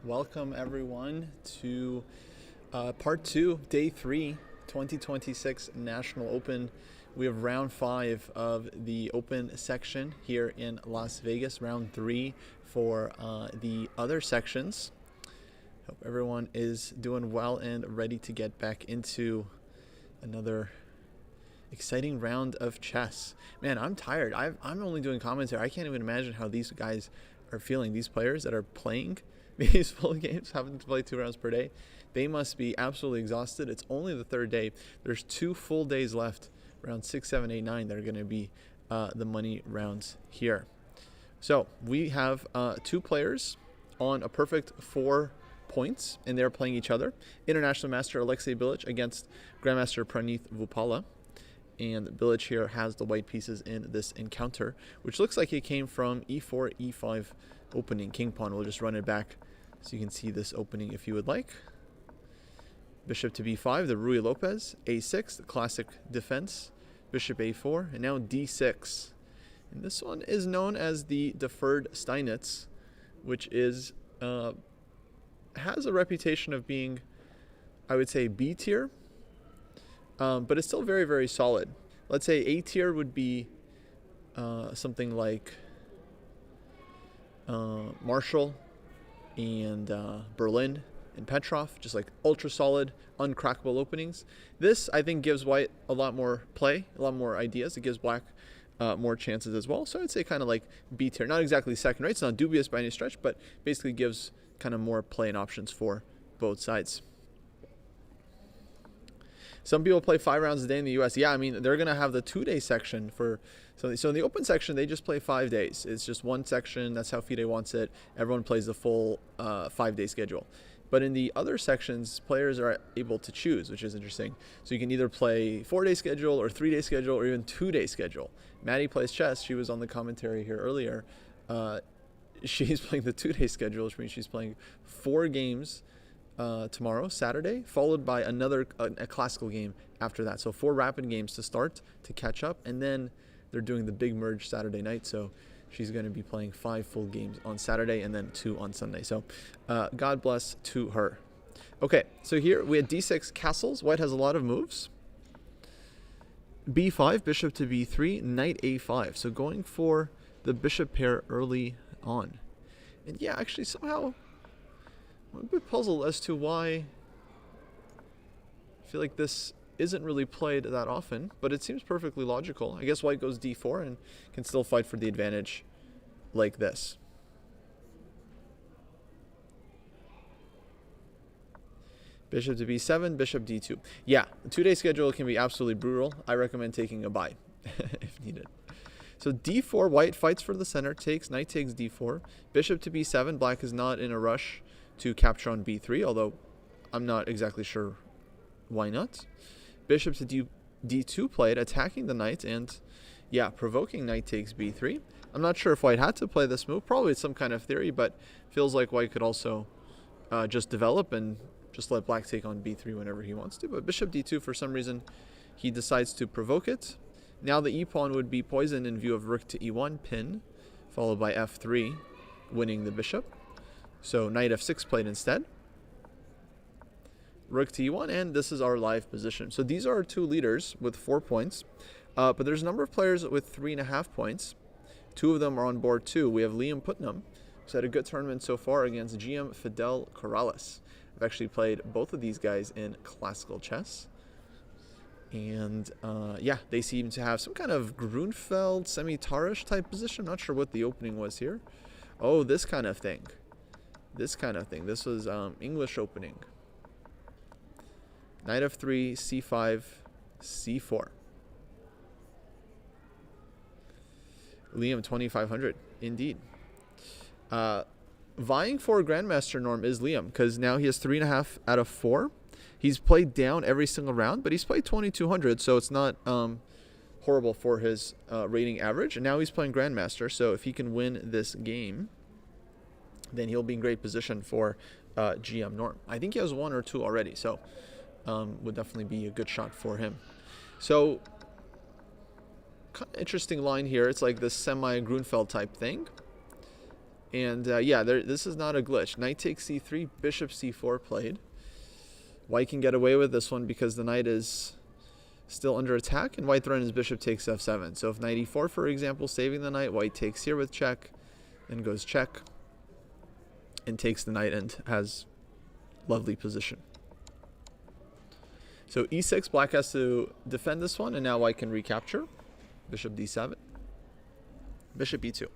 Welcome everyone to part two, day three, 2026 National Open. We have round 5 of the open section here in Las Vegas, round 3 for the other sections. Hope everyone is doing well and ready to get back into another exciting round of chess. Man, I'm tired. I'm only doing commentary. I can't even imagine how these guys are feeling. These players that are playing these full games, having to play 2 rounds per day, they must be absolutely exhausted. It's only the third day. There's 2 full days left, round 6, 7, 8, 9, that are going to be the money rounds here. So we have 2 players on a perfect 4 points, and they're playing each other. International Master Alexei Bilic against Grandmaster Praneeth Bhupala. And Bilic here has the white pieces in this encounter, which looks like it came from e4, e5 opening. King pawn. We'll just run it back so you can see this opening if you would like. Bishop to b5, the Ruy Lopez. a6, the classic defense. Bishop a4, and now d6. And this one is known as the deferred Steinitz, which is has a reputation of being, I would say, B tier. But it's still very, very solid. Let's say A tier would be something like Marshall and Berlin and Petrov, just like ultra solid, uncrackable openings. This, I think, gives white a lot more play, a lot more ideas. It gives black more chances as well. So I'd say kind of like B tier. Not exactly second, right? It's not dubious by any stretch, but basically gives kind of more play and options for both sides. Some people play 5 rounds a day in the U.S. Yeah, I mean, they're going to have the 2-day section for... So in the open section, they just play 5 days. It's just one section. That's how FIDE wants it. Everyone plays the full 5-day schedule. But in the other sections, players are able to choose, which is interesting. So you can either play 4-day schedule or 3-day schedule or even 2-day schedule. Maddie plays chess. She was on the commentary here earlier. She's playing the 2-day schedule, which means she's playing 4 games tomorrow, Saturday, followed by a classical game after that. So 4 rapid games to start, to catch up, and then they're doing the big merge Saturday night. So she's going to be playing 5 full games on Saturday and then 2 on Sunday. So God bless to her. Okay, so here we had d6 castles. White has a lot of moves. b5, bishop to b3, knight a5. So going for the bishop pair early on. And yeah, actually somehow I'm a bit puzzled as to why I feel like this isn't really played that often, but it seems perfectly logical. I guess white goes d4 and can still fight for the advantage like this. Bishop to b7, bishop d2. Yeah, the 2-day schedule can be absolutely brutal. I recommend taking a bye if needed. So d4, white fights for the center, knight takes d4. Bishop to b7, black is not in a rush to capture on b3, although I'm not exactly sure why not. Bishop to d2 played, attacking the knight, and yeah, provoking knight takes b3. I'm not sure if white had to play this move. Probably it's some kind of theory, but feels like white could also just develop and just let black take on b3 whenever he wants to. But bishop d2, for some reason, he decides to provoke it. Now the e-pawn would be poisoned in view of rook to e1 pin, followed by f3, winning the bishop. So knight f6 played instead. Rook to e1, and this is our live position. So these are our 2 leaders with 4 points. But there's a number of players with 3.5 points. 2 of them are on board too. We have Liam Putnam, who's had a good tournament so far against GM Fidel Corrales. I've actually played both of these guys in classical chess. And yeah, they seem to have some kind of Grunfeld, semi-Tarish type position. I'm not sure what the opening was here. Oh, this kind of thing. This was English opening. Knight f3, c5, c4. Liam 2500, indeed. Vying for Grandmaster norm is Liam, because now he has 3.5 out of 4. He's played down every single round, but he's played 2200, so it's not horrible for his rating average. And now he's playing Grandmaster, so if he can win this game, then he'll be in great position for GM norm. I think he has 1 or 2 already, so would definitely be a good shot for him. So kind of interesting line here. It's like this semi-Grunfeld type thing. And yeah, this is not a glitch. Knight takes c3, bishop c4 played. White can get away with this one because the knight is still under attack, and white threatens his bishop takes f7. So if knight e4, for example, saving the knight, white takes here with check, then goes check, and takes the knight and has lovely position. So e6, black has to defend this one, and now white can recapture. Bishop d7, bishop e2.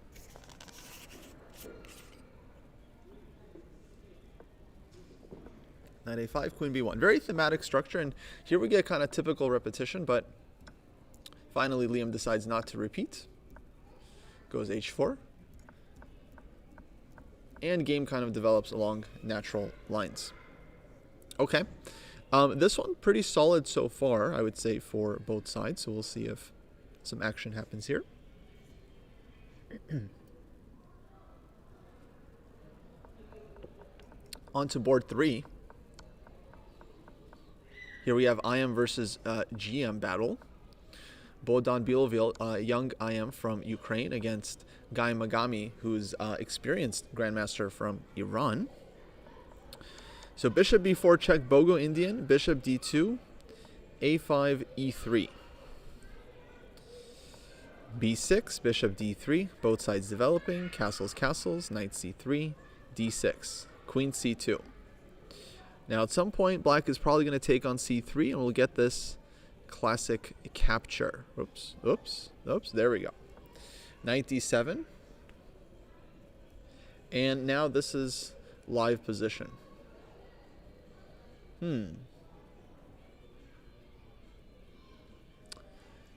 Knight a5, queen b1. Very thematic structure, and here we get kind of typical repetition, but finally Liam decides not to repeat. Goes h4. And game kind of develops along natural lines. Okay. This one pretty solid so far, I would say, for both sides. So we'll see if some action happens here. On to board 3. Here we have IM versus GM battle. Bohdan Bilovil, young IM from Ukraine, against Guy Magami, who's experienced grandmaster from Iran. So bishop b4 check, Bogo Indian, bishop d2, a5, e3. b6, bishop d3, both sides developing, castles, castles, knight c3, d6, queen c2. Now at some point, black is probably going to take on c3, and we'll get this classic capture. Oops, oops, oops, there we go. Knight d7. And now this is live position.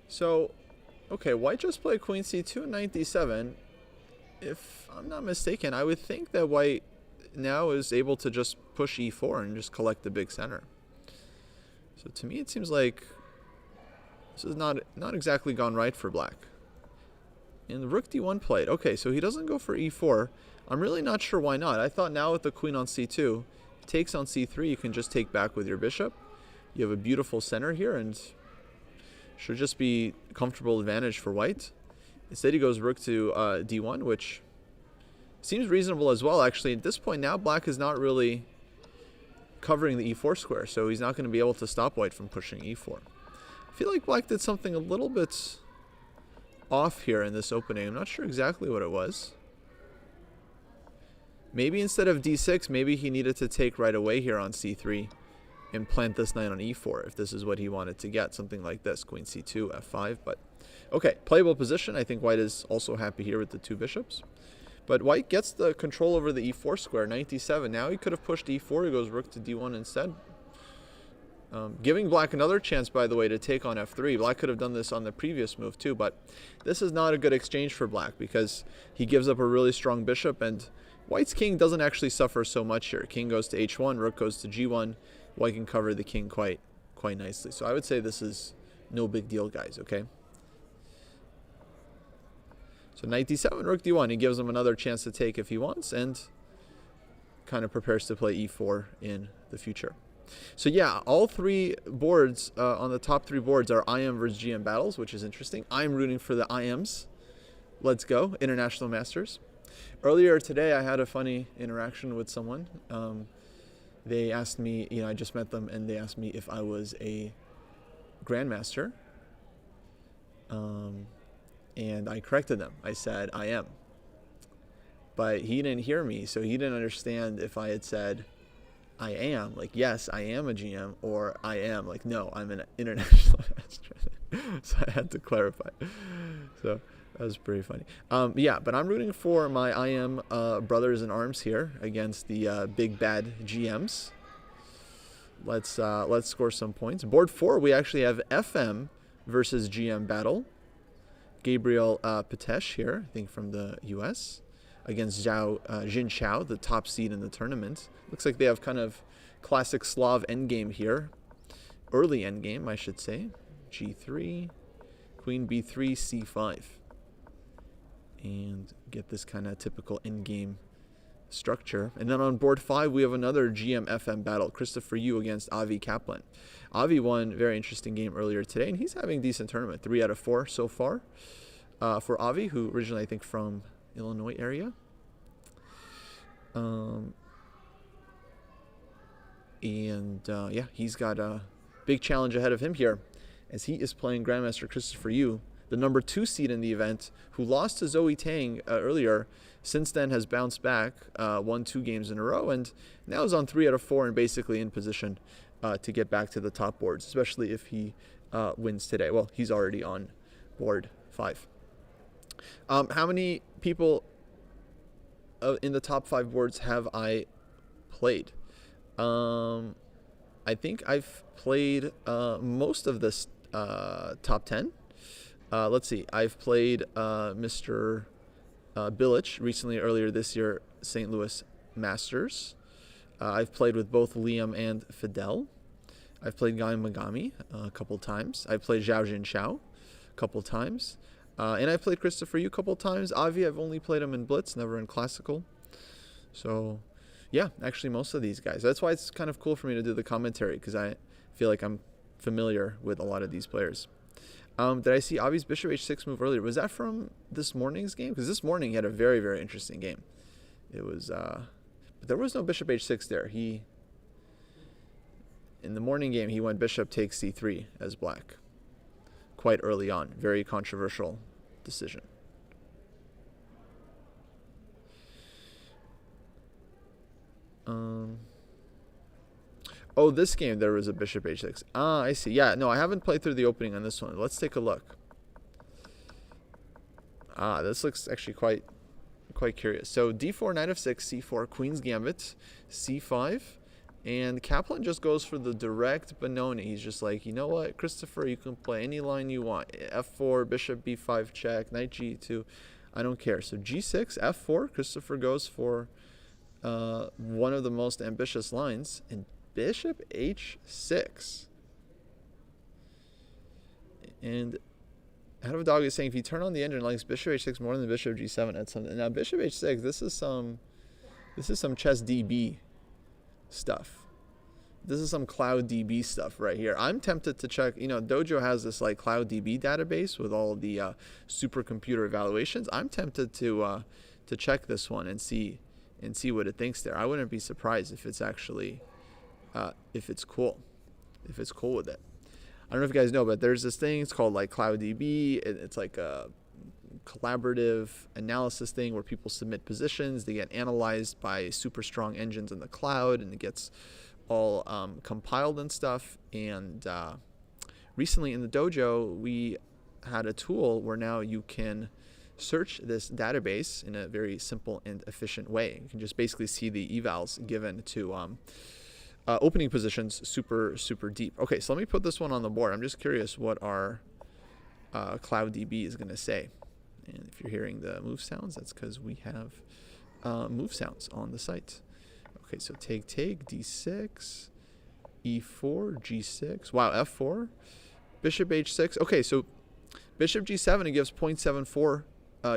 So, okay, white just played queen c2 and knight d7. If I'm not mistaken, I would think that white now is able to just push e4 and just collect the big center. So to me, it seems like this is not exactly gone right for black. And rook d1 played. Okay, so he doesn't go for e4. I'm really not sure why not. I thought now with the queen on c2, takes on c3, you can just take back with your bishop. You have a beautiful center here, and should just be a comfortable advantage for white. Instead, he goes rook to d1, which seems reasonable as well, actually. At this point now, black is not really covering the e4 square, so he's not going to be able to stop white from pushing e4. I feel like black did something a little bit off here in this opening. I'm not sure exactly what it was. Maybe instead of d6, maybe he needed to take right away here on c3 and plant this knight on e4 if this is what he wanted to get, something like this, queen c2, f5. But okay, playable position. I think white is also happy here with the two bishops. But white gets the control over the e4 square, knight d7. Now he could have pushed e4. He goes rook to d1 instead. Giving black another chance, by the way, to take on f3. Black could have done this on the previous move too, but this is not a good exchange for black because he gives up a really strong bishop, and white's king doesn't actually suffer so much here. King goes to h1, rook goes to g1. White can cover the king quite nicely. So I would say this is no big deal, guys, okay? So knight d7, rook d1. He gives him another chance to take if he wants, and kind of prepares to play e4 in the future. So yeah, all three boards, on the top three boards, are IM versus GM battles, which is interesting. I'm rooting for the IMs. Let's go, International Masters. Earlier today, I had a funny interaction with someone. They asked me, I just met them, and they asked me if I was a grandmaster. And I corrected them. I said, I am. But he didn't hear me, so he didn't understand if I had said, I am, like, yes, I am a GM, or I am, like, no, I'm an international master. So I had to clarify. So that was pretty funny. Yeah, but I'm rooting for my IM brothers in arms here against the big bad GMs. Let's score some points. Board 4, we actually have FM versus GM battle. Gabriel Patesh here, I think from the US, against Jin Xiao, the top seed in the tournament. Looks like they have kind of classic Slav endgame here. Early endgame, I should say. G3, queen b3, c5. And get this kind of typical endgame structure. And then on board 5, we have another GM FM battle. Christopher Yu against Avi Kaplan. Avi won a very interesting game earlier today, and he's having a decent tournament. 3 out of 4 so far for Avi, who originally, I think, from Illinois area. And yeah, he's got a big challenge ahead of him here, as he is playing Grandmaster Christopher Yu, the number 2 seed in the event, who lost to Zoe Tang earlier. Since then has bounced back, won 2 games in a row, and now is on 3 out of 4 and basically in position to get back to the top boards, especially if he wins today. Well, he's already on board 5. How many people in the top 5 boards have I played? I think I've played most of this top 10. Let's see. I've played Mr. Bilic recently, earlier this year, St. Louis Masters. I've played with both Liam and Fidel. I've played Guy Magami a couple times. I've played Zhao Jinshao a couple times. And I've played Christopher Yu a couple times. Avi, I've only played him in Blitz, never in Classical. So, yeah, actually most of these guys. That's why it's kind of cool for me to do the commentary, because I feel like I'm familiar with a lot of these players. Did I see Avi's Bishop H6 move earlier? Was that from this morning's game? Because this morning he had a very, very interesting game. It was, but there was no Bishop H6 there. In the morning game, he went Bishop takes C3 as black. Quite early on. Very controversial decision. Oh, this game there was a Bishop H6. Ah, I see. Yeah, no, I haven't played through the opening on this one. Let's take a look. Ah, this looks actually quite curious. So D4, Knight of 6, C4, Queen's Gambit, C5, and Kaplan just goes for the direct Benoni. He's just like, you know what, Christopher, you can play any line you want. F4, Bishop B5 check, Knight G2. I don't care. So G6, F4. Christopher goes for one of the most ambitious lines, and Bishop H6. And Head of a Dog is saying if you turn on the engine, it likes Bishop H6 more than Bishop G7 at something. Now Bishop H6, this is some chess DB stuff. This is some Cloud DB stuff right here. I'm tempted to check, Dojo has this like Cloud DB database with all the supercomputer evaluations. I'm tempted to check this one and see what it thinks there. I wouldn't be surprised if it's actually if it's cool with it. I don't know if you guys know, but there's this thing, it's called like CloudDB. It's like a collaborative analysis thing where people submit positions, they get analyzed by super strong engines in the cloud, and it gets all compiled and stuff. And recently in the dojo, we had a tool where now you can search this database in a very simple and efficient way. You can just basically see the evals given to opening positions super deep. Okay, so let me put this one on the board. I'm just curious what our CloudDB is going to say. And if you're hearing the move sounds, that's because we have move sounds on the site. Okay, so take, D6, E4, G6. Wow, F4, Bishop H6. Okay, so Bishop G7, it gives 0.74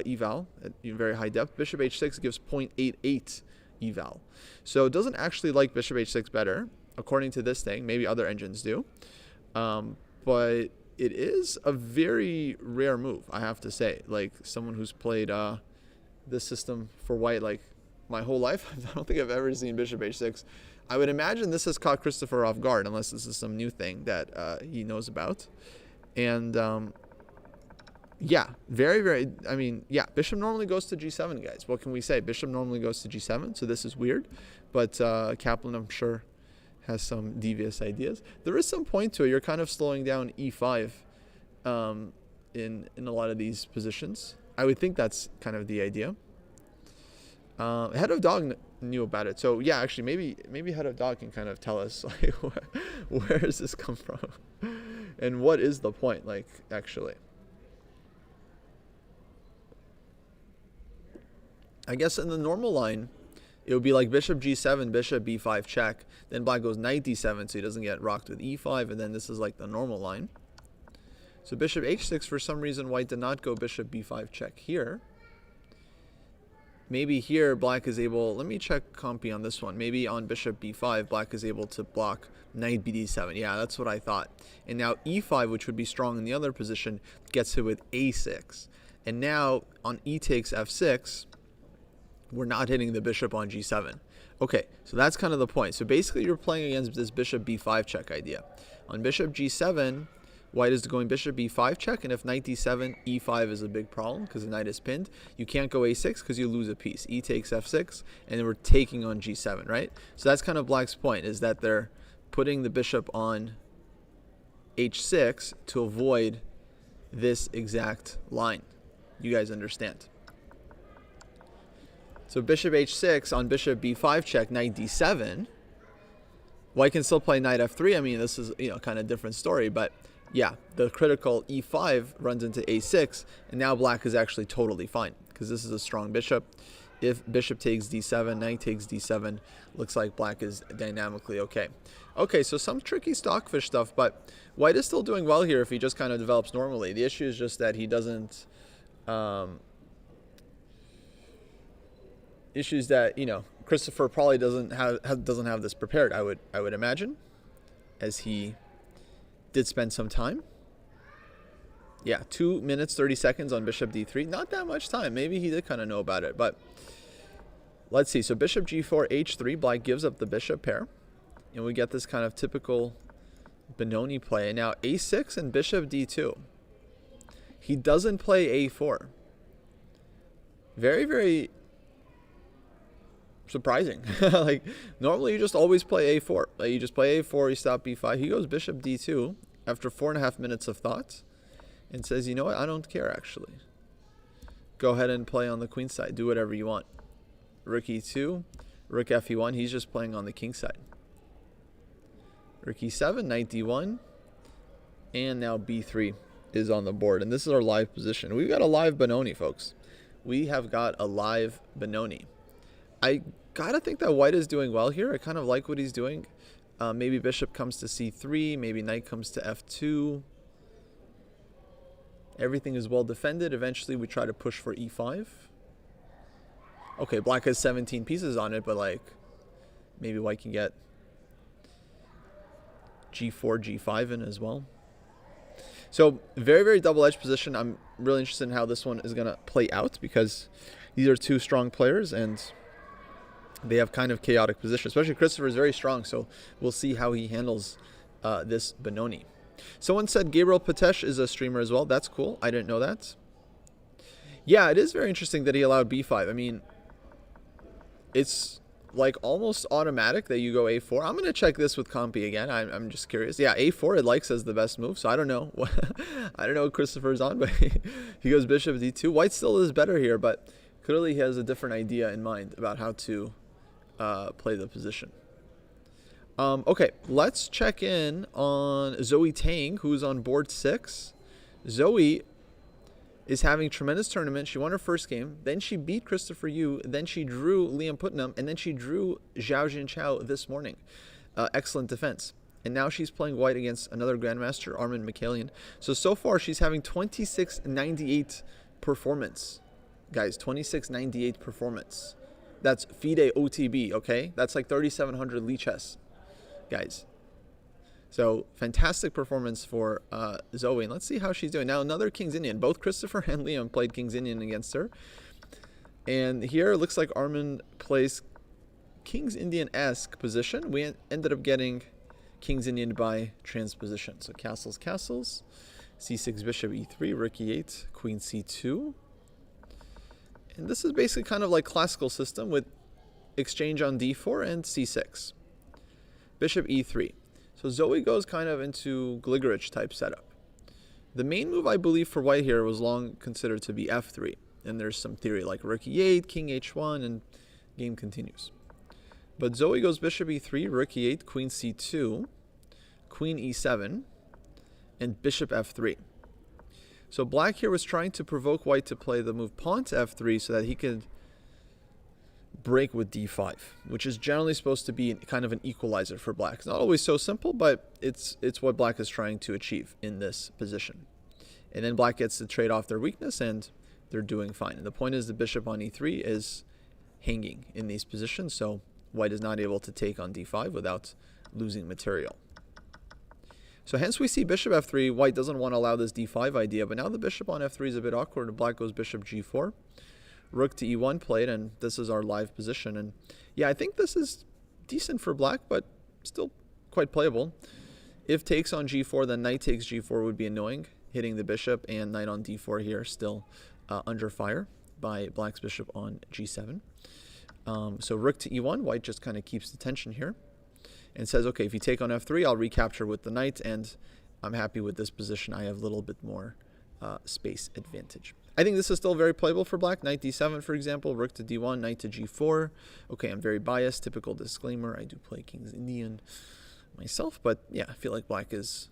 eval at very high depth. Bishop H6 gives 0.88 eval. So it doesn't actually like Bishop H6 better, according to this thing. Maybe other engines do. But it is a very rare move, I have to say. Like, someone who's played this system for white like my whole life, I don't think I've ever seen Bishop H6. I would imagine this has caught Christopher off guard, unless this is some new thing that he knows about. And yeah, very, yeah, Bishop normally goes to G7, guys. What can we say? Bishop normally goes to G7, so this is weird. But Kaplan, I'm sure, has some devious ideas. There is some point to it. You're kind of slowing down E5 in a lot of these positions. I would think that's kind of the idea. Head of Dog knew about it. So, yeah, actually, maybe Head of Dog can kind of tell us, like, where does this come from? And what is the point, like, actually? I guess in the normal line, it would be like Bishop G7, Bishop B5 check. Then Black goes Knight D7, so he doesn't get rocked with E5. And then this is like the normal line. So Bishop H6, for some reason, White did not go Bishop B5 check here. Maybe here Black is able, let me check Compy on this one. Maybe on Bishop B5, Black is able to block Knight BD7. Yeah, that's what I thought. And now E5, which would be strong in the other position, gets hit with A6. And now on E takes F6, we're not hitting the bishop on g7. Okay, so that's kind of the point. So basically you're playing against this bishop b5 check idea. On bishop g7, white is going bishop b5 check, and if knight d7, e5 is a big problem because the knight is pinned. You can't go a6 because you lose a piece. E takes f6, and then we're taking on g7, right? So that's kind of black's point, is that they're putting the bishop on h6 to avoid this exact line. You guys understand? So bishop h6 on bishop b5 check, knight d7. White can still play knight f3. I mean, this is, kind of different story, but yeah, the critical e5 runs into a6, and now black is actually totally fine because this is a strong bishop. If bishop takes d7, knight takes d7, looks like black is dynamically okay. Okay, so some tricky stockfish stuff, but white is still doing well here if he just kind of develops normally. The issue is just that he doesn't... issues that, Christopher probably doesn't have this prepared, I would imagine, as he did spend some time. Yeah, 2 minutes 30 seconds on bishop d3. Not that much time. Maybe he did kind of know about it, but let's see. So bishop g4 h3, black gives up the bishop pair, and we get this kind of typical Benoni play. Now a6 and bishop d2. He doesn't play a4. Very, very surprising. Like, normally you just always play a4. Like, you just play a4, you stop b5. He goes bishop d2 after 4.5 minutes of thought and says, you know what, I don't care actually. Go ahead and play on the queen side. Do whatever you want. Rook e2, rook fe1. He's just playing on the king side. Rook e7, knight d1, and now b3 is on the board. And this is our live position. We've got a live Benoni, folks. We have got a live Benoni. I gotta think that white is doing well here. I kind of like what he's doing. Maybe bishop comes to c3. Maybe knight comes to f2. Everything is well defended. Eventually, we try to push for e5. Okay, black has 17 pieces on it, but like, maybe white can get g4, g5 in as well. So very, very double-edged position. I'm really interested in how this one is going to play out because these are two strong players and they have kind of chaotic position. Especially Christopher is very strong, so we'll see how he handles this Benoni. Someone said Gabriel Patesh is a streamer as well. That's cool. I didn't know that. Yeah, it is very interesting that he allowed b5. I mean, it's like almost automatic that you go a4. I'm going to check this with Compy again. I'm just curious. Yeah, a4 it likes as the best move, so I don't know. I don't know what Christopher's on, but he goes bishop d2. White still is better here, but clearly he has a different idea in mind about how to play the position. Okay, let's check in on Zoe Tang, who's on board 6. Zoe is having a tremendous tournament. She won her first game. Then she beat Christopher Yu. Then she drew Liam Putnam. And then she drew Zhao Jinchao this morning. Excellent defense. And now she's playing white against another grandmaster, Armin Mikaelian. So far, she's having 26.98 performance. Guys, 26.98 performance. That's FIDE OTB, okay? That's like 3,700 Lichess, guys. So fantastic performance for Zoe. And let's see how she's doing. Now another King's Indian. Both Christopher and Liam played King's Indian against her. And here it looks like Armin plays King's Indian-esque position. We ended up getting King's Indian by transposition. So castles, castles. c6, bishop e3, rook e8, queen c2. And this is basically kind of like classical system with exchange on d4 and c6. Bishop e3. So Zoe goes kind of into Gligorich type setup. The main move, I believe, for white here was long considered to be f3. And there's some theory like rook e8, king h1, and game continues. But Zoe goes bishop e3, rook e8, queen c2, queen e7, and bishop f3. So black here was trying to provoke white to play the move pawn to f3 so that he could break with d5, which is generally supposed to be kind of an equalizer for black. It's not always so simple, but it's what black is trying to achieve in this position. And then black gets to trade off their weakness, and they're doing fine. And the point is the bishop on e3 is hanging in these positions, so white is not able to take on d5 without losing material. So hence we see bishop f3. White doesn't want to allow this d5 idea, but now the bishop on f3 is a bit awkward, and black goes bishop g4. rook to e1 played, and this is our live position. And yeah, I think this is decent for black, but still quite playable. If takes on g4, then knight takes g4 would be annoying, hitting the bishop, and knight on d4 here still under fire by black's bishop on g7. So rook to e1, white just kind of keeps the tension here and says, okay, if you take on f3, I'll recapture with the knight, and I'm happy with this position. I have a little bit more space advantage. I think this is still very playable for black. Knight d7, for example, rook to d1, knight to g4. Okay, I'm very biased. Typical disclaimer. I do play King's Indian myself, but yeah, I feel like black is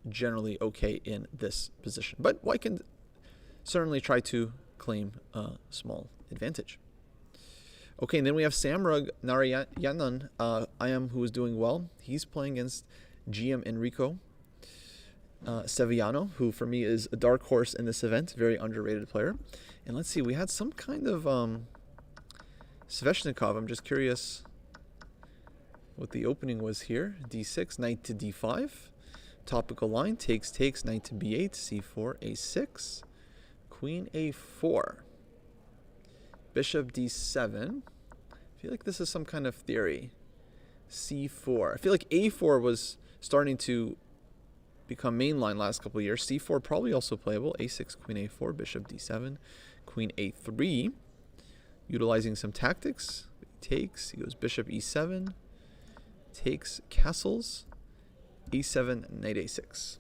generally okay in this position. But white can certainly try to claim a small advantage. Okay, and then we have Samrug Narayanan, who is doing well. He's playing against GM Enrico Sevillano, who for me is a dark horse in this event, very underrated player. And let's see, we had some kind of Sveshnikov. I'm just curious what the opening was here. d6, knight to d5. Topical line, takes, knight to b8, c4, a6, queen a4. Bishop d7. I feel like this is some kind of theory. c4. I feel like a4 was starting to become mainline last couple of years. c4 probably also playable. a6, queen a4, bishop d7, queen a3. Utilizing some tactics. He takes. He goes bishop e7. Takes, castles. e7, knight a6.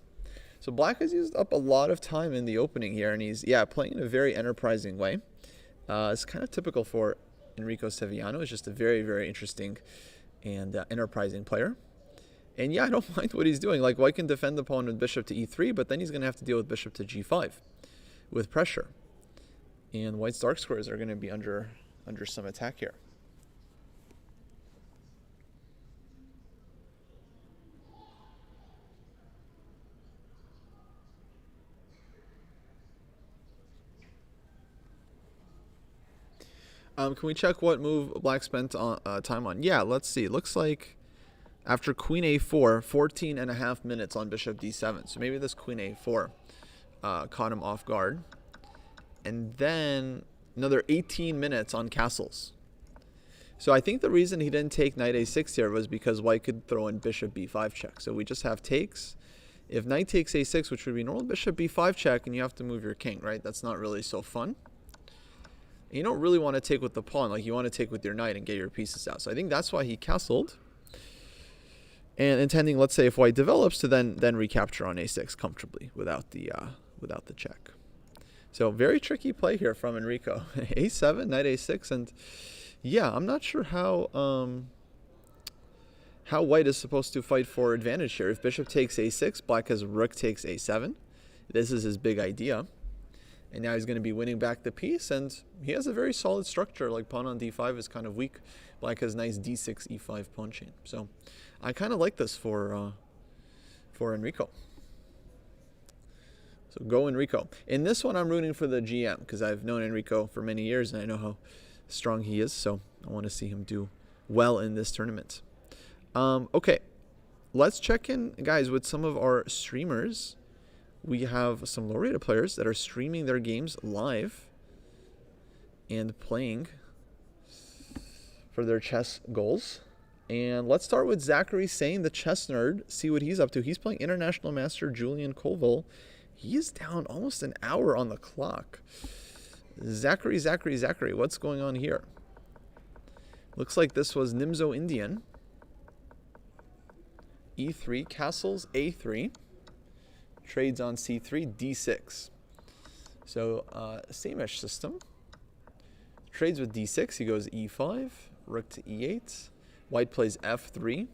So black has used up a lot of time in the opening here, and he's playing in a very enterprising way. It's kind of typical for Enrico Sevillano. He's just a very, very interesting and enterprising player. And yeah, I don't mind what he's doing. Like, white can defend the pawn with bishop to e3, but then he's going to have to deal with bishop to g5 with pressure. And white's dark squares are going to be under some attack here. Can we check what move black spent time on? Yeah, let's see. It looks like after queen a4, 14.5 minutes on bishop d7. So maybe this queen a4 caught him off guard. And then another 18 minutes on castles. So I think the reason he didn't take knight a6 here was because white could throw in bishop b5 check. So we just have takes. If knight takes a6, which would be normal, bishop b5 check, and you have to move your king, right? That's not really so fun. You don't really want to take with the pawn, like you want to take with your knight and get your pieces out. So I think that's why he castled. And intending, let's say, if white develops, to then recapture on a6 comfortably without the check. So very tricky play here from Enrico. a7, knight a6, and yeah, I'm not sure how white is supposed to fight for advantage here. If bishop takes a6, black has rook takes a7. This is his big idea. And now he's going to be winning back the piece, and he has a very solid structure. Like pawn on d5 is kind of weak. Black has nice d6, e5 pawn chain. So I kind of like this for Enrico. So go Enrico. In this one, I'm rooting for the GM because I've known Enrico for many years, and I know how strong he is. So I want to see him do well in this tournament. Okay, let's check in, guys, with some of our streamers. We have some low-rated players that are streaming their games live and playing for their chess goals. And let's start with Zachary Sane, the chess nerd, see what he's up to. He's playing International Master Julian Colville. He is down almost an hour on the clock. Zachary, what's going on here? Looks like this was Nimzo Indian. E3, castles, A3. Trades on c3, d6. So same-ish system. Trades with d6. He goes e5, rook to e8. White plays f3.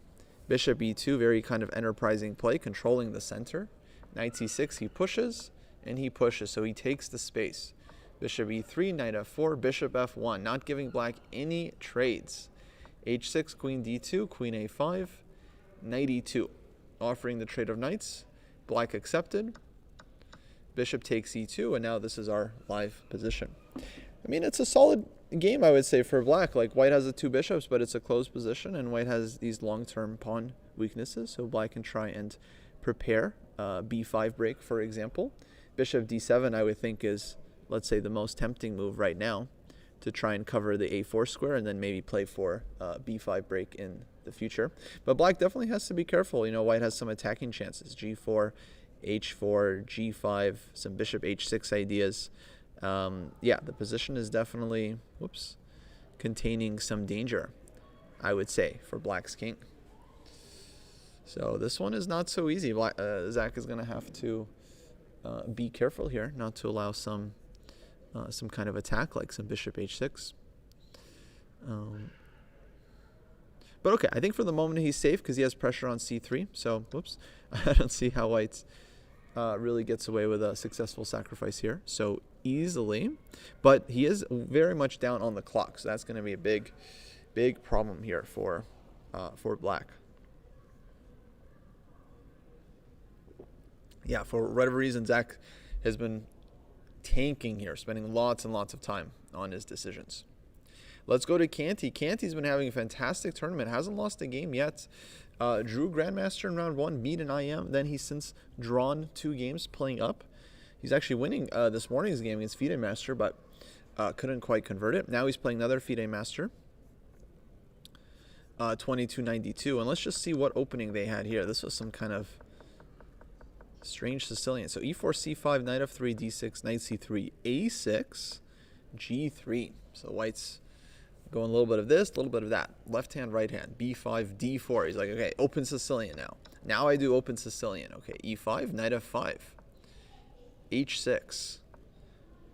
Bishop e2, very kind of enterprising play, controlling the center. Knight c6, he pushes, and he pushes, so he takes the space. Bishop e3, knight f4, bishop f1, not giving black any trades. h6, queen d2, queen a5, knight e2, offering the trade of knights. Black accepted. Bishop takes e2, and now this is our live position. I mean, it's a solid game, I would say, for black. Like, white has the two bishops, but it's a closed position, and white has these long-term pawn weaknesses, so black can try and prepare b5 break, for example. Bishop d7, I would think, is, let's say, the most tempting move right now. to try and cover the a4 square and then maybe play for b5 break in the future. But black definitely has to be careful. You know, white has some attacking chances. g4, h4, g5, some bishop h6 ideas. Yeah, the position is definitely, containing some danger, I would say, for black's king. So this one is not so easy. Zach is going to have to be careful here, not to allow some kind of attack, like some bishop h6. But okay, I think for the moment he's safe because he has pressure on c3. So, I don't see how white really gets away with a successful sacrifice here so easily. But he is very much down on the clock, so that's going to be a big problem here for black. Yeah, for whatever reason, Zach has been tanking here, spending lots and lots of time on his decisions. Let's go to Canty. Canty's been having a fantastic tournament. Hasn't lost a game yet. Drew Grandmaster in round 1, beat an IM. Then he's since drawn 2 games playing up. He's actually winning this morning's game against FIDE Master, but couldn't quite convert it. Now he's playing another FIDE Master, 2292. And let's just see what opening they had here. This was some kind of strange Sicilian. So e4, c5, knight f3, d6, knight c3, a6, g3. So white's going a little bit of this, a little bit of that. Left hand, right hand, b5, d4. He's like, okay, open Sicilian now. Now I do open Sicilian. Okay, e5, knight f5, h6,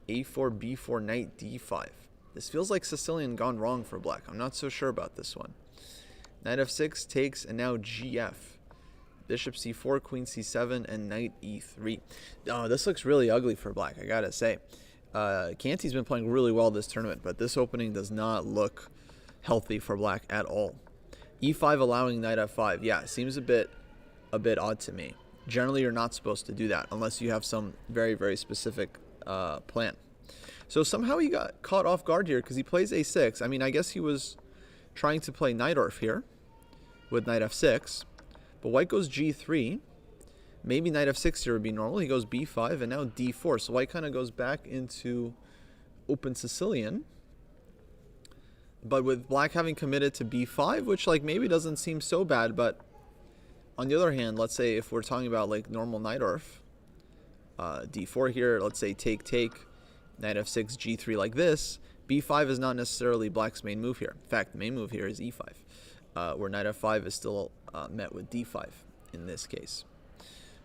a4, b4, knight d5. This feels like Sicilian gone wrong for black. I'm not so sure about this one. Knight f6 takes, and now gf. Bishop c4, queen c7, and knight e3. Oh, this looks really ugly for black, I gotta say. Canty's been playing really well this tournament, but this opening does not look healthy for black at all. e5 allowing knight f5. Yeah, seems a bit odd to me. Generally, you're not supposed to do that unless you have some very, very specific plan. So somehow he got caught off guard here because he plays a6. I mean, I guess he was trying to play Najdorf here with knight f6. But white goes g3. Maybe knight f6 here would be normal. He goes b5 and now d4. So white kind of goes back into open Sicilian. But with black having committed to b5, which like maybe doesn't seem so bad. But on the other hand, let's say if we're talking about like normal Najdorf, d4 here, let's say take, knight f6, g3 like this. b5 is not necessarily black's main move here. In fact, the main move here is e5, where knight f5 is still met with d5 in this case.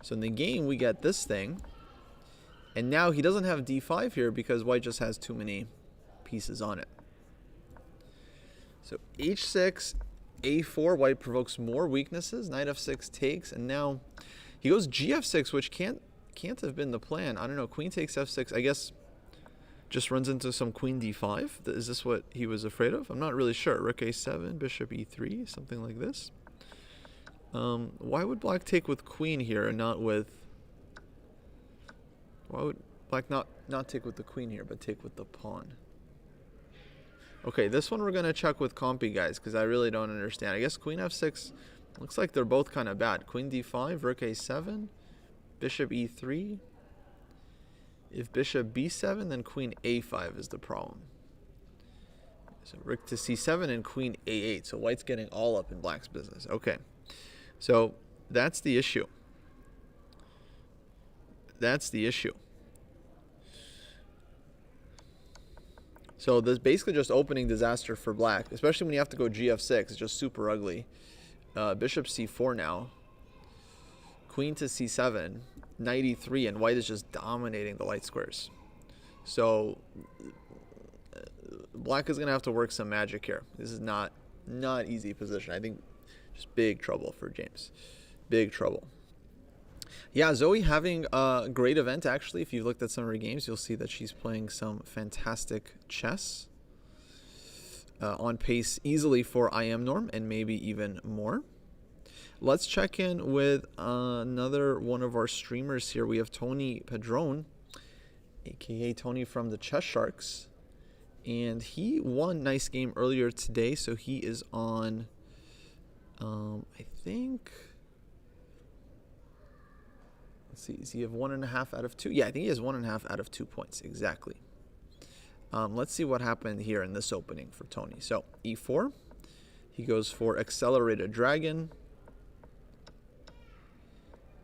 So in the game, we get this thing. And now he doesn't have d5 here because white just has too many pieces on it. So h6, a4, white provokes more weaknesses. Knight f6 takes, and now he goes gf6, which can't have been the plan. I don't know. Queen takes f6. I guess just runs into some queen d5. Is this what he was afraid of? I'm not really sure. Rook a7, bishop e3, something like this. Why would black take with queen here and not with... Why would black not take with the queen here, but take with the pawn? Okay, this one we're going to check with compy, guys, because I really don't understand. I guess queen f6 looks like they're both kind of bad. Queen d5, rook a7, bishop e3. If bishop b7, then queen a5 is the problem. So rook to c7 and queen a8. So white's getting all up in black's business. Okay. So that's the issue. That's the issue. So this basically just opening disaster for black, especially when you have to go gf6. It's just super ugly. Bishop c4 now. Queen to c7. Knight e3, and white is just dominating the light squares. So black is going to have to work some magic here. This is not easy position. I think just big trouble for James. Big trouble. Yeah, Zoe having a great event, actually. If you've looked at some of her games, you'll see that she's playing some fantastic chess. On pace easily for IM norm, and maybe even more. Let's check in with another one of our streamers here. We have Tony Padron, aka Tony from the Chess Sharks. And he won nice game earlier today, so he is on... I think, let's see, does he have 1.5 out of 2? Yeah, I think he has 1.5 out of 2 points, exactly. Let's see what happened here in this opening for Tony. So e4, he goes for accelerated dragon.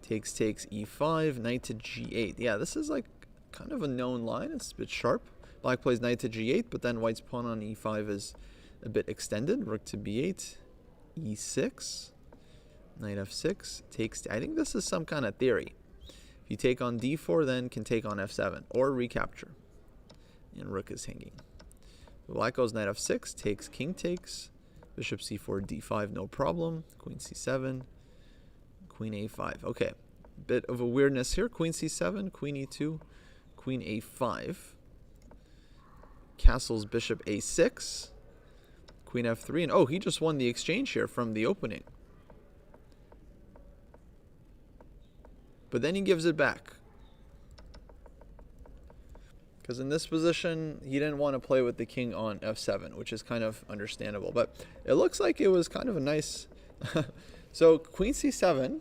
Takes e5, knight to g8. Yeah, this is like kind of a known line. It's a bit sharp. Black plays knight to g8, but then white's pawn on e5 is a bit extended. Rook to b8, e6, knight f6, takes... I think this is some kind of theory. If you take on d4, then can take on f7, or recapture. And rook is hanging. Black goes knight f6, takes, king takes, bishop c4, d5, no problem. Queen c7, queen a5. Okay, bit of a weirdness here. Queen c7, queen e2, queen a5. Castles bishop a6, queen f3, and oh, he just won the exchange here from the opening. But then he gives it back. Because in this position, he didn't want to play with the king on f7, which is kind of understandable. But it looks like it was kind of a nice... So queen c7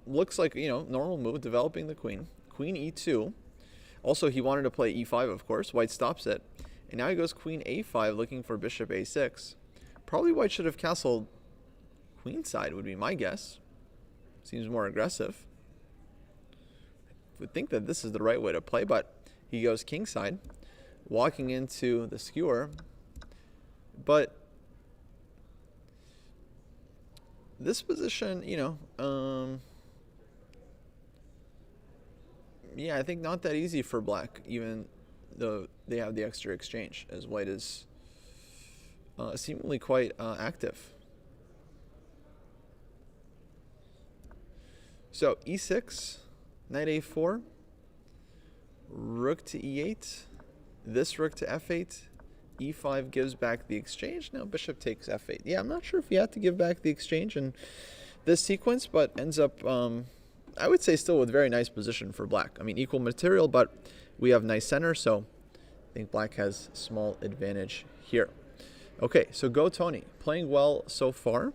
looks like, you know, normal move, developing the queen. Queen e2. Also, he wanted to play e5, of course. White stops it. And now he goes queen a5, looking for bishop a6. Probably white should have castled queenside, would be my guess. Seems more aggressive. Would think that this is the right way to play, but he goes kingside, walking into the skewer. But this position, you know, yeah, I think not that easy for black, even though they have the extra exchange, as white is seemingly quite active. So e6, knight a4, rook to e8, this rook to f8, e5 gives back the exchange. Now bishop takes f8. Yeah, I'm not sure if he had to give back the exchange in this sequence, but ends up, I would say, still with very nice position for black. I mean, equal material, but we have nice center, so I think black has small advantage here. Okay, so go Tony. Playing well so far.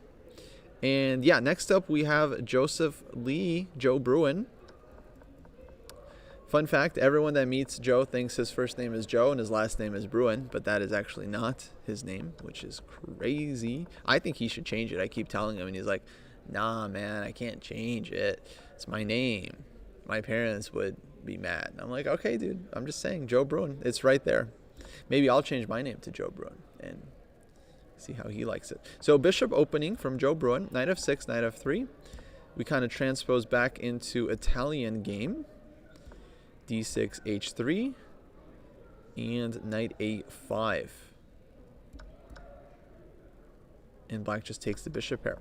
And yeah, next up we have Joseph Lee, Joe Bruin. Fun fact, everyone that meets Joe thinks his first name is Joe and his last name is Bruin, but that is actually not his name, which is crazy. I think he should change it. I keep telling him, and he's like, nah, man, I can't change it. It's my name. My parents would be mad. I'm like, okay, dude, I'm just saying, Joe Bruin. It's right there. Maybe I'll change my name to Joe Bruin and see how he likes it. So bishop opening from Joe Bruin, knight f6, knight f3. We kind of transpose back into Italian game. d6, h3, and knight a5. And black just takes the bishop here.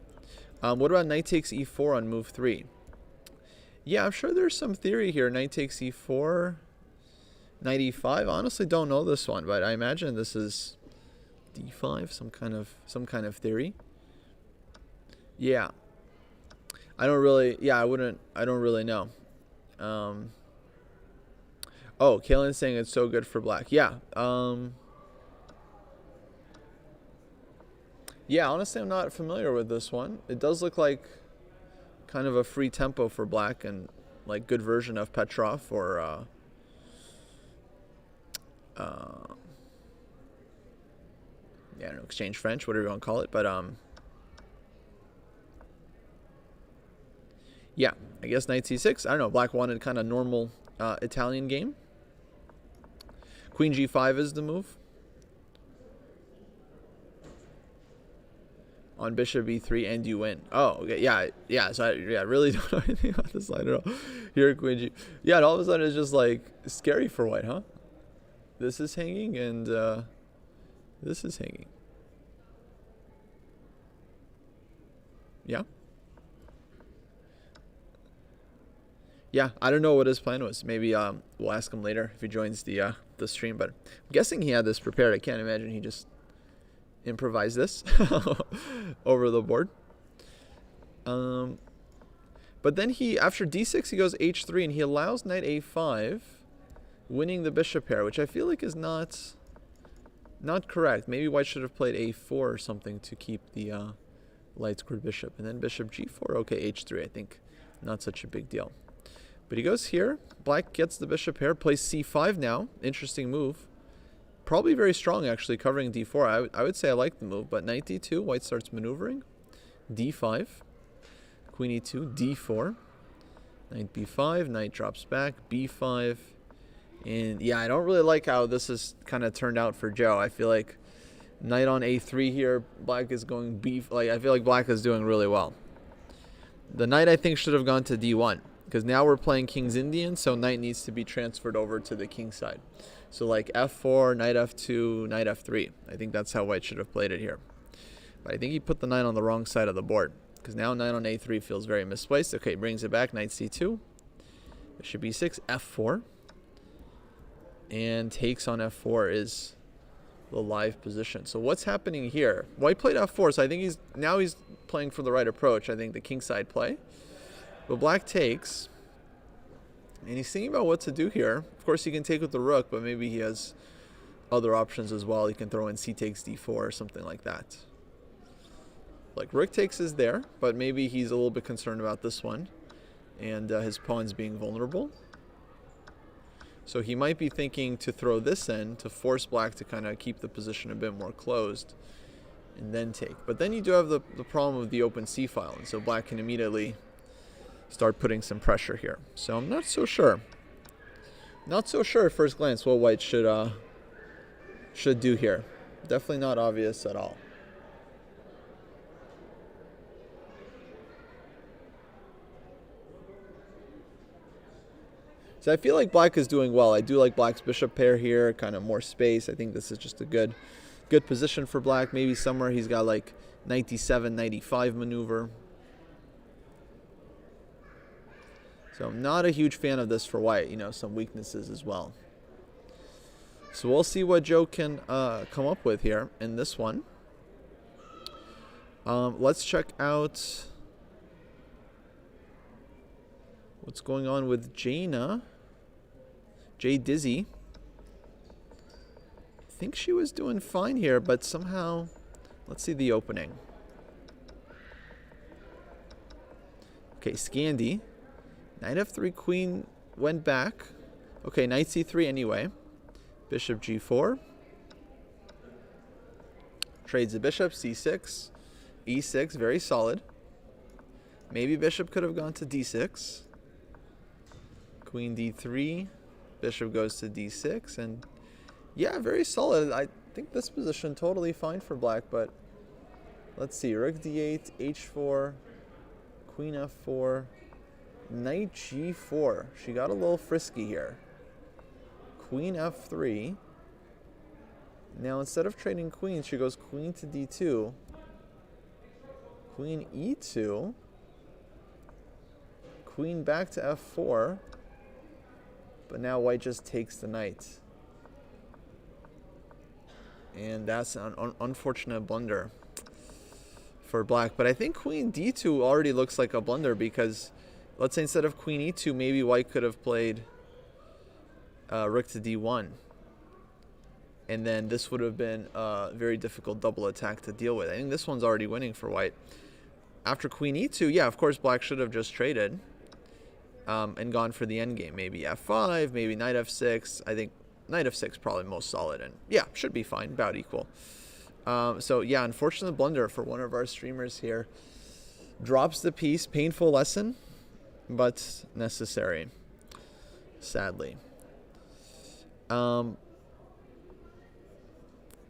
What about knight takes e4 on move 3? Yeah, I'm sure there's some theory here. Knight takes e4, knight e5. Honestly, don't know this one, but I imagine this is d5, some kind of theory. Yeah, I don't really. Yeah, I don't really know. Oh, Kalen's saying it's so good for black. Yeah. Yeah, honestly, I'm not familiar with this one. It does look like kind of a free tempo for black and like good version of Petrov or yeah, I don't know, exchange French, whatever you want to call it. But yeah, I guess knight c6. I don't know. Black wanted kind of normal Italian game. Queen g5 is the move. On bishop e3 and you win. Oh, okay. Yeah. So I really don't know anything about this line at all. Here, queen g. Yeah, and all of a sudden it's just like scary for white, huh? This is hanging and this is hanging. Yeah. Yeah, I don't know what his plan was. Maybe we'll ask him later if he joins the stream. But I'm guessing he had this prepared. I can't imagine he just improvised this over the board. But then he, after d6, he goes h3 and he allows knight a5, winning the bishop pair, which I feel like is not correct. Maybe white should have played a4 or something to keep the light squared bishop. And then bishop g4. Okay, h3, I think. Not such a big deal. But he goes here. Black gets the bishop here. Plays c5 now. Interesting move. probably very strong, actually, covering d4. I would say I like the move, but knight d2, white starts maneuvering. d5, queen e2, d4, knight b5, knight drops back, b5. And yeah, I don't really like how this has kind of turned out for Joe. I feel like knight on a3 here, black is going I feel like black is doing really well. The knight, I think, should have gone to d1, because now we're playing King's Indian, so knight needs to be transferred over to the king side. So like f4, knight f2, knight f3. I think that's how white should have played it here. But I think he put the knight on the wrong side of the board, because now knight on a3 feels very misplaced. Okay, brings it back, knight c2. Bishop b6, f4. And takes on f4 is the live position. So what's happening here? White played f4, so I think he's playing for the right approach. I think the king side play. But black takes, and he's thinking about what to do here. Of course, he can take with the rook, but maybe he has other options as well. He can throw in c takes d4 or something like that. Like rook takes is there, but maybe he's a little bit concerned about this one and his pawns being vulnerable. So he might be thinking to throw this in to force black to kind of keep the position a bit more closed and then take. But then you do have the problem of the open c file, and so black can immediately start putting some pressure here. So I'm not so sure. Not so sure at first glance what white should do here. Definitely not obvious at all. So I feel like black is doing well. I do like black's bishop pair here, kind of more space. I think this is just a good position for black. Maybe somewhere he's got like knight d7, knight e5 maneuver. So I'm not a huge fan of this for white. You know, some weaknesses as well. So we'll see what Joe can come up with here in this one. Let's check out what's going on with Jaina. Jay Dizzy. I think she was doing fine here, but somehow, let's see the opening. Okay, Scandi. Knight f3, queen went back. Okay, knight c3 anyway. Bishop g4. Trades the bishop, c6. e6, very solid. Maybe bishop could have gone to d6. Queen d3. Bishop goes to d6, and yeah, very solid. I think this position totally fine for black, but let's see. Rook d8, h4, queen f4, knight g4. She got a little frisky here. Queen f3. Now instead of trading queens, she goes queen to d2, queen e2, queen back to f4. But now white just takes the knight. And that's an unfortunate blunder for black. But I think queen d2 already looks like a blunder, because let's say instead of queen e2, maybe white could have played rook to d1. And then this would have been a very difficult double attack to deal with. I think this one's already winning for white. After queen e2, yeah, of course black should have just traded. And gone for the endgame. Maybe f5, maybe knight f6. I think knight f6 probably most solid, and yeah, should be fine, about equal. So yeah, unfortunate blunder for one of our streamers here. Drops the piece, painful lesson, but necessary, sadly. But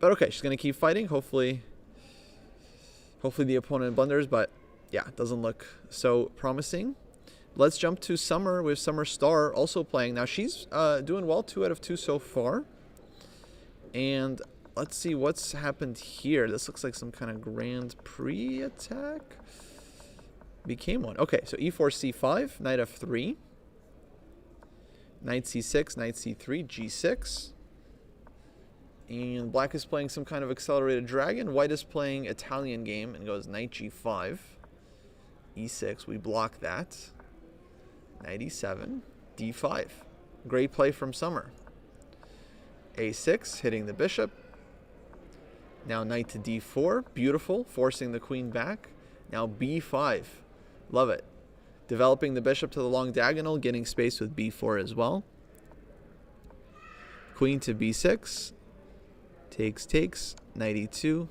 okay, she's gonna keep fighting. Hopefully the opponent blunders, but yeah, it doesn't look so promising. Let's jump to Summer with Summer Star also playing. Now she's doing well, 2 out of 2 so far. And let's see what's happened here. This looks like some kind of Grand Prix attack. Became one. Okay, so e4, c5, knight f3. Knight c6, knight c3, g6. And black is playing some kind of accelerated dragon. White is playing Italian game and goes knight g5. e6, we block that. Knight e7, d5. Great play from Summer. a6, hitting the bishop. Now knight to d4, beautiful, forcing the queen back. Now b5, love it. Developing the bishop to the long diagonal, getting space with b4 as well. Queen to b6. takes, knight e2,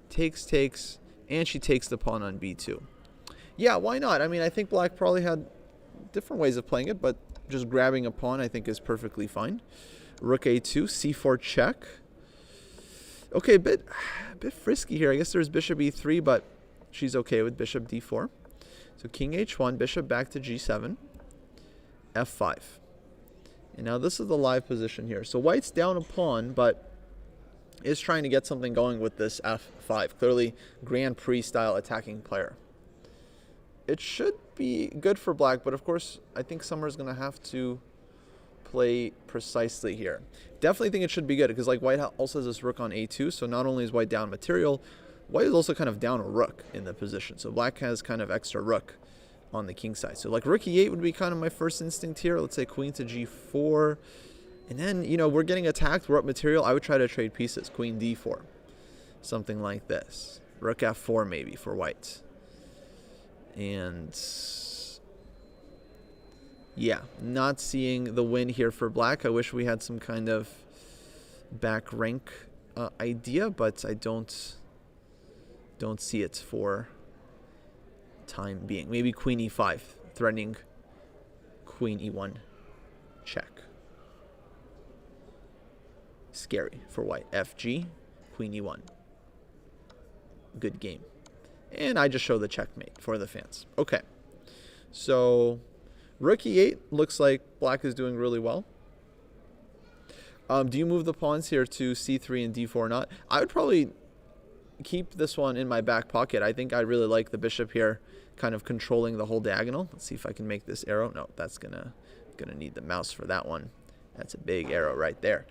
takes, and she takes the pawn on b2. Yeah, why not? I mean, I think black probably had different ways of playing it, but just grabbing a pawn I think is perfectly fine. Rook a2, c4 check. Okay, a bit frisky here. I guess there's bishop e3, but she's okay with bishop d4. So king h1, bishop back to g7, f5. And now this is the live position here. So white's down a pawn, but is trying to get something going with this f5. Clearly Grand Prix style attacking player. It should be good for black, but of course I think Summer's going to have to play precisely here. Definitely think it should be good because like white also has this rook on a2, so not only is white down material, white is also kind of down a rook in the position. So black has kind of extra rook on the king side. So like rook e8 would be kind of my first instinct here. Let's say queen to g4. And then, you know, we're getting attacked, we're up material. I would try to trade pieces. Queen d4. Something like this. Rook f4 maybe for white. And yeah, not seeing the win here for black. I wish we had some kind of back rank idea, but I don't see it for time being. Maybe queen e5, threatening queen e1 check. Scary for white. fg, queen e1. Good game. And I just show the checkmate for the fans. Okay, so rook e8 looks like black is doing really well. Do you move the pawns here to c3 and d4 or not? I would probably keep this one in my back pocket. I think I really like the bishop here kind of controlling the whole diagonal. Let's see if I can make this arrow. No, that's gonna need the mouse for that one. That's a big arrow right there.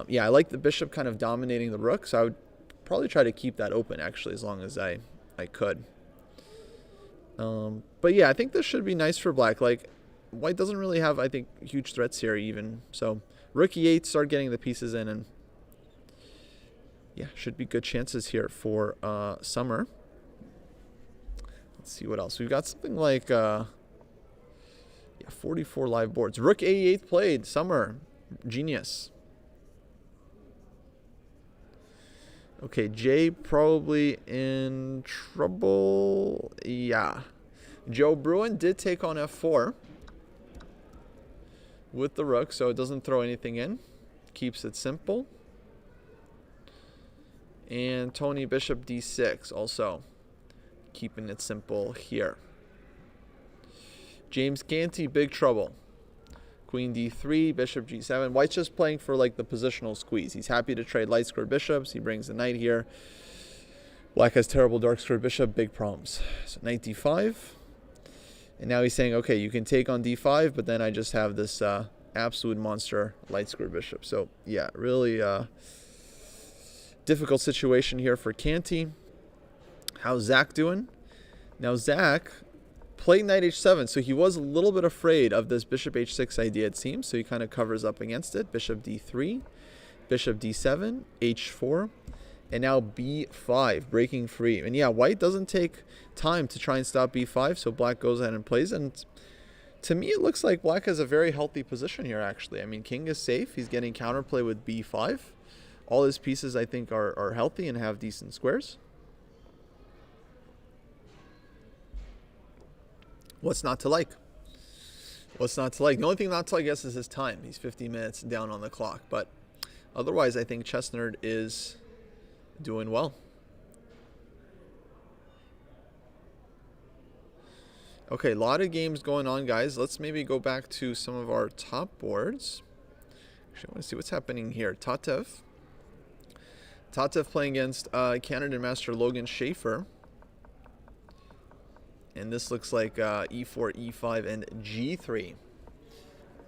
Yeah, I like the bishop kind of dominating the rook, so I would probably try to keep that open actually as long as I could. But yeah, I think this should be nice for black. Like, white doesn't really have, I think, huge threats here even. So rook e8, start getting the pieces in, and yeah, should be good chances here for Summer. Let's see what else. We've got something like 44 live boards. Rook a8 played. Summer, genius. Okay, Jay probably in trouble. Yeah. Joe Bruin did take on f4 with the rook, so it doesn't throw anything in. Keeps it simple. And Tony bishop d6 also keeping it simple here. James Canty, big trouble. Queen d3, bishop g7. White's just playing for like the positional squeeze. He's happy to trade light squared bishops. He brings the knight here. Black has terrible dark squared bishop, big problems. So knight d5. And now he's saying, okay, you can take on d5, but then I just have this absolute monster light squared bishop. So yeah, really difficult situation here for Canty. How's Zach doing? Now Zach played knight h7, so he was a little bit afraid of this bishop h6 idea, it seems, so he kind of covers up against it. Bishop d3, bishop d7, h4, and now b5, breaking free. And yeah, white doesn't take time to try and stop b5, so black goes ahead and plays. And to me, it looks like black has a very healthy position here, actually. I mean, king is safe. He's getting counterplay with b5. All his pieces, I think, are healthy and have decent squares. What's not to like? What's not to like? The only thing not to like, I guess, is his time. He's 50 minutes down on the clock. But otherwise, I think Chess Nerd is doing well. Okay, a lot of games going on, guys. Let's maybe go back to some of our top boards. Actually, I want to see what's happening here. Tatev playing against Canada Master Logan Schaefer. And this looks like e4, e5, and g3.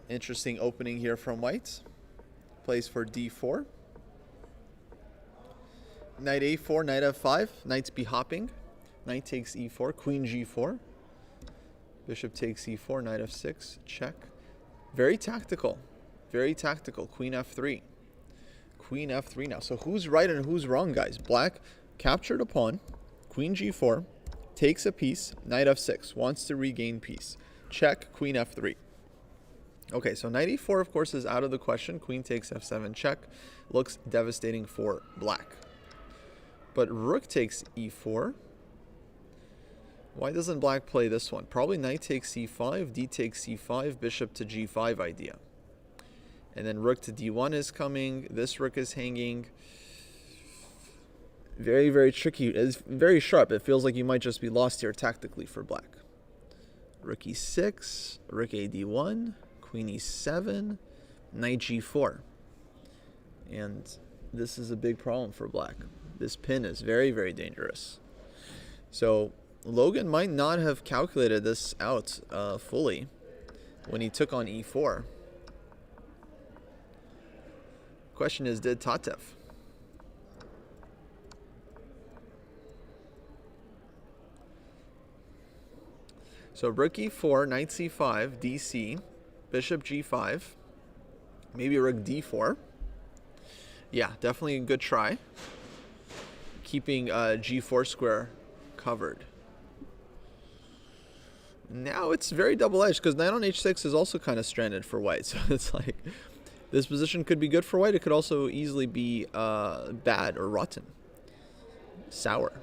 Interesting opening here from white. Plays for d4. Knight a4, knight f5. Knight's b-hopping. Knight takes e4, queen g4. Bishop takes e4, knight f6, check. Very tactical. Very tactical. Queen f3. Queen f3 now. So who's right and who's wrong, guys? Black captured a pawn. Queen g4. Takes a piece, knight f6, wants to regain piece. Check, queen f3. Okay, so knight e4, of course, is out of the question. Queen takes f7 check. Looks devastating for black. But rook takes e4. Why doesn't black play this one? Probably knight takes c5, d takes c5, bishop to g5 idea. And then rook to d1 is coming. This rook is hanging. Very, very tricky. It's very sharp. It feels like you might just be lost here tactically for black. Rook e6, rook a d1, queen e7, knight g4. And this is a big problem for black. This pin is very, very dangerous. So Logan might not have calculated this out fully when he took on e4. Question is, did Tatev? So rook e4, knight c5, dc, bishop g5, maybe rook d4. Yeah, definitely a good try. Keeping g4 square covered. Now it's very double-edged because knight on h6 is also kind of stranded for white. So it's like this position could be good for white. It could also easily be bad or rotten, sour.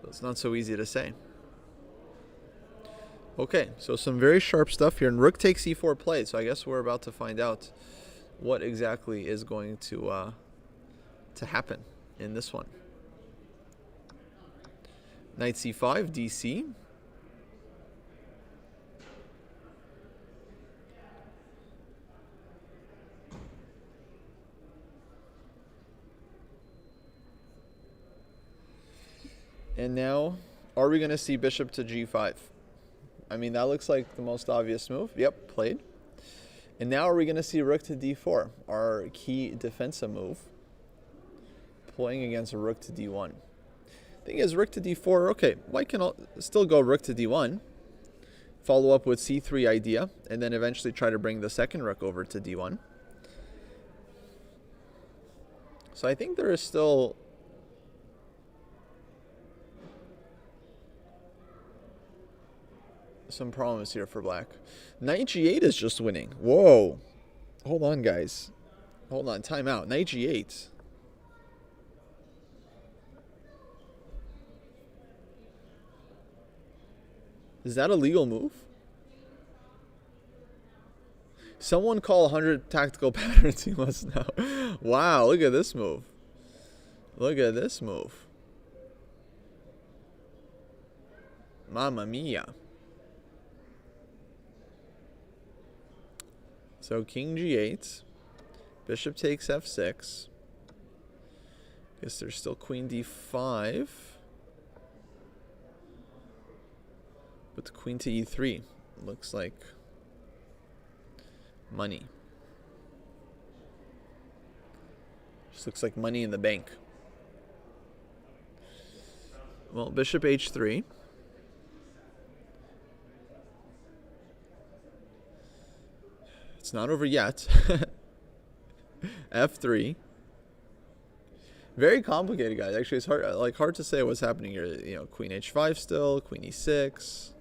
So it's not so easy to say. Okay, so some very sharp stuff here. And rook takes e4 played, so I guess we're about to find out what exactly is going to happen in this one. Knight c5, dc. And now, are we going to see bishop to g5? I mean, that looks like the most obvious move. Yep, played. And now are we going to see rook to d4, our key defensive move, playing against a rook to d1. Thing is, rook to d4, okay, white can still go rook to d1, follow up with c3 idea, and then eventually try to bring the second rook over to d1. So I think there is still some problems here for black. Knight g8 is just winning. Whoa. Hold on, guys. Hold on, time out. Knight g8. Is that a legal move? Someone call 100 tactical patterns. He must know. Wow, look at this move. Look at this move. Mamma mia. So king g8. Bishop takes f6. Guess there's still queen d5. But the queen to e3 looks like money. Just looks like money in the bank. Well, bishop h3. It's not over yet. f3. Very complicated, guys. Actually, it's hard to say what's happening here. You know, queen h5 still, queen e6.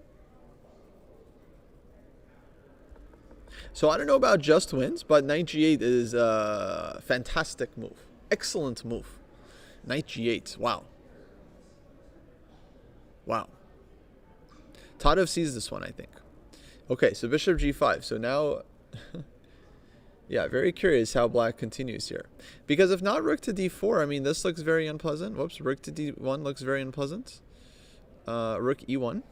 So I don't know about just wins, but knight g8 is a fantastic move. Excellent move. Knight g8. Wow. Wow. Tatev sees this one, I think. Okay, so bishop g5. So now, yeah, very curious how black continues here. Because if not rook to d4, I mean, this looks very unpleasant. Whoops, rook to d1 looks very unpleasant. Rook e1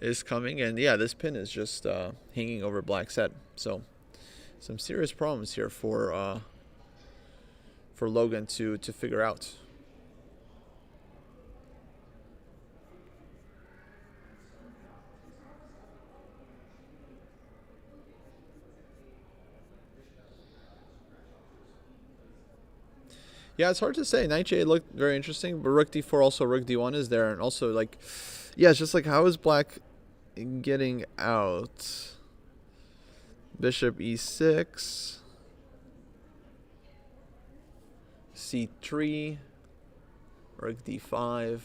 is coming. And yeah, this pin is just hanging over black's head. So some serious problems here for Logan to figure out. Yeah, it's hard to say. Knight g8 looked very interesting, but rook d4, also rook d1 is there. And also, like, yeah, it's just like, how is black getting out? Bishop e6. c3. Rook d5.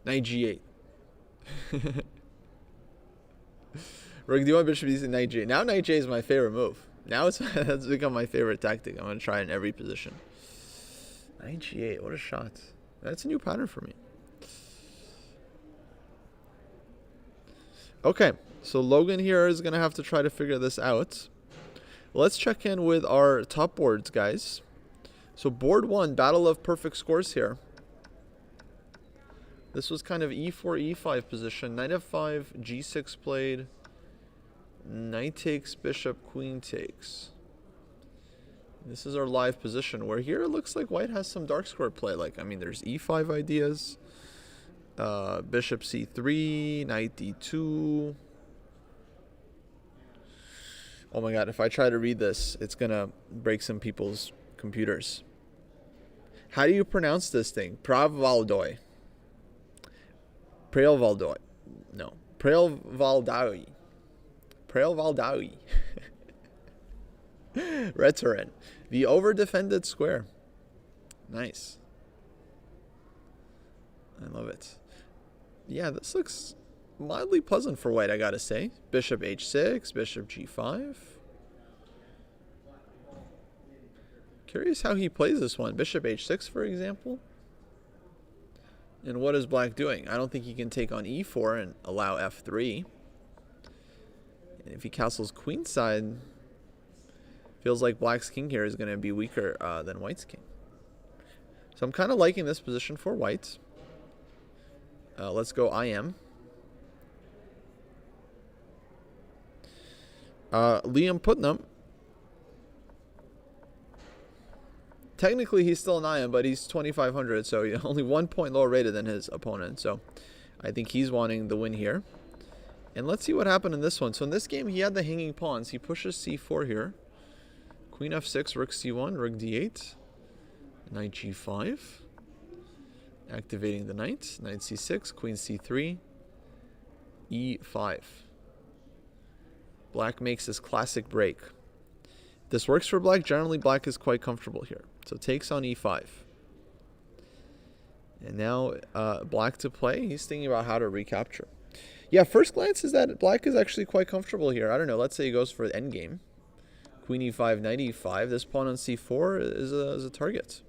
Knight g8. Rook d1, bishop d6, knight g8. Now knight j is my favorite move. Now it's become my favorite tactic. I'm going to try it in every position. Knight g8, what a shot. That's a new pattern for me. Okay, so Logan here is going to have to try to figure this out. Let's check in with our top boards, guys. So board 1, battle of perfect scores here. This was kind of e4, e5 position. Knight f5, g6 played. Knight takes, bishop, queen takes. This is our live position, where here it looks like white has some dark square play. Like, I mean, there's e5 ideas. Bishop c3, knight d2. Oh my god, if I try to read this, it's going to break some people's computers. How do you pronounce this thing? Pravaldoi. Prealvaldoy. No. Prealvaldawi. Prealvaldawi. Returin. The over-defended square. Nice. I love it. Yeah, this looks mildly pleasant for white, I gotta say. Bishop h6, bishop g5. Curious how he plays this one. Bishop h6, for example. And what is black doing? I don't think he can take on e4 and allow f3. And if he castles queenside, feels like black's king here is going to be weaker than white's king. So I'm kind of liking this position for white. Let's go IM. Liam Putnam. Technically, he's still an IM, but he's 2,500, so he's only 1 point lower rated than his opponent. So I think he's wanting the win here. And let's see what happened in this one. So in this game, he had the hanging pawns. He pushes c4 here. Queen f6, rook c1, rook d8, knight g5. Activating the knight. Knight c6, queen c3, e5. Black makes his classic break. If this works for black, generally black is quite comfortable here. So takes on e5. And now black to play. He's thinking about how to recapture. Yeah, first glance is that black is actually quite comfortable here. I don't know. Let's say he goes for the endgame. Queen e5, knight e5. This pawn on c4 is a target.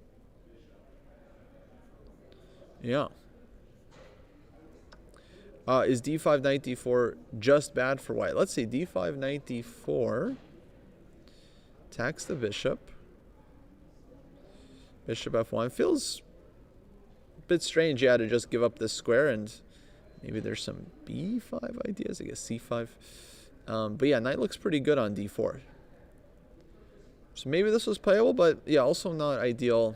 Yeah. Is d5, knight d4 just bad for white? Let's see. d5, knight d4. Attacks the bishop. Bishop f1. Feels a bit strange, yeah, to just give up this square, and maybe there's some b5 ideas. I guess c5. But yeah, knight looks pretty good on d4. So maybe this was playable, but yeah, also not ideal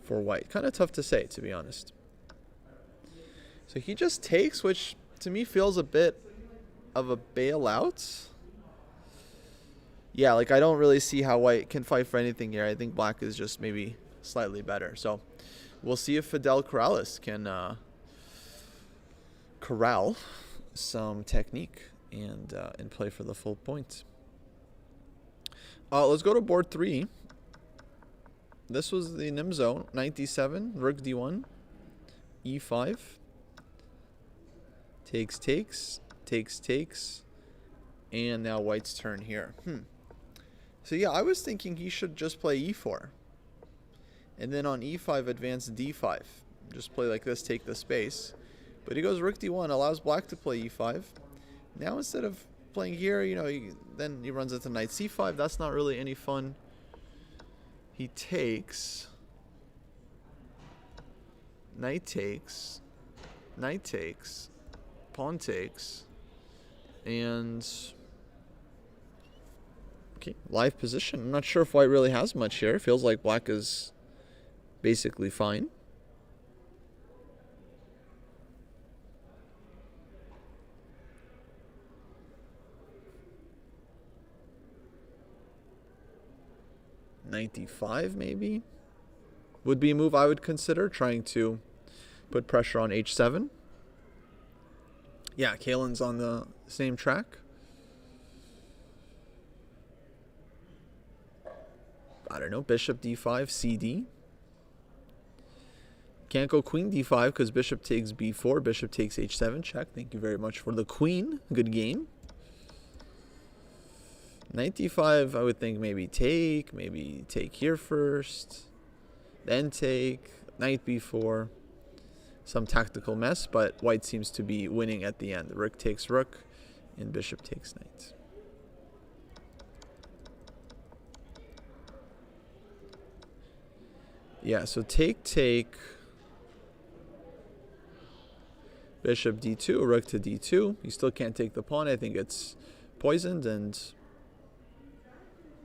for white. Kind of tough to say, to be honest. So he just takes, which to me feels a bit of a bailout. Yeah, like I don't really see how white can fight for anything here. I think black is just maybe slightly better. So we'll see if Fidel Corrales can corral some technique and play for the full point. Let's go to board 3. This was the Nim zone. Knight d7, rook d1, e5. Takes, takes, takes, takes. And now white's turn here. So yeah, I was thinking he should just play e4. And then on e5, advance d5. Just play like this, take the space. But he goes rook d1, allows black to play e5. Now instead of playing here, you know, then he runs into knight c5. That's not really any fun. He takes. Knight takes. Knight takes. Pawn takes. And okay, live position. I'm not sure if white really has much here. Feels like black is basically fine. Knight d5 maybe would be a move I would consider, trying to put pressure on h7. Yeah, Kalen's on the same track. I don't know, bishop d5, cd. Can't go queen d5 because bishop takes b4. Bishop takes h7. Check. Thank you very much for the queen. Good game. Knight d5, I would think maybe take here first, then take, knight b4. Some tactical mess, but white seems to be winning at the end. Rook takes rook, and bishop takes knight. Yeah, so take, bishop d2, rook to d2. You still can't take the pawn. I think it's poisoned, and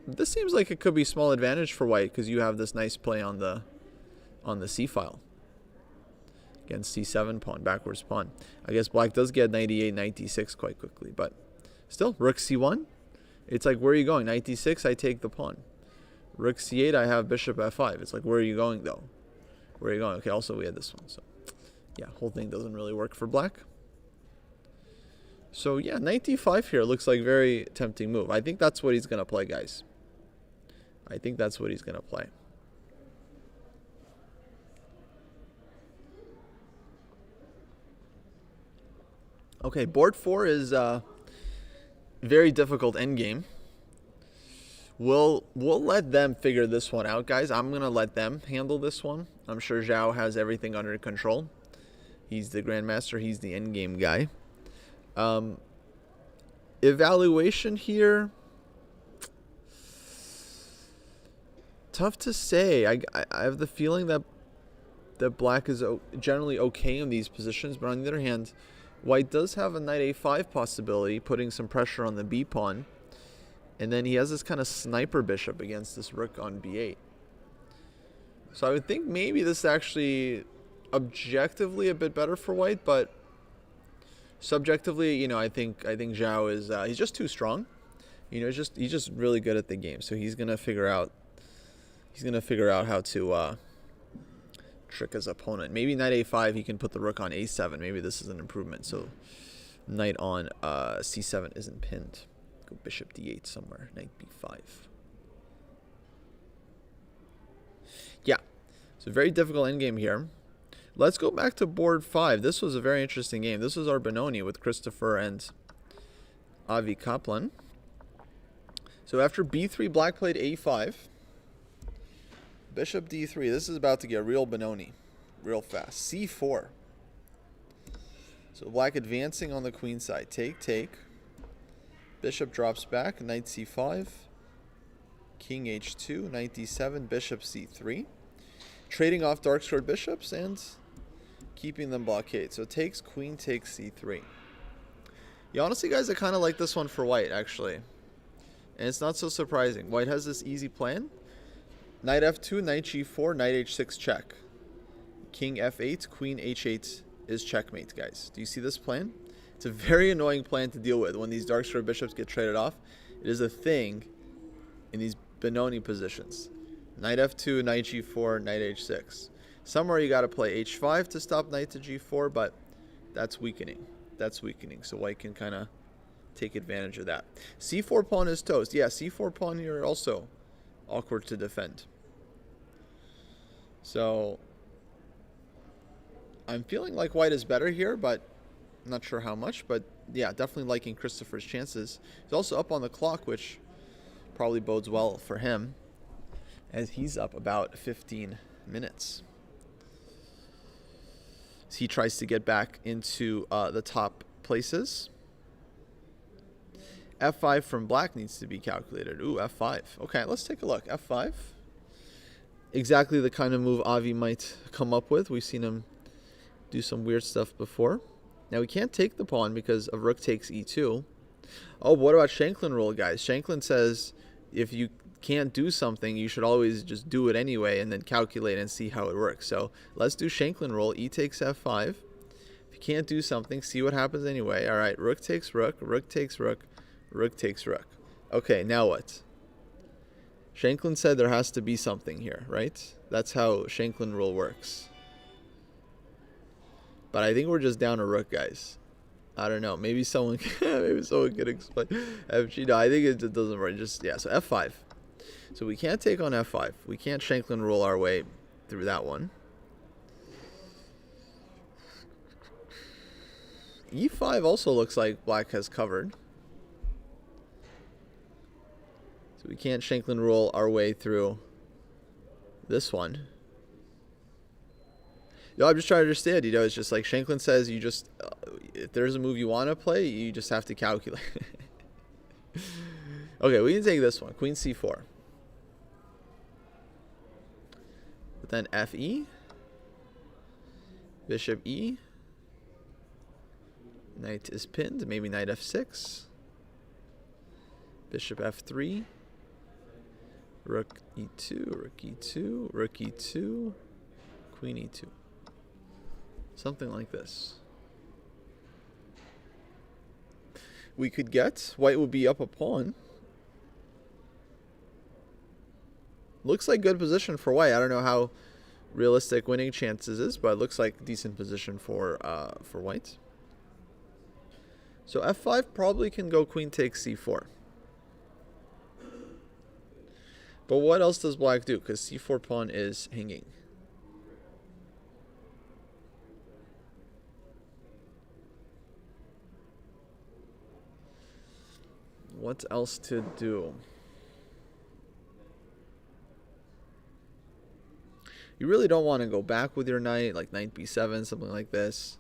this seems like it could be small advantage for white because you have this nice play on the c file against c7 pawn, backwards pawn. I guess black does get knight e8, knight d6 quite quickly, but still, rook c1. It's like, where are you going? Knight d6, I take the pawn. Rook c8, I have bishop f5. It's like, where are you going though? Where are you going? Okay, also we had this one, so yeah, whole thing doesn't really work for black. So yeah, knight d5 here looks like very tempting move. I think that's what he's gonna play, guys. I think that's what he's gonna play. Okay, board 4 is a very difficult endgame. We'll let them figure this one out, guys. I'm gonna let them handle this one. I'm sure Zhao has everything under control. He's the grandmaster. He's the endgame guy. Evaluation here. Tough to say. I have the feeling that black is generally okay in these positions, but on the other hand, white does have a knight a5 possibility, putting some pressure on the b pawn. And then he has this kind of sniper bishop against this rook on b8. So I would think maybe this is actually objectively a bit better for white, but subjectively, you know, I think Zhao is he's just too strong. You know, he's just really good at the game. So he's gonna figure out how to trick his opponent. Maybe knight a5, he can put the rook on a7. Maybe this is an improvement. So knight on c7 isn't pinned. Go bishop d8 somewhere. Knight b5. Yeah, it's a very difficult endgame here. Let's go back to board 5. This was a very interesting game. This was our Benoni with Christopher and Avi Kaplan. So after b3, black played a5. Bishop d3. This is about to get real Benoni, real fast. c4. So black advancing on the queen side. Take. Bishop drops back. Knight c5. King h2. Knight d7. Bishop c3. Trading off dark squared bishops and keeping them blockade. So takes, queen takes c3. Yeah, honestly, guys, I kind of like this one for white, actually. And it's not so surprising. White has this easy plan. Knight f2, knight g4, knight h6 check. King f8, queen h8 is checkmate, guys. Do you see this plan? It's a very annoying plan to deal with when these dark square bishops get traded off. It is a thing in these Benoni positions. Knight f2, knight g4, knight h6. Somewhere you got to play h5 to stop knight to g4, but that's weakening. That's weakening. So white can kind of take advantage of that. c4 pawn is toast. Yeah, c4 pawn here also awkward to defend. So I'm feeling like white is better here, but I'm not sure how much. But yeah, definitely liking Christopher's chances. He's also up on the clock, which probably bodes well for him, as he's up about 15 minutes. So he tries to get back into the top places. f5 from black needs to be calculated. Ooh, f5. Okay, let's take a look. f5. Exactly the kind of move Avi might come up with. We've seen him do some weird stuff before. Now, we can't take the pawn because of rook takes e2. Oh, what about Shanklin rule, guys? Shanklin says if you can't do something, you should always just do it anyway and then calculate and see how it works. So let's do Shanklin rule. E takes f5. If you can't do something, see what happens anyway. All right, rook takes rook, rook takes rook, rook takes rook. Okay, now what? Shanklin said there has to be something here, right? That's how Shanklin rule works. But I think we're just down a rook, guys. I don't know. Maybe someone could explain. FG, no, I think it doesn't work. Just, yeah, so f5. So we can't take on f5. We can't Shanklin rule our way through that one. E5 also looks like black has covered. So we can't Shanklin rule our way through this one. I'm just trying to understand, it's just like Shanklin says, you just, if there's a move you want to play, you just have to calculate. Okay, we can take this one, Queen C4. But then FE, Bishop E, Knight is pinned, maybe Knight F6, Bishop F3, Rook E2, Rook E2, Rook E2, Queen E2. Something like this. We could get, white would be up a pawn. Looks like good position for white. I don't know how realistic winning chances is, but it looks like decent position for white. So F5 probably can go queen takes C4. But what else does black do? Because C4 pawn is hanging. What else to do? You really don't want to go back with your knight, like knight b7, something like this.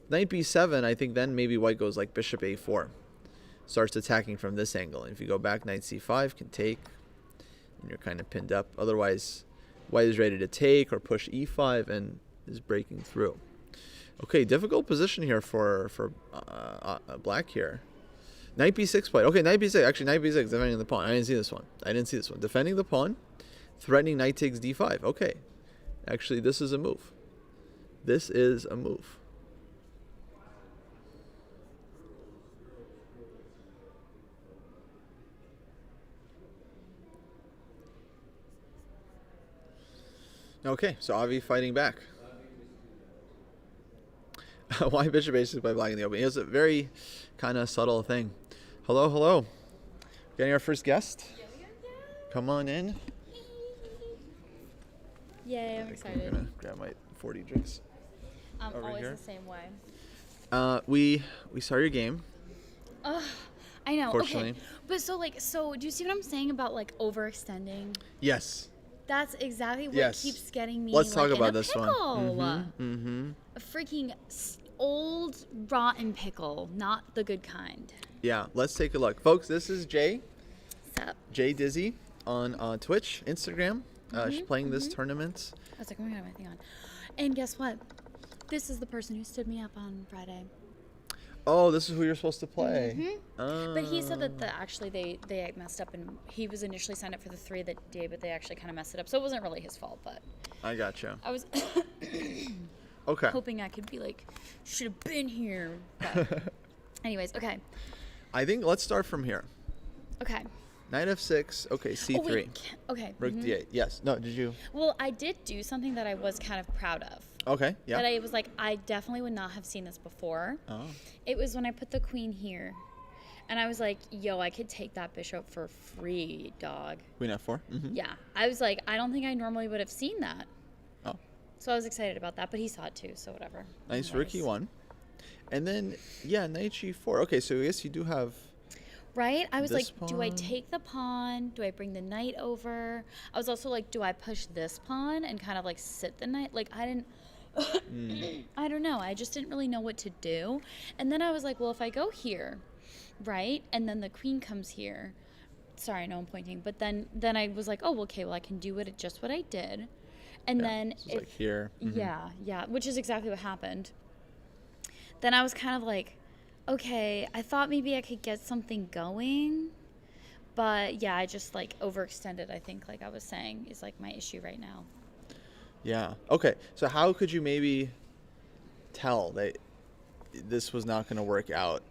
Knight b7, I think then maybe white goes like bishop a4. Starts attacking from this angle. And if you go back, knight c5 can take. And you're kind of pinned up. Otherwise, white is ready to take or push e5 and is breaking through. Okay, difficult position here for black here. Knight b6 played. Okay, knight b6. Actually, knight b6 defending the pawn. I didn't see this one. Defending the pawn, threatening knight takes d5. Okay. Actually, this is a move. This is a move. Okay, so Avi fighting back. Why bishop a6 by black in the open? It's a very kind of subtle thing. Hello, hello. Getting our first guest. Come on in. Yay, I'm excited. I'm gonna grab my 40 drinks. I'm over always here. the same way. We saw your game. I know. Fortunately. Okay, but so do you see what I'm saying about like overextending? Yes. That's exactly what Yes. keeps getting me. Let's talk in about a this pickle. one. A freaking old rotten pickle, not the good kind. Yeah. Let's take a look, folks. This is Jay. What's up? Jay Dizzy on Twitch, Instagram. She's playing this tournament. I was like, oh my god, my thing on. And guess what? This is the person who stood me up on Friday. Oh, this is who you're supposed to play. But he said that actually they messed up, and he was initially signed up for the 3 that day, but they actually kind of messed it up. So it wasn't really his fault, but I gotcha. I was Okay. hoping I could be like, should have been here. But anyways, okay. I think let's start from here. Okay. Knight f6. Okay, c3. Oh, wait. Okay. Rook d8. Yes. No, did you? Well, I did do something that I was kind of proud of. Okay, yeah. That I was like, I definitely would not have seen this before. Oh. It was when I put the queen here. And I was like, yo, I could take that bishop for free, dog. Queen f4? Mm-hmm. Yeah. I was like, I don't think I normally would have seen that. Oh. So I was excited about that, but he saw it too, so whatever. Nice, Anyways. Rook e1. And then, yeah, knight g4. Okay, so I guess you do have... Right? I was like, this do I pawn. take the pawn? Do I bring the knight over? I was also like, do I push this pawn and kind of like sit the knight? Like, I didn't... I don't know. I just didn't really know what to do. And then I was like, well, if I go here, right? And then the queen comes here. Sorry, I know I'm pointing. But then I was like, oh, okay, well, I can do it just what I did. And then so it's like here. yeah, which is exactly what happened. Then I was kind of like, okay, I thought maybe I could get something going. But yeah, I just like overextended, I think, like I was saying, is like my issue right now. Yeah. Okay, so how could you maybe tell that this was not going to work out?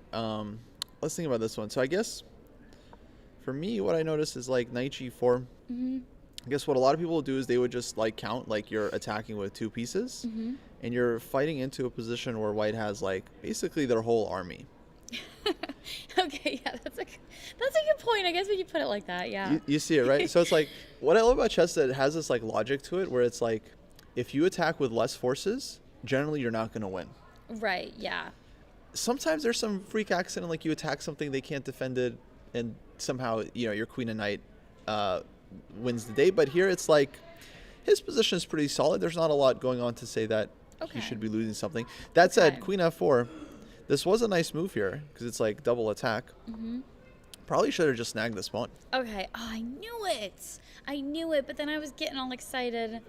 Let's think about this one. So I guess for me, what I noticed is like knight g4. I guess what a lot of people will do is they would just like count like you're attacking with 2 pieces, and you're fighting into a position where white has like basically their whole army. Okay, yeah, that's a good point. I guess we could put it like that. Yeah. You see it, right? So it's like what I love about chess that it has this like logic to it, where it's like if you attack with less forces, generally you're not going to win. Right. Yeah. sometimes there's some freak accident, like you attack something, they can't defend it, and somehow, your queen and knight wins the day. But here it's like his position is pretty solid. There's not a lot going on to say that he should be losing something. That said, queen f4, this was a nice move here because it's like double attack. Probably should have just snagged this pawn. Okay. Oh, I knew it, but then I was getting all excited.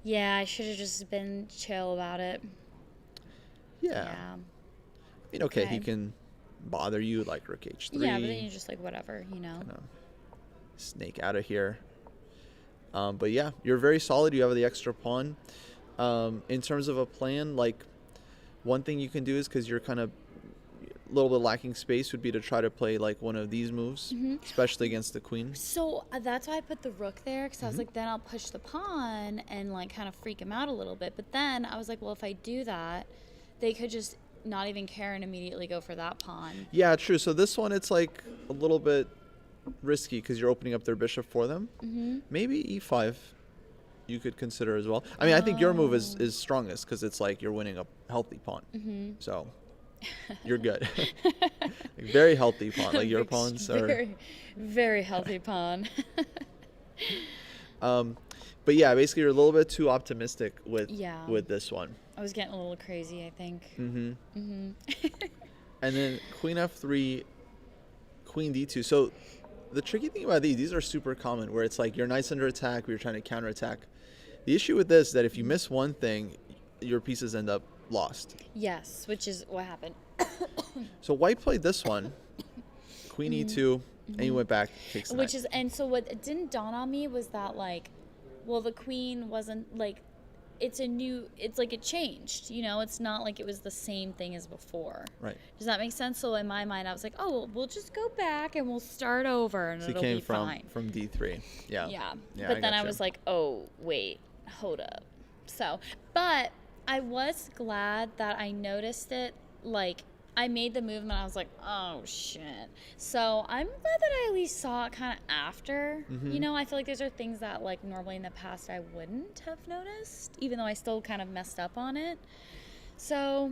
Yeah, I should have just been chill about it. Yeah. I mean, okay, he can bother you like rook h3. Yeah, but then you're just like, whatever, Kinda snake out of here. But yeah, you're very solid. You have the extra pawn. In terms of a plan, like one thing you can do is, because you're kind of a little bit lacking space, would be to try to play like one of these moves, especially against the queen. So that's why I put the rook there, because I was like, then I'll push the pawn and like kind of freak him out a little bit. But then I was like, well, if I do that, they could just not even care and immediately go for that pawn. Yeah, true. So this one, it's like a little bit risky because you're opening up their bishop for them. Maybe e5 you could consider as well. I mean, I think your move is strongest because it's like you're winning a healthy pawn. So you're good. Like, very healthy pawn. Like your pawns are very, very healthy pawn. But yeah, basically you're a little bit too optimistic with this one. I was getting a little crazy, I think. And then queen f3, queen d2. So the tricky thing about these are super common, where it's like your knight's under attack, we're trying to counterattack. The issue with this is that if you miss one thing, your pieces end up lost. Yes, which is what happened. So white played this one, queen e2, and you went back, takes the Which knight. is, and so what didn't dawn on me was that, like, well, the queen wasn't, like, it's like it changed, it's not like it was the same thing as before. Right. Does that make sense? So in my mind, I was like, oh, well, we'll just go back and we'll start over and it'll be fine. From d3. Yeah. Yeah. But then I was like, oh, wait, hold up. So, but I was glad that I noticed it, like, I made the move and I was like, oh shit. So I'm glad that I at least saw it kind of after. I feel like those are things that like normally in the past I wouldn't have noticed, even though I still kind of messed up on it. So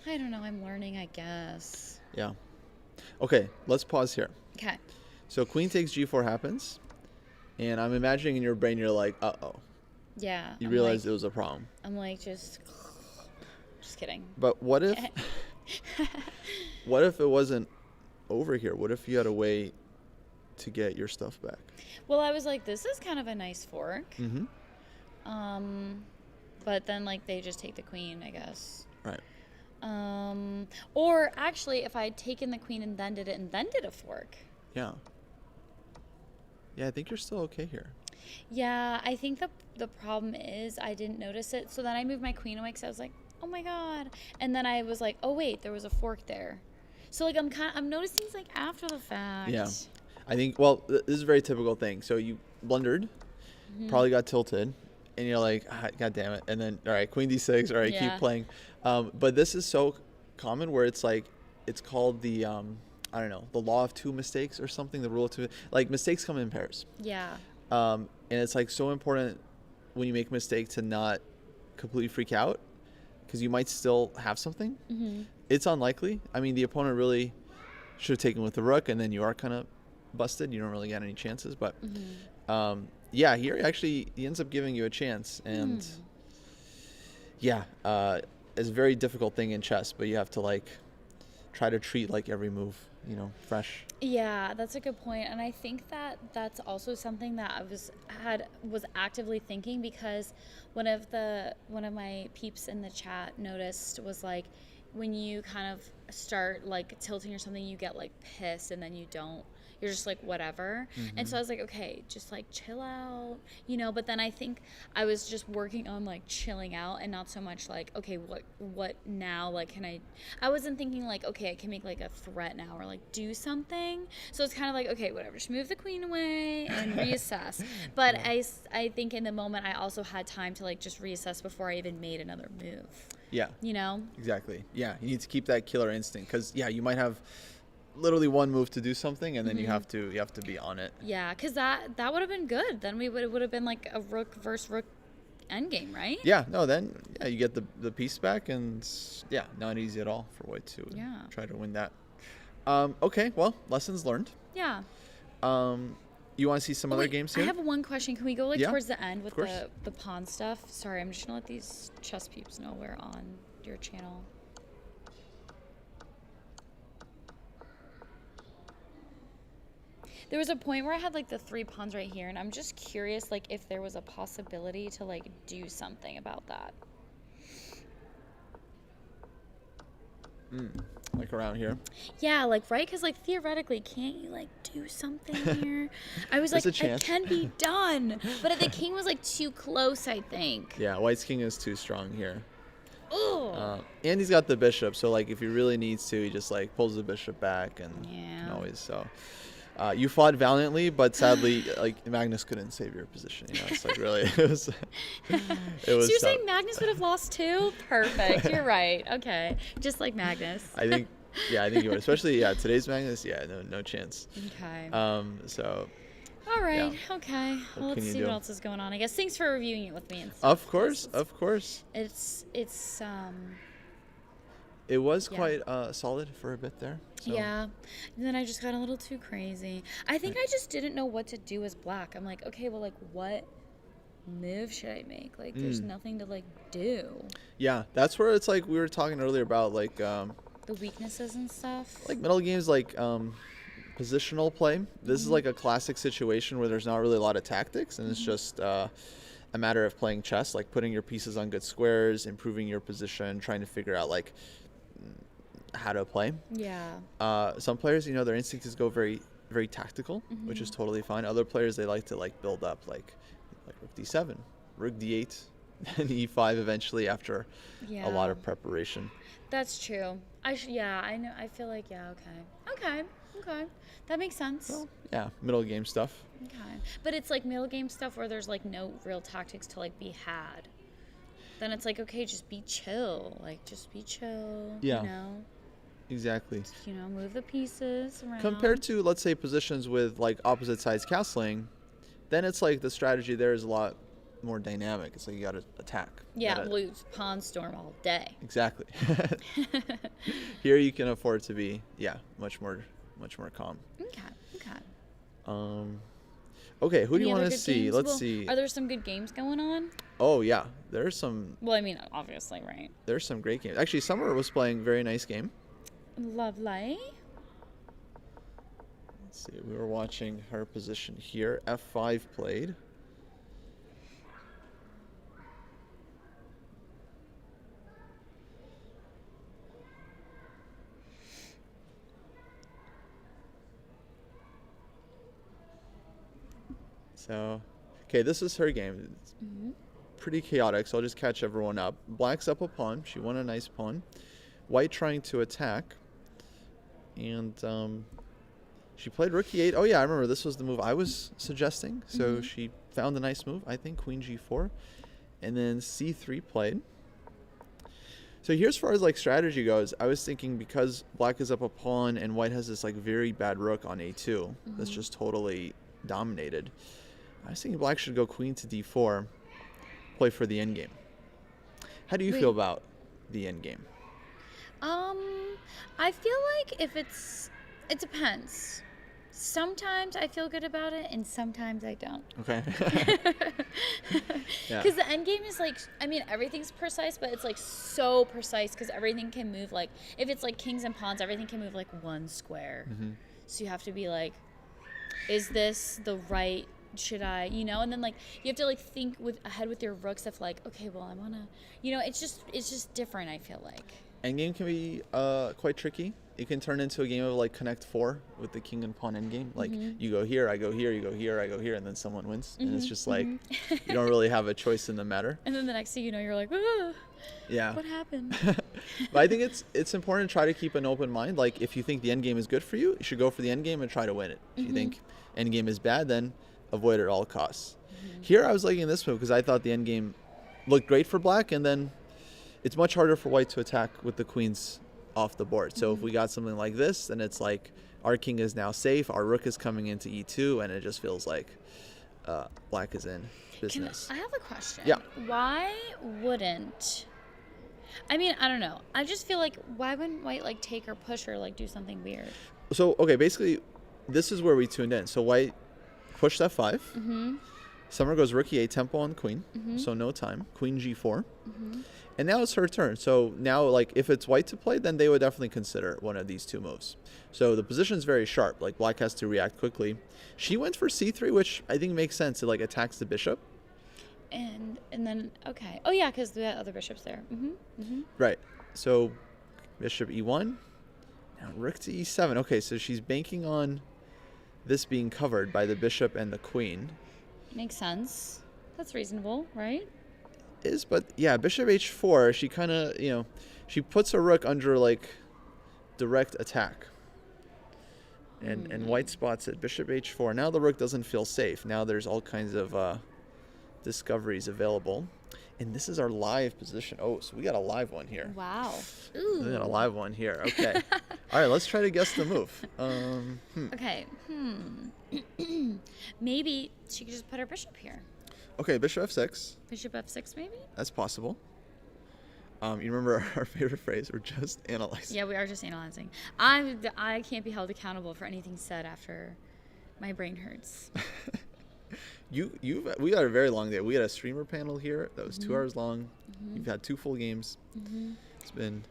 I don't know. I'm learning, I guess. Yeah. Okay, let's pause here. Okay. So queen takes g4 happens, and I'm imagining in your brain you're like, uh-oh. Yeah. You realized it was a problem. I'm like, just kidding. But what if... What if it wasn't over here? What if you had a way to get your stuff back? Well, I was like, this is kind of a nice fork. But then like they just take the queen, I guess. Right. Or actually, if I had taken the queen and then did it and then did a fork. Yeah. Yeah, I think you're still okay here. Yeah, I think the problem is I didn't notice it. So then I moved my queen away because I was like, oh my god. And then I was like, oh wait, there was a fork there. So like I'm noticing things like after the fact. Yeah. I think, well, this is a very typical thing. So you blundered, probably got tilted, and you're like, god damn it. And then, all right, queen d6, all right, keep playing. But this is so common where it's like, it's called the, I don't know, the law of two mistakes or something, the rule of two. Like mistakes come in pairs. Yeah. And it's like so important when you make a mistake to not completely freak out, because you might still have something. It's unlikely. I mean, the opponent really should have taken with the rook, and then you are kind of busted. You don't really get any chances. But yeah, here actually he ends up giving you a chance. And yeah, it's a very difficult thing in chess, but you have to like try to treat like every move, fresh. Yeah, that's a good point. And I think that that's also something that I was actively thinking, because one of my peeps in the chat noticed was like, when you kind of start like tilting or something, you get like pissed and then you don't. You're just like, whatever. And so I was like, okay, just like chill out, but then I think I was just working on like chilling out and not so much like, okay, what now? Like, I wasn't thinking like, okay, I can make like a threat now or like do something. So it's kind of like, okay, whatever, just move the queen away and reassess. But I think in the moment I also had time to like just reassess before I even made another move. Yeah. Exactly. Yeah. You need to keep that killer instinct, because you might have literally one move to do something, and then you have to be on it. Yeah, because that would have been good. Then it would have been like a rook versus rook endgame, right? Yeah, no, then you get the piece back, and yeah, not easy at all for white to try to win that. Okay, well, lessons learned. Yeah. You want to see some other Wait, games I here? have one question. Can we go Yeah, towards the end with of course. the pawn stuff? Sorry, I'm just gonna let these chess peeps know we're on your channel. There was a point where I had like the 3 pawns right here, and I'm just curious, like, if there was a possibility to like do something about that. Like around here. Yeah, like, right? Because like theoretically, can't you like do something here? I was There's like, a chance. it can be done, but the king was like too close, I think. Yeah, white's king is too strong here. Oh. And he's got the bishop, so like if he really needs to, he just like pulls the bishop back and Yeah. can always so. You fought valiantly, but sadly, like Magnus couldn't save your position. You know, it's like really, it was. So you're tough. saying Magnus would have lost too? Perfect. You're right. Okay. Just like Magnus. I think you would, especially today's Magnus. Yeah, no chance. Okay. So. All right. yeah. Okay. Well, can let's you see do? what else is going on. I guess thanks for reviewing it with me and stuff. Of course. It's It was Yeah. quite solid for a bit there. So. yeah. And then I just got a little too crazy. I think I just didn't know what to do as black. I'm like, okay, well, like, what move should I make? Like, there's nothing to like do. Yeah, that's where it's like we were talking earlier about like The weaknesses and stuff. like middle games like positional play. This is like a classic situation where there's not really a lot of tactics, and it's just a matter of playing chess, like putting your pieces on good squares, improving your position, trying to figure out like how to play. Yeah. Some players, their instinct is go very, very tactical, which is totally fine. Other players, they like to like build up like rook d7, rook d8, and e5 eventually after Yeah. a lot of preparation. That's true. I know. I feel like, okay. That makes sense. Well, yeah, middle game stuff. Okay. But it's like middle game stuff where there's like no real tactics to like be had. Then it's like, okay, just be chill. Like, just be chill. Yeah. Exactly. Move the pieces around. Compared to, let's say, positions with like opposite sides castling, then it's like the strategy there is a lot more dynamic. It's like you got to attack. Yeah, lose pawn storm all day. Exactly. Here you can afford to be, much more calm. Okay. Okay, who do you Any want other to good see? games? Let's Well, see. Are there some good games going on? Oh yeah, there's some Well, I mean, obviously, right? great games. Actually, Summer was playing very nice game. Lovely. Let's see. We were watching her position here. F5 played. So, okay, this is her game. It's pretty chaotic, so I'll just catch everyone up. Black's up a pawn. She won a nice pawn. White trying to attack. And she played rook e8. Oh, yeah, I remember this was the move I was suggesting. So she found a nice move, I think, queen g4. And then c3 played. So here's as far as like strategy goes, I was thinking because black is up a pawn and white has this like very bad rook on a2 that's just totally dominated. I was thinking black should go queen to d4, play for the endgame. How do you feel about the endgame? I feel like it depends. Sometimes I feel good about it, and sometimes I don't. Okay. Yeah. Because the end game is like, I mean, everything's precise, but it's like so precise because everything can move like, if it's like kings and pawns, everything can move like one square. So you have to be like, is this the right, should I, and then like you have to like think ahead with your rooks of like, okay, well I want to, it's just different, I feel like. Endgame can be quite tricky. It can turn into a game of like Connect 4 with the king and pawn endgame. Like you go here, I go here, you go here, I go here, and then someone wins. And it's just like you don't really have a choice in the matter. And then the next thing you know, you're like, ah, yeah. what happened? But I think it's important to try to keep an open mind. Like if you think the endgame is good for you, you should go for the endgame and try to win it. If you think endgame is bad, then avoid it at all costs. Here I was liking this move because I thought the endgame looked great for black, and then it's much harder for white to attack with the queens off the board. So if we got something like this, then it's like our king is now safe, our rook is coming into e2, and it just feels like black is in business. I have a question. Yeah. Why wouldn't... I mean, I don't know. I just feel like, why wouldn't white, like, take or push or, like, do something weird? So, okay, basically, this is where we tuned in. So white pushed f5. Mm-hmm. Summer goes rook e8, tempo on queen, so no time. Queen g4. And now it's her turn. So now, like, if it's white to play, then they would definitely consider one of these two moves. So the position is very sharp. Like, black has to react quickly. She went for c3, which I think makes sense. It, like, attacks the bishop. And then, okay. Oh, yeah, because the other bishop's there. Right. So bishop e1. Now rook to e7. Okay, so she's banking on this being covered by the bishop and the queen. Makes sense. That's reasonable, right? But yeah, bishop h4, she kind of, she puts her rook under, like, direct attack. And white spots it. Bishop h4. Now the rook doesn't feel safe. Now there's all kinds of discoveries available. And this is our live position. Oh, so we got a live one here. Wow. We got a live one here. Okay. All right, let's try to guess the move. Okay. Maybe she could just put her bishop here. Okay, bishop f6. Bishop f6, maybe? That's possible. You remember our favorite phrase? We're just analyzing. Yeah, we are just analyzing. I can't be held accountable for anything said after my brain hurts. We got a very long day. We had a streamer panel here that was 2 hours long. You've had 2 full games. It's been...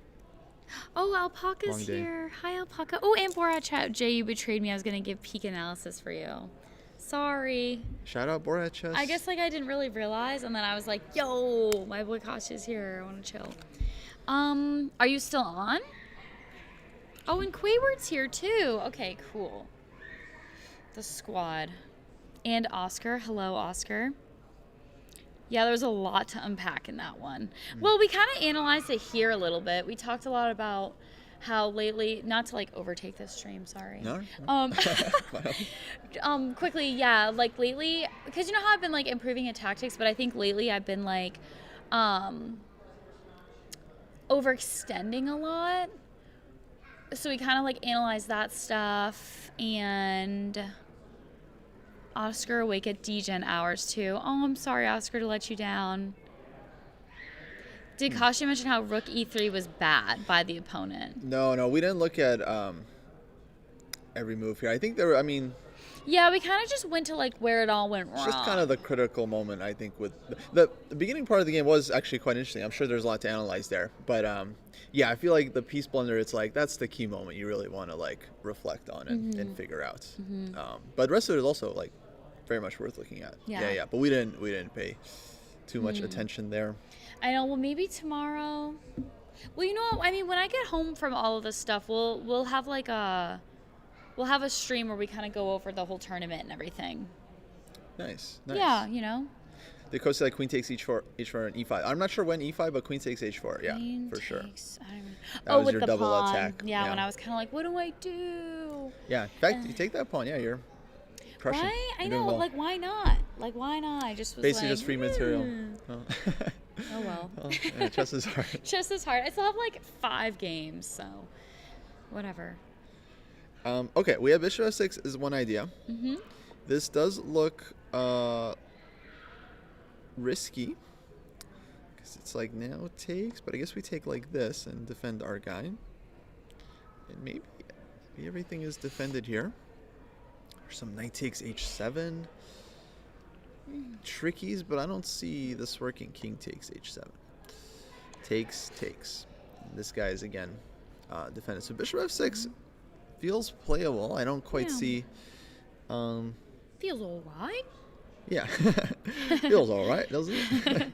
Oh, Alpaca's here. Hi, Alpaca. Oh, and Borat chat. Jay, you betrayed me. I was going to give peak analysis for you. Sorry. Shout out Borat Chess. I guess, like, I didn't really realize, and then I was like, yo, my boy Kosh is here. I want to chill. Are you still on? Oh, and Quayward's here, too. Okay, cool. The squad. And Oscar. Hello, Oscar. Yeah, there was a lot to unpack in that one. Well, we kind of analyzed it here a little bit. We talked a lot about how lately, not to, like, overtake this stream, sorry. No. Quickly, yeah, like, lately, because you know how I've been, like, improving at tactics, but I think lately I've been, like, overextending a lot. So we kind of, like, analyzed that stuff, and... Oscar awake at DGen hours too. Oh, I'm sorry, Oscar, to let you down. Did Kashi mention how rook e3 was bad by the opponent? No, we didn't look at every move here. I think yeah, we kind of just went to, like, where it all went wrong. It's just kind of the critical moment, I think, with the beginning part of the game was actually quite interesting. I'm sure there's a lot to analyze there, but yeah, I feel like the piece blunder, it's like that's the key moment you really want to, like, reflect on and figure out. But the rest of it is also, like, very much worth looking at. Yeah. But we didn't pay too much attention there. I know. Well, maybe tomorrow. Well, you know what? I mean, when I get home from all of this stuff, we'll have like a stream where we kind of go over the whole tournament and everything. Nice. Yeah, you know. The coach said queen takes h4 and e5. I'm not sure when e5, but queen takes h4. Yeah, queen for sure. That was with your the double pawn. attack. Yeah, when I was kind of like, what do I do? Yeah, in fact, you take that pawn. Yeah, you're crushing. Why? I You're know. doing well. Like, why not? Like, why not? I just was basically like, just free material. Oh well. Yeah, chess is hard. Chess is hard. I still have like 5 games, so whatever. Okay, we have bishop f6 is one idea. This does look risky because it's like now takes, but I guess we take like this and defend our guy, and maybe everything is defended here. Or some knight takes h7. Trickies, but I don't see this working. King takes h7. Takes. This guy is again defended. So bishop f6 feels playable. I don't quite see. Feels alright. Yeah, feels all right, doesn't it?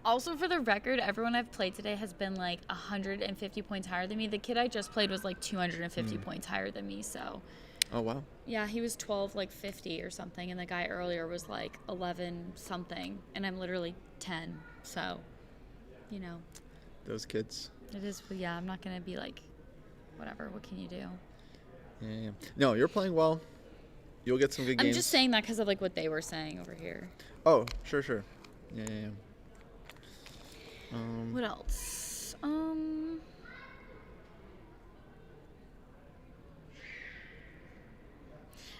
Also, for the record, everyone I've played today has been like 150 points higher than me. The kid I just played was like 250 points higher than me. So. Oh wow. Yeah, he was 12, like 50 or something, and the guy earlier was like 11 something, and I'm literally 10. So, you know. Those kids. It is. Yeah, I'm not gonna be like, whatever. What can you do? Yeah. No, you're playing well. You'll get some good games. I'm just saying that because of like what they were saying over here. Oh, sure. Yeah. What else?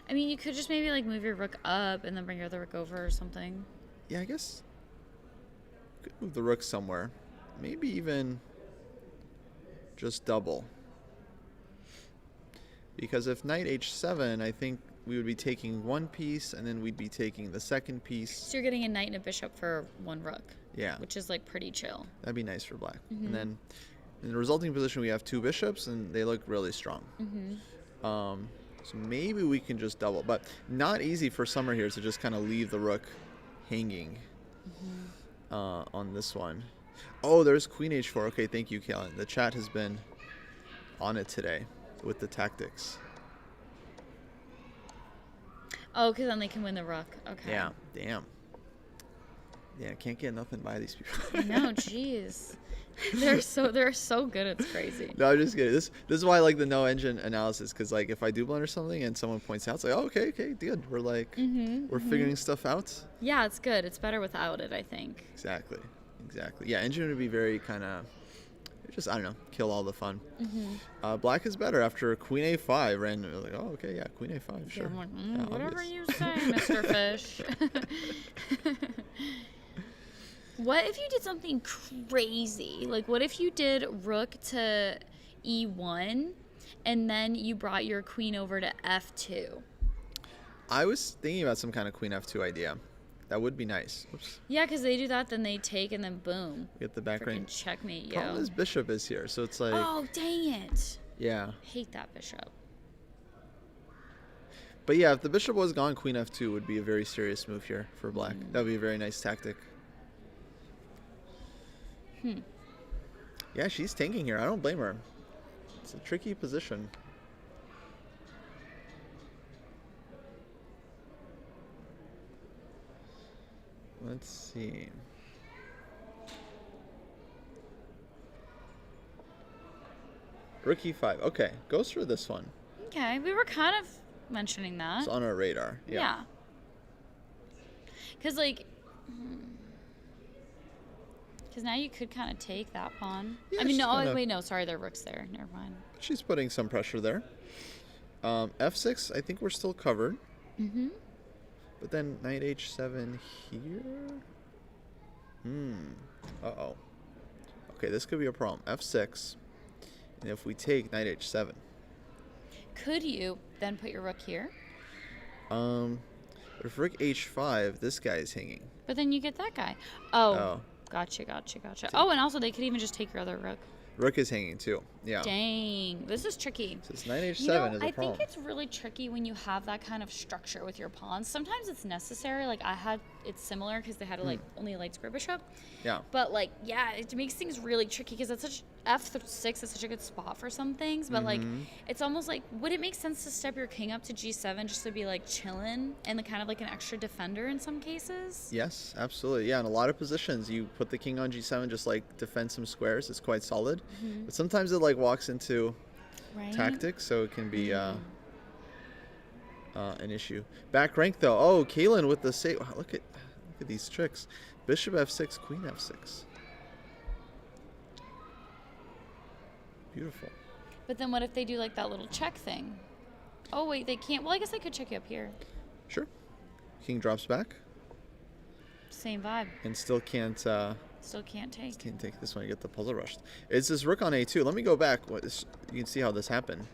I mean, you could just maybe like move your rook up and then bring your other rook over or something. Yeah, I guess could move the rook somewhere. Maybe even just double. Because if knight h7, I think we would be taking one piece and then we'd be taking the second piece. So you're getting a knight and a bishop for one rook. Yeah. Which is like pretty chill. That'd be nice for black. And then in the resulting position, we have two bishops and they look really strong. So maybe we can just double. But not easy for Summer here to just kind of leave the rook hanging on this one. Oh, there's queen h4. Okay, thank you, Kaylin. The chat has been on it today with the tactics. Oh, because then they can win the rook. Okay. Yeah, damn. Yeah, can't get nothing by these people. No, jeez. They're so good. It's crazy. No, I'm just kidding. This is why I like the no engine analysis, because like if I do blunder something and someone points out, it's like, oh, okay, good. We're like we're figuring stuff out. Yeah, it's good. It's better without it, I think. Exactly. Yeah, engine would be very kind of just, I don't know, kill all the fun. Black is better after queen a5 randomly. Like, oh, okay, yeah, queen a5, sure. Yeah, like, Yeah, whatever obvious. you say, Mr. Fish. What if you did something crazy? Like, what if you did rook to e1 and then you brought your queen over to f2? I was thinking about some kind of queen f2 idea. That would be nice. Oops. Yeah, because they do that, then they take, and then boom. Get the back Freaking range. checkmate, Problem yo. is bishop is here, so it's like, Oh, dang it. yeah. Hate that bishop. But yeah, if the bishop was gone, queen f2 would be a very serious move here for black. That would be a very nice tactic. Yeah, she's tanking here. I don't blame her. It's a tricky position. Let's see. Rook e5. Okay, goes for this one. Okay, we were kind of mentioning that. It's on our radar. Yeah. Because, like, because now you could kind of take that pawn. Yeah, I mean, she's no, kinda- wait, no, sorry, their rook's there. Never mind. She's putting some pressure there. F6, I think we're still covered. But then knight h7 here. Uh-oh. Okay, this could be a problem. F6. And if we take knight h7. Could you then put your rook here? If rook h5, this guy is hanging. But then you get that guy. Oh, Oh. gotcha. Oh, and also they could even just take your other rook. Rook is hanging too. Yeah. Dang, this is tricky. So this knight h7 You know, is a I problem. think it's really tricky when you have that kind of structure with your pawns. Sometimes it's necessary. Like it's similar because they had only a light square bishop. Yeah. But like, yeah, it makes things really tricky because f6 is such a good spot for some things. But like, it's almost like, would it make sense to step your king up to g7 just to be like chilling and kind of like an extra defender in some cases? Yes, absolutely. Yeah, in a lot of positions, you put the king on g7, just like defend some squares. It's quite solid. But sometimes it like walks into Right. tactics, so it can be an issue. Back rank though. Oh, Kaylin with the save. Wow, look at these tricks. Bishop f6, queen f6. Beautiful. But then what if they do like that little check thing? Oh wait, they can't. Well, I guess I could check you up here. Sure. King drops back Same vibe. and still can't Still can't take. take this one. You get the puzzle rushed. It's this rook on a2. Let me go back. You can see how this happened.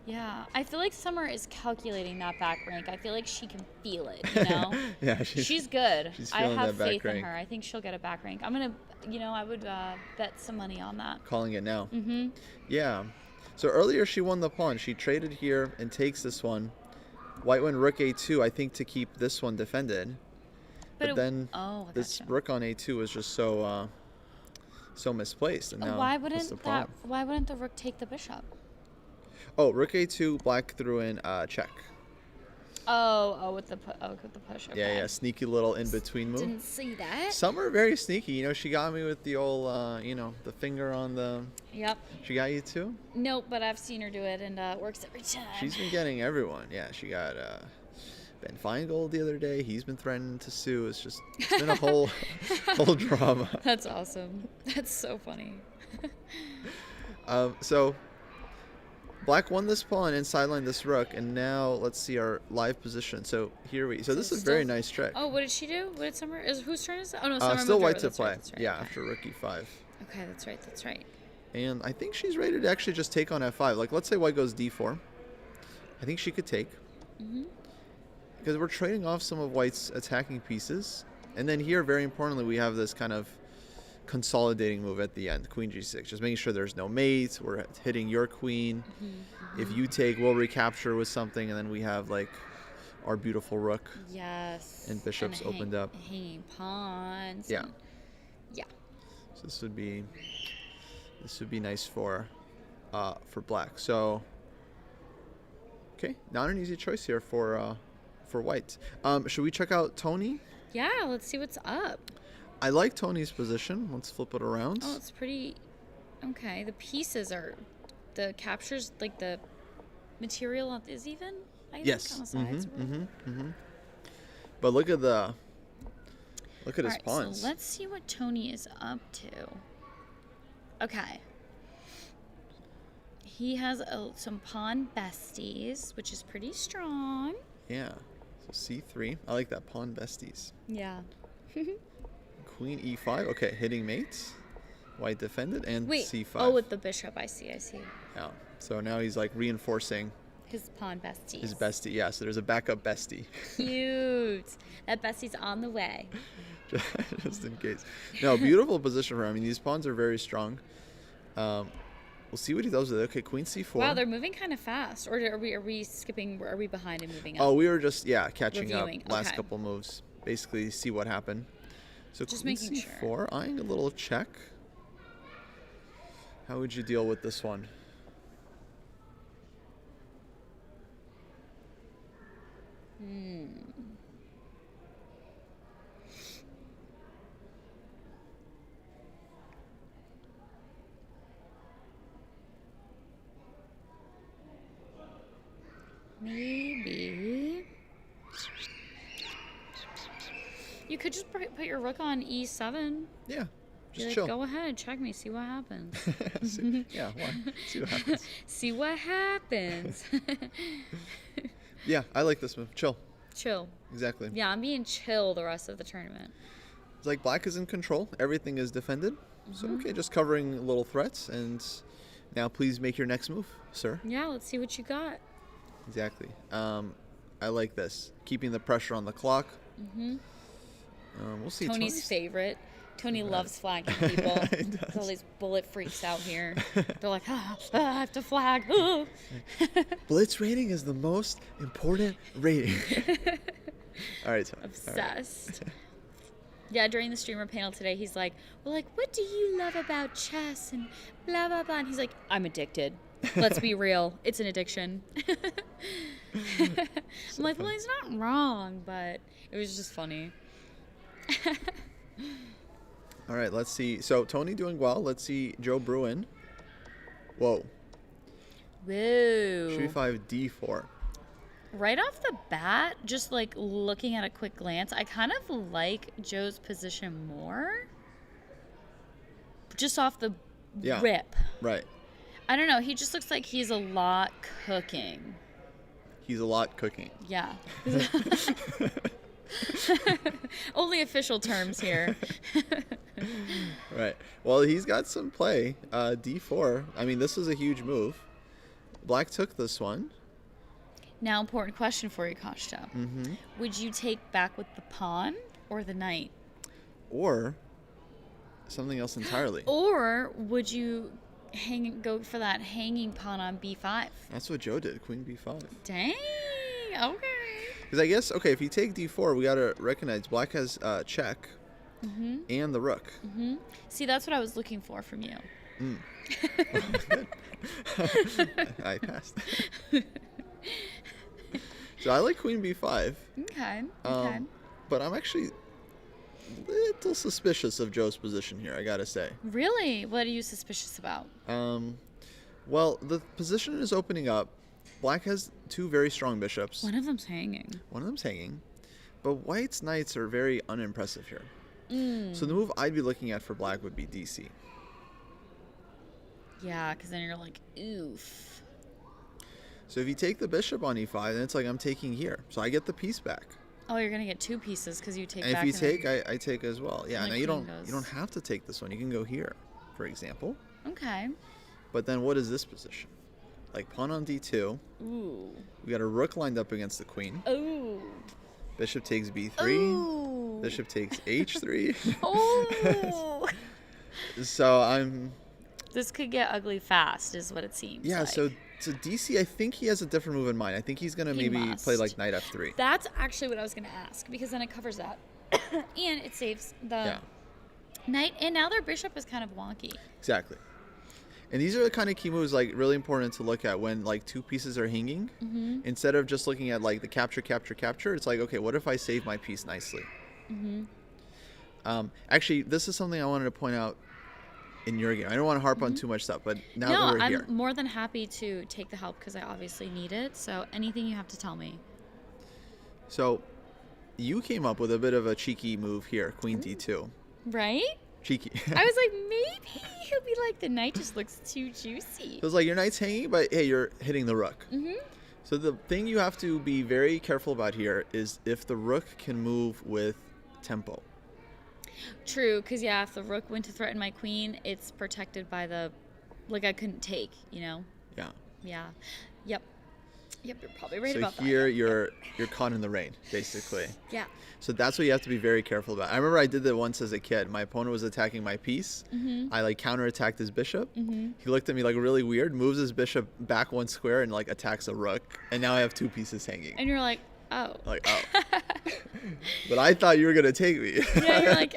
Yeah, I feel like Summer is calculating that back rank. I feel like she can feel it, you know? Yeah, She's good. she's I feeling have that back faith in rank. her. I think she'll get a back rank. I'm going to, I would bet some money on that. Calling it now. Yeah. So earlier she won the pawn. She traded here and takes this one. White went rook a2, I think, to keep this one defended. But then this gotcha. rook on a2 was just so misplaced. And now Why what's the wouldn't pawn? why wouldn't the rook take the bishop? Oh, rook a2, black threw in check. With the push. Okay. Yeah, sneaky little in-between move. Didn't see that. Some are very sneaky. You know, she got me with the old, the finger on the... Yep. She got you too? Nope, but I've seen her do it, and it works every time. She's been getting everyone. Yeah, she got Ben Feingold the other day. He's been threatening to sue. It's been a whole drama. That's awesome. That's so funny. So Black won this pawn and sidelined this rook, and now let's see our live position. So so this is a very nice trick. Oh, what did she do? What did Summer? Whose turn is it? Oh no, Summer Still moved white over. to That's play. right, that's right. Yeah, Okay. after rook e5. Okay, that's right. That's right. And I think she's ready to actually just take on f5. Like, let's say white goes d4. I think she could take. Because we're trading off some of white's attacking pieces. And then here, very importantly, we have this kind of consolidating move at the end, queen g6. Just making sure there's no mate. We're hitting your queen. If you take, we'll recapture with something. And then we have, like, our beautiful rook. Yes. And bishops opened up. Hanging pawns. Yeah. Yeah. So this would be nice for black. So okay, not an easy choice here for white. Should we check out Tony? Yeah. Let's see what's up. I like Tony's position. Let's flip it around. Oh, it's pretty. Okay, the pieces are, the captures, like the material is even. I think, Yes. on the sides. But look at his Alright, pawns. so let's see what Tony is up to. Okay. He has some pawn besties, which is pretty strong. Yeah. So c3. I like that, pawn besties. Yeah. Queen e5. Okay, hitting mates. White defended and Wait. c5. Oh, with the bishop. I see. Yeah. So now he's like reinforcing His pawn besties. his bestie. Yeah. So there's a backup bestie. Cute. That bestie's on the way. Just in case. No, beautiful position for him. I mean, these pawns are very strong. We'll see what he does with it. Okay, queen c4. Wow, they're moving kind of fast. Or are we skipping? Are we behind and moving up? Oh, we were just catching Reviewing, up last okay. couple moves. Basically, see what happened. So Just queen making c4, sure. eyeing a little check. How would you deal with this one? Maybe. You could just put your rook on e7. Yeah, Be just like, chill. go ahead, check me, see what happens. Yeah, why? See what happens. See what happens. Yeah, I like this move. Chill. Chill. Exactly. Yeah, I'm being chill the rest of the tournament. It's like black is in control. Everything is defended. So, Mm-hmm. okay, just covering little threats. And now please make your next move, sir. Yeah, let's see what you got. Exactly. I like this. Keeping the pressure on the clock. We'll see. Tony's favorite. Tony loves flagging people. He does. There's all these bullet freaks out here. They're like, I have to flag. Ah." Blitz rating is the most important rating. All right, Tony. Obsessed. Yeah, during the streamer panel today, he's like, well, like, what do you love about chess and blah, blah, blah. And he's like, I'm addicted. Let's be real. It's an addiction. I'm like, well, he's not wrong, but it was just funny. All right, let's see. So Tony doing well. Let's see Joe Bruin. Whoa. Whoa. G5 D4. Right off the bat, just like looking at a quick glance, I kind of like Joe's position more. Just off the rip. Right. I don't know. He just looks like he's a lot cooking. He's a lot cooking. Yeah. Only official terms here. Right. Well, he's got some play. D4. I mean, this is a huge move. Black took this one. Now, important question for you, Koshto. Mm-hmm. Would you take back with the pawn or the knight? Or something else entirely. Or would you go for that hanging pawn on b5? That's what Joe did. Queen B5. Dang. Okay. Because I guess, okay, if you take D4, we got to recognize black has check and the rook. See, that's what I was looking for from you. Good. I passed. So I like Queen B5. Okay. Okay. But I'm actually a little suspicious of Joe's position here, I gotta say. Really? What are you suspicious about? Well, the position is opening up. Black has two very strong bishops. One of them's hanging. One of them's hanging. But white's knights are very unimpressive here. So the move I'd be looking at for black would be DC. Yeah, because then you're like, oof. So if you take the bishop on e5, then it's like I'm taking here. So I get the piece back. Oh, you're gonna get 2 pieces because you take And back. if you take, I take as well. Yeah, and the now you queen don't goes. have to take this one. You can go here, for example. Okay. But then what is this position? Like pawn on d2. Ooh. We got a rook lined up against the queen. Ooh. Bishop takes b3. Ooh. Bishop takes h3. Oh. So I'm... This could get ugly fast, is what it seems. Yeah, like. so DC, I think he has a different move in mind. I think he's going to He maybe play must. like knight f3. That's actually what I was gonna ask, because then it covers that, and it saves the Yeah, knight. And now their bishop is kind of wonky. exactly. And these are the kind of key moves like really important to look at when like 2 pieces are hanging. Mm-hmm. Instead of just looking at like the capture, it's like, okay, what if I save my piece nicely? Mm-hmm. Actually, this is something I wanted to point out in your game. I don't want to harp on too much stuff, but now that No, we're I'm here. more than happy to take the help because I obviously need it. So anything you have to tell me. So you came up with a bit of a cheeky move here, queen d2. Right? Cheeky. I was like, maybe he'll be like, the knight just looks too juicy. It was like your knight's hanging, but hey, you're hitting the rook. Mm-hmm. So the thing you have to be very careful about here is if the rook can move with tempo. True, because yeah, if the rook went to threaten my queen, it's protected by the, like I couldn't take, you know? Yeah. Yeah. Yep. Yep, you're probably right So about that. here you're caught in the rain, basically. Yeah. So that's what you have to be very careful about. I remember I did that once as a kid. My opponent was attacking my piece. Mm-hmm. I like counterattacked his bishop. Mm-hmm. He looked at me like really weird, moves his bishop back 1 square and like attacks a rook. And now I have 2 pieces hanging. And you're like, oh. Like, oh. But I thought you were going to take me. Yeah, you're like,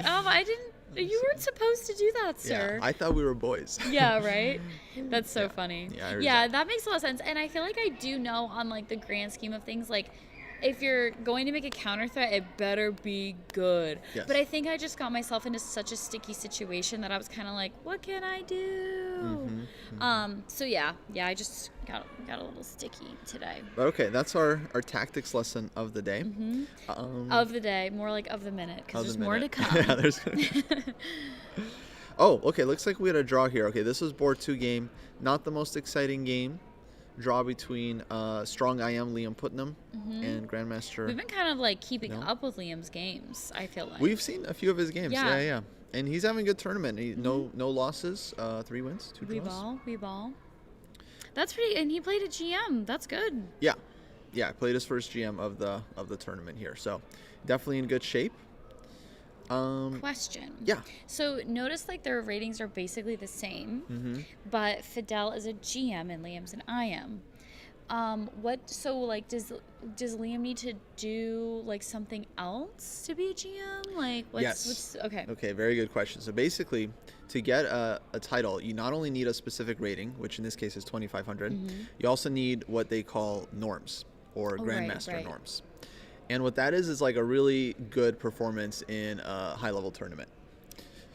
you weren't supposed to do that, sir. Yeah, I thought we were boys. Yeah, right? That's so funny. Yeah, I Yeah, resent- that makes a lot of sense. And I feel like I do know on like the grand scheme of things, like if you're going to make a counter threat, it better be good. Yes. But I think I just got myself into such a sticky situation that I was kind of like, what can I do? So yeah, I just got a little sticky today. But okay, that's our tactics lesson of the day. Of the day, more like of the minute, because Of there's the more to minute. come. Yeah, there's gonna be... Oh, okay, looks like we had a draw here. Okay, this was board 2 game. Not the most exciting game. Draw between strong IM Liam Putnam and Grandmaster. We've been kind of like keeping No. up with Liam's games, I feel like. We've seen a few of his games. Yeah. Yeah. And he's having a good tournament. No losses, 3 wins, 2 draws. We ball. That's pretty, and he played a GM. That's good. Yeah. Played his first GM of the tournament here. So, definitely in good shape. Question. Yeah. So notice like their ratings are basically the same, but Fidel is a GM and Liam's an IM. Does Liam need to do like something else to be a GM? Like Yes. okay. Okay, very good question. So basically, to get a title, you not only need a specific rating, which in this case is 2,500, you also need what they call norms or Oh, right, Grandmaster right. norms. And what that is like a really good performance in a high-level tournament.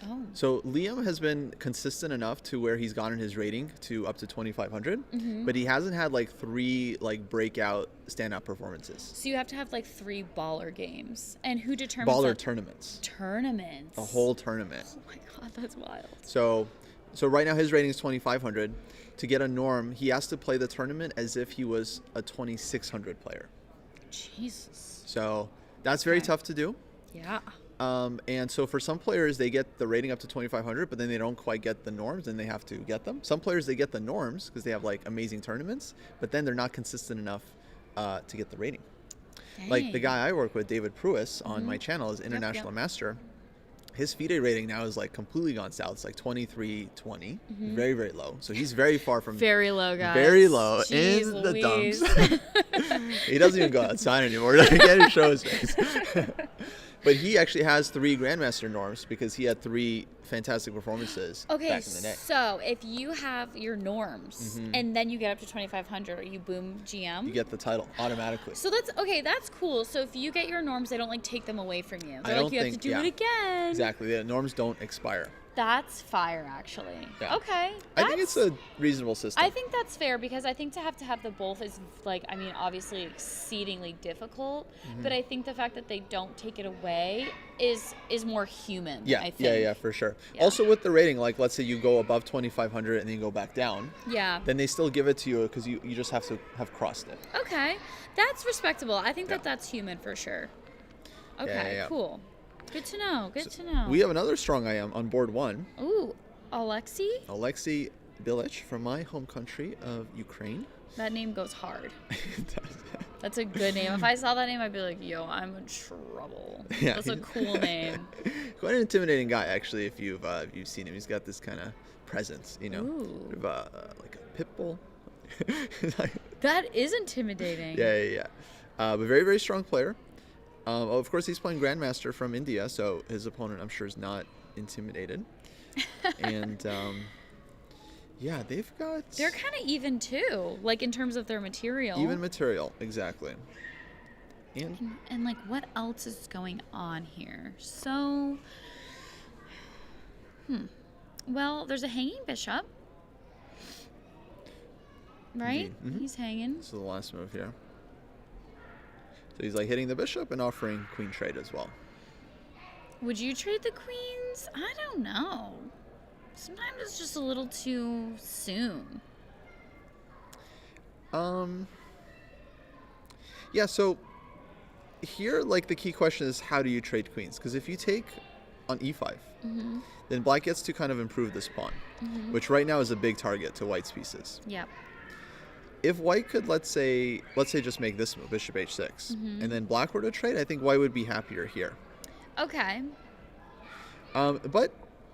Oh. So Liam has been consistent enough to where he's gotten his rating to up to 2,500, but he hasn't had like 3 like breakout standout performances. So you have to have like 3 baller games, and who determines Baller that? tournaments. Tournaments. A whole tournament. Oh my god, that's wild. So right now his rating is 2,500. To get a norm, he has to play the tournament as if he was a 2,600 player. Jesus. So that's very Okay. tough to do. Yeah. And so for some players, they get the rating up to 2,500, but then they don't quite get the norms and they have to get them. Some players, they get the norms because they have like amazing tournaments, but then they're not consistent enough to get the rating. Like the Dang. guy I work with, David Pruis, on my channel is International yep. Master. His FIDE rating now is like completely gone south. It's like 2320, very, very low. So he's very far from Very low, guys. very low Jeez in the Louise. dumps. He doesn't even go outside anymore. He can't even show his face. But he actually has 3 Grandmaster norms because he had 3 fantastic performances Okay, back in the day. so if you have your norms and then you get up to 2,500, or you boom GM. You get the title automatically. So that's okay. That's cool. So if you get your norms, they don't like take them away from you. They're I like don't you have think- to do yeah. it again. Exactly. The norms don't expire. That's fire, actually. Yeah. Okay. I think it's a reasonable system. I think that's fair because I think to have the both is like, I mean, obviously exceedingly difficult, but I think the fact that they don't take it away is more human. Yeah, I think. yeah, for sure. Yeah. Also with the rating, like let's say you go above 2,500 and then you go back down, Yeah. then they still give it to you because you just have to have crossed it. Okay. That's respectable. I think Yeah. that's human for sure. Okay, yeah, yeah. cool. Good to know. Good to know. We have another strong IM on board 1, Ooh, Alexei? Alexei Bilich from my home country of Ukraine. That name goes hard. That's a good name. If I saw that name, I'd be like, yo, I'm in trouble. Yeah. That's a cool name. Quite an intimidating guy, actually, if you've seen him. He's got this kind of presence, you know, Ooh. sort of, like a pit bull. That is intimidating. Yeah. But very, very strong player. Of course, he's playing Grandmaster from India, so his opponent, I'm sure, is not intimidated. And yeah, they've got They're kind of even too, like in terms of their material. even material, exactly. And like, what else is going on here? So, well, there's a hanging bishop, right? Indeed. Mhm. He's hanging. this is the last move here. So he's like hitting the bishop and offering queen trade as well. Would you trade the queens? I don't know. Sometimes it's just a little too soon. Yeah, so here, like, the key question is how do you trade queens? Because if you take on e5, then black gets to kind of improve this pawn, which right now is a big target to white's pieces. Yep. If white could, let's say just make this move, bishop h6, and then black were to trade, I think white would be happier here. Okay. But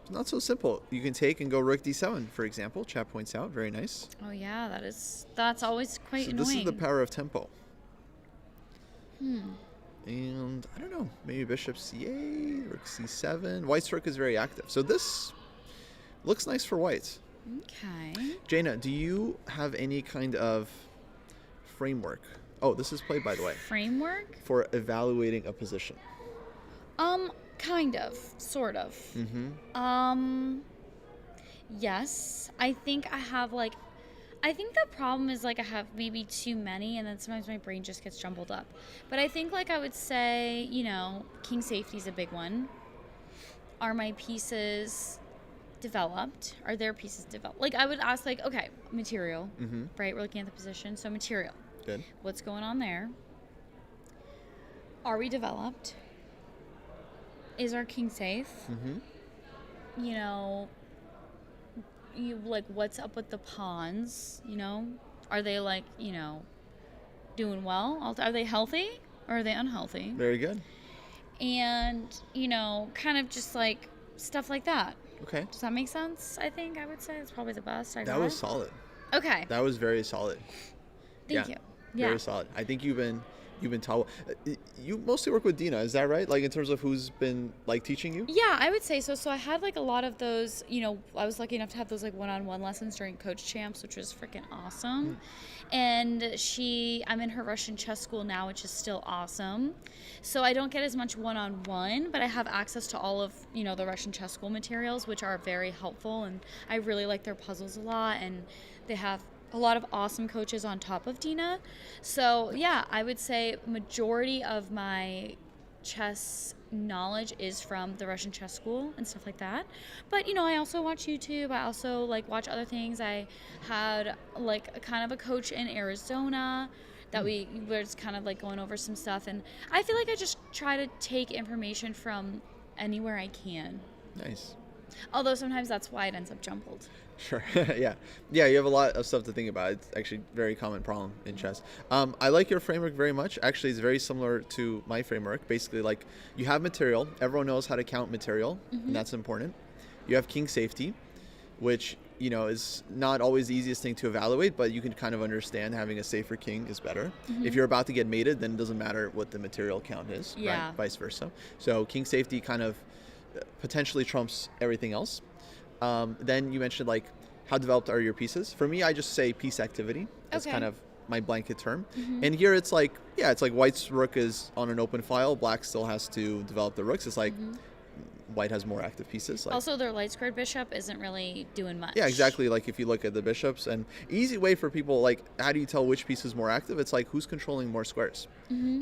not so simple. You can take and go rook d7, for example. Chat points out, very nice. Oh yeah, that's always quite So annoying. this is the power of tempo. And I don't know, maybe bishop c8, rook c7. White's rook is very active. So this looks nice for white. Okay. Jaina, do you have any kind of framework? Oh, this is played, by the way, Framework? for evaluating a position. Kind of, sort of. Yes. I think I have I think the problem is I have maybe too many and then sometimes my brain just gets jumbled up. But I think I would say, king safety is a big one. Are my pieces developed? Are their pieces developed? I would ask okay, material, right? We're looking at the position. So material. Good. What's going on there? Are we developed? Is our king safe? What's up with the pawns? Are they doing well? Are they healthy or are they unhealthy? Very good. And, kind of just stuff like that. Okay. Does that make sense? I think I would say it's probably the best. That was solid. Okay. That was very solid. Thank you. Yeah. Very solid. I think you've been taught. You mostly work with Dina, is that right? In terms of who's been teaching you? Yeah, I would say so. So I had a lot of those, I was lucky enough to have those one-on-one lessons during Coach Champs, which was freaking awesome. And I'm in her Russian chess school now, which is still awesome. So I don't get as much one-on-one, but I have access to all of, the Russian chess school materials, which are very helpful. And I really like their puzzles a lot. And they have a lot of awesome coaches on top of Dina. So yeah, I would say majority of my chess knowledge is from the Russian chess school and stuff like that. But I also watch YouTube. I also watch other things. I had kind of a coach in Arizona that we were just kind of going over some stuff, and I feel I just try to take information from anywhere I can. Nice. Although sometimes that's why it ends up jumbled. Sure. Yeah, you have a lot of stuff to think about. It's actually a very common problem in chess. I like your framework very much. Actually, it's very similar to my framework. Basically, you have material. Everyone knows how to count material, and that's important. You have king safety, which is not always the easiest thing to evaluate, but you can kind of understand having a safer king is better. If you're about to get mated, then it doesn't matter what the material count is, Yeah. right? Vice versa. So king safety kind of potentially trumps everything else. Then you mentioned how developed are your pieces. For me, I just say piece activity. That's Okay. kind of my blanket term. And here it's it's white's rook is on an open file. Black still has to develop the rooks. It's white has more active pieces. Like, Also, their light squared bishop isn't really doing much. yeah, exactly. Like if you look at the bishops, and easy way for people, like how do you tell which piece is more active? It's like who's controlling more squares.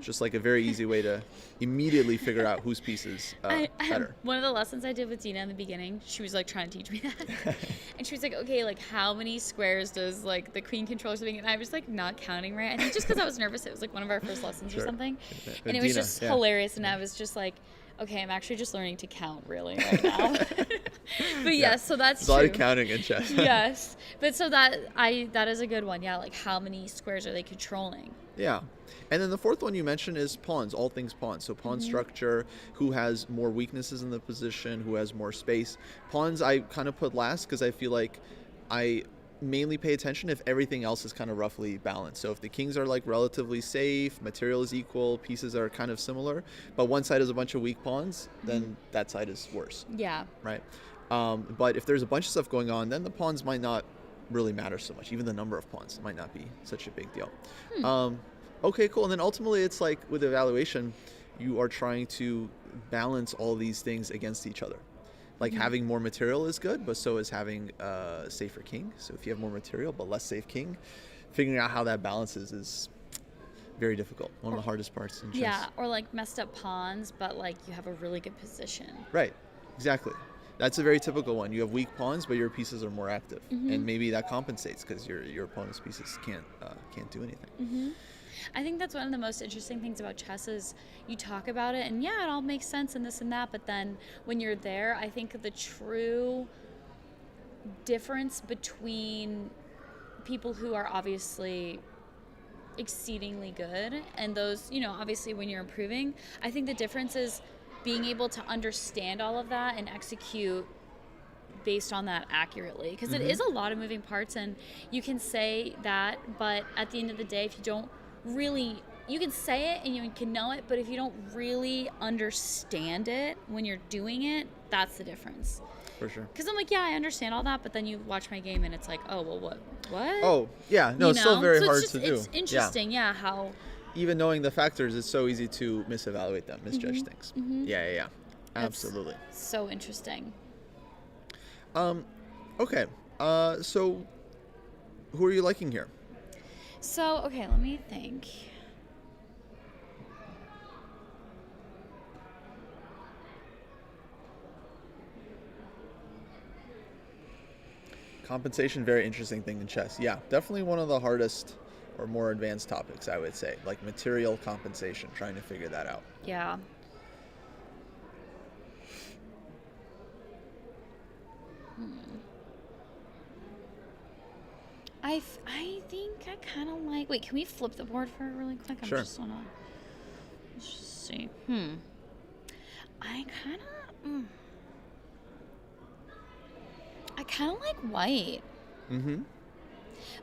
Just like a very easy way to immediately figure out whose piece is better. One of the lessons I did with Dina in the beginning, she was like trying to teach me that. And she was like, okay, like how many squares does like the queen control something? And I was like not counting right. I think just because I was nervous. It was like one of our first lessons or something. And it was Dina, just yeah. hilarious. And I was just like, okay, I'm actually just learning to count really right now. But yes, so that's There's a lot true. of counting in chess. Yes. But so that is a good one. Yeah, like how many squares are they controlling? Yeah. And then the fourth one you mentioned is pawns, all things pawns. So pawn structure, who has more weaknesses in the position, who has more space. Pawns I kind of put last because I feel like I mainly pay attention if everything else is kind of roughly balanced. So if the kings are like relatively safe, material is equal, pieces are kind of similar, but one side has a bunch of weak pawns, then that side is worse, Yeah. right? But if there's a bunch of stuff going on, then the pawns might not really matter so much. Even the number of pawns might not be such a big deal. Okay, cool. And then ultimately it's like with evaluation, you are trying to balance all these things against each other. Like having more material is good, but so is having a safer king. So if you have more material but less safe king, figuring out how that balances is very difficult. One of the hardest parts in chess. Yeah, or like messed up pawns, but like you have a really good position. Right, exactly. That's a very typical one. You have weak pawns, but your pieces are more active, and maybe that compensates because your opponent's pieces can't do anything. I think that's one of the most interesting things about chess is you talk about it and yeah, it all makes sense and this and that, but then when you're there, I think the true difference between people who are obviously exceedingly good and those, obviously when you're improving, I think the difference is being able to understand all of that and execute based on that accurately, because it is a lot of moving parts and you can say that, but at the end of the day, if you don't really, you can say it and you can know it, but if you don't really understand it when you're doing it, that's the difference. For sure. Because I'm like, yeah, I understand all that, but then you watch my game and it's like, oh, well, what? Oh, yeah. No, it's still very So hard to do. It's interesting, yeah, how... Even knowing the factors, it's so easy to misevaluate them, misjudge things. Yeah. Absolutely. So interesting. Okay. So who are you liking here? So, okay, let me think. Compensation, very interesting thing in chess. Yeah, definitely one of the hardest or more advanced topics, I would say. Like material compensation, trying to figure that out. Yeah. I think I kind of like... Wait, can we flip the board for it really quick? Sure. Let's just see. I kind of like white.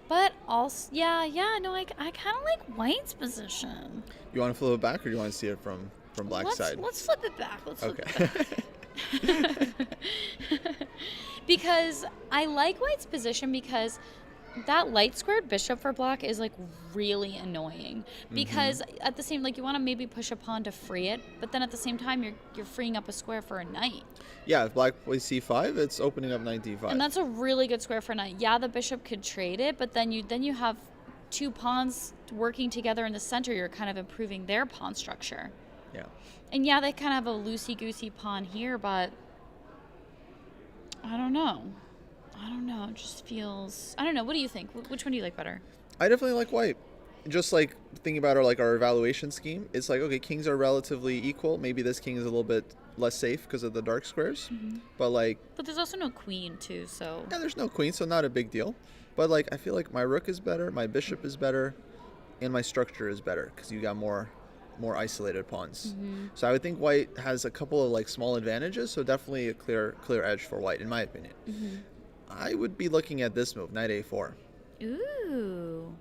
But also, no, I kind of like white's position. You want to flip it back, or do you want to see it from black's side? Let's flip it back. Okay. Because I like white's position because that light squared bishop for black is like really annoying, because at the same, like, you want to maybe push a pawn to free it, but then at the same time you're freeing up a square for a knight. Yeah, if black plays c5, it's opening up knight d5. And that's a really good square for a knight. Yeah, the bishop could trade it, but then you have two pawns working together in the center. You're kind of improving their pawn structure. Yeah. And yeah, they kind of have a loosey-goosey pawn here, but I don't know. It just feels... I don't know. What do you think? Which one do you like better? I definitely like white. Just like thinking about our evaluation scheme, it's like, okay, kings are relatively equal. Maybe this king is a little bit less safe because of the dark squares. But there's also no queen too, so... Yeah, there's no queen, so not a big deal. But I feel like my rook is better, my bishop is better, and my structure is better because you got more isolated pawns. So I would think white has a couple of small advantages, so definitely a clear edge for white in my opinion. I would be looking at this move, knight a4. Ooh.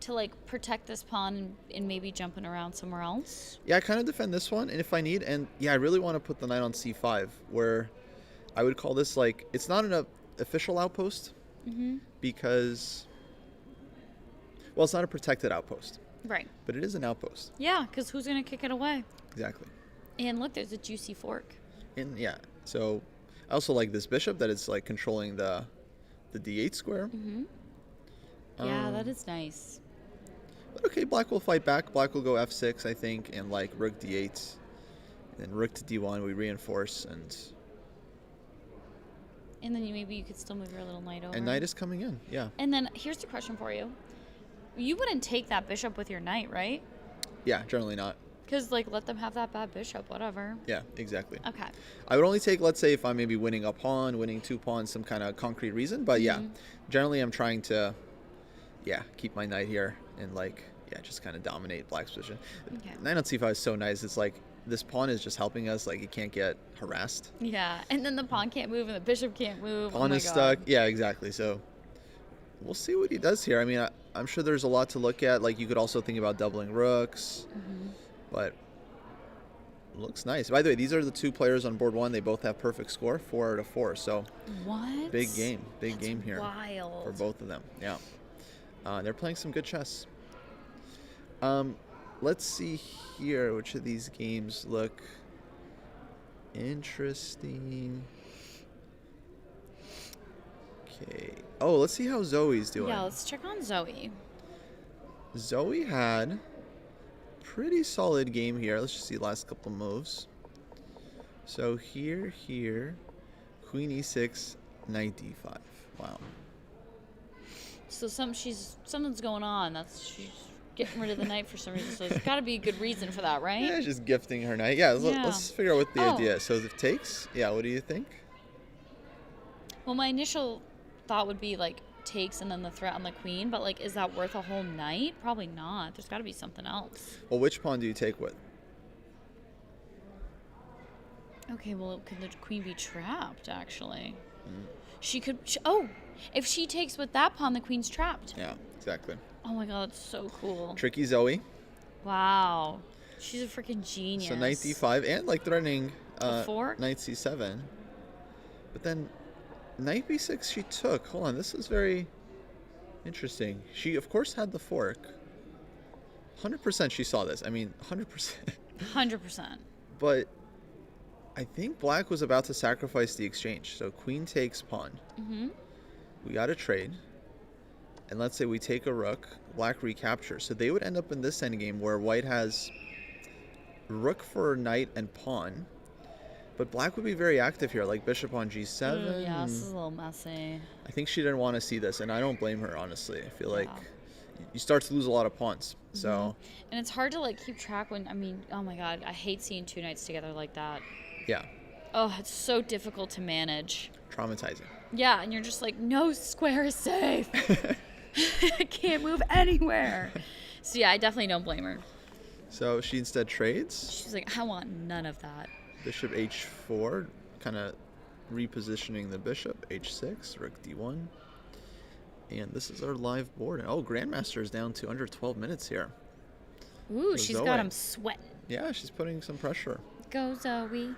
To protect this pawn and maybe jumping around somewhere else? Yeah, I kind of defend this one, and if I need, and yeah, I really want to put the knight on c5, where I would call this it's not an official outpost, because, well, it's not a protected outpost. Right. But it is an outpost. Yeah, because who's going to kick it away? Exactly. And look, there's a juicy fork. And yeah, So I also like this bishop that it's like controlling the d8 square. Yeah, that is nice. But okay, black will fight back. Black will go f6, I think, and like rook d8. And then rook to d1, we reinforce, and And then maybe you could still move your little knight over. and knight is coming in. Yeah. And then here's the question for you. You wouldn't take that bishop with your knight, right? Yeah, generally not. Because, like, let them have that bad bishop, whatever. Yeah, exactly. Okay. I would only take, let's say, if I'm maybe winning a pawn, winning 2 pawns, some kind of concrete reason. But yeah, generally I'm trying to, keep my knight here and like, just kind of dominate black's position. Okay. Knight on c5 is so nice. It's like this pawn is just helping us. Like it can't get harassed. Yeah, and then the pawn can't move and the bishop can't move. Pawn is stuck. Yeah, exactly. So we'll see what he does here. I mean, I'm sure there's a lot to look at. Like you could also think about doubling rooks, but looks nice. By the way, these are the 2 players on board 1. They both have perfect score, 4/4. So What? big game here Wild. for both of them. Yeah, they're playing some good chess. Let's see here. Which of these games look interesting? Okay. Oh, let's see how Zoe's doing. Yeah, let's check on Zoe. Zoe had pretty solid game here. Let's just see the last couple moves. So here, queen e6, knight d5. Wow. So something's going on. She's getting rid of the knight for some reason. So there's got to be a good reason for that, right? Yeah, just gifting her knight. Yeah, let's figure out what the idea is. So if it takes, what do you think? Well, my initial thought would be like takes and then the threat on the queen, but like, is that worth a whole knight? Probably not. There's got to be something else. Well, which pawn do you take with? Okay, well, could the queen be trapped? Actually, Mm. she could. If she takes with that pawn, the queen's trapped. Yeah, exactly. Oh my god, that's so cool. Tricky Zoe. Wow, she's a freaking genius. So knight d5 and like threatening The fork? knight c7. But then knight b6 she took. Hold on, this is very interesting. She of course had the fork. 100% she saw this. I mean, 100%. 100%. But I think black was about to sacrifice the exchange. So queen takes pawn. We got a trade. And let's say we take a rook, black recaptures. So they would end up in this endgame where white has rook for knight and pawn. But black would be very active here, like bishop on g7. Yeah, this is a little messy. I think she didn't want to see this, and I don't blame her, honestly. I feel like you start to lose a lot of pawns. So And it's hard to like keep track when, I mean, oh my god, I hate seeing 2 knights together like that. yeah, Oh, it's so difficult to manage. traumatizing. Yeah, and you're just like, no square is safe. I can't move anywhere. So yeah, I definitely don't blame her. So she instead trades. She's like, I want none of that. Bishop h4, kind of repositioning the bishop. h6, rook d1. And this is our live board. Oh, Grandmaster is down to under 12 minutes here. Ooh, So she's Zoe. got him sweating. Yeah, she's putting some pressure. Go, Zoe.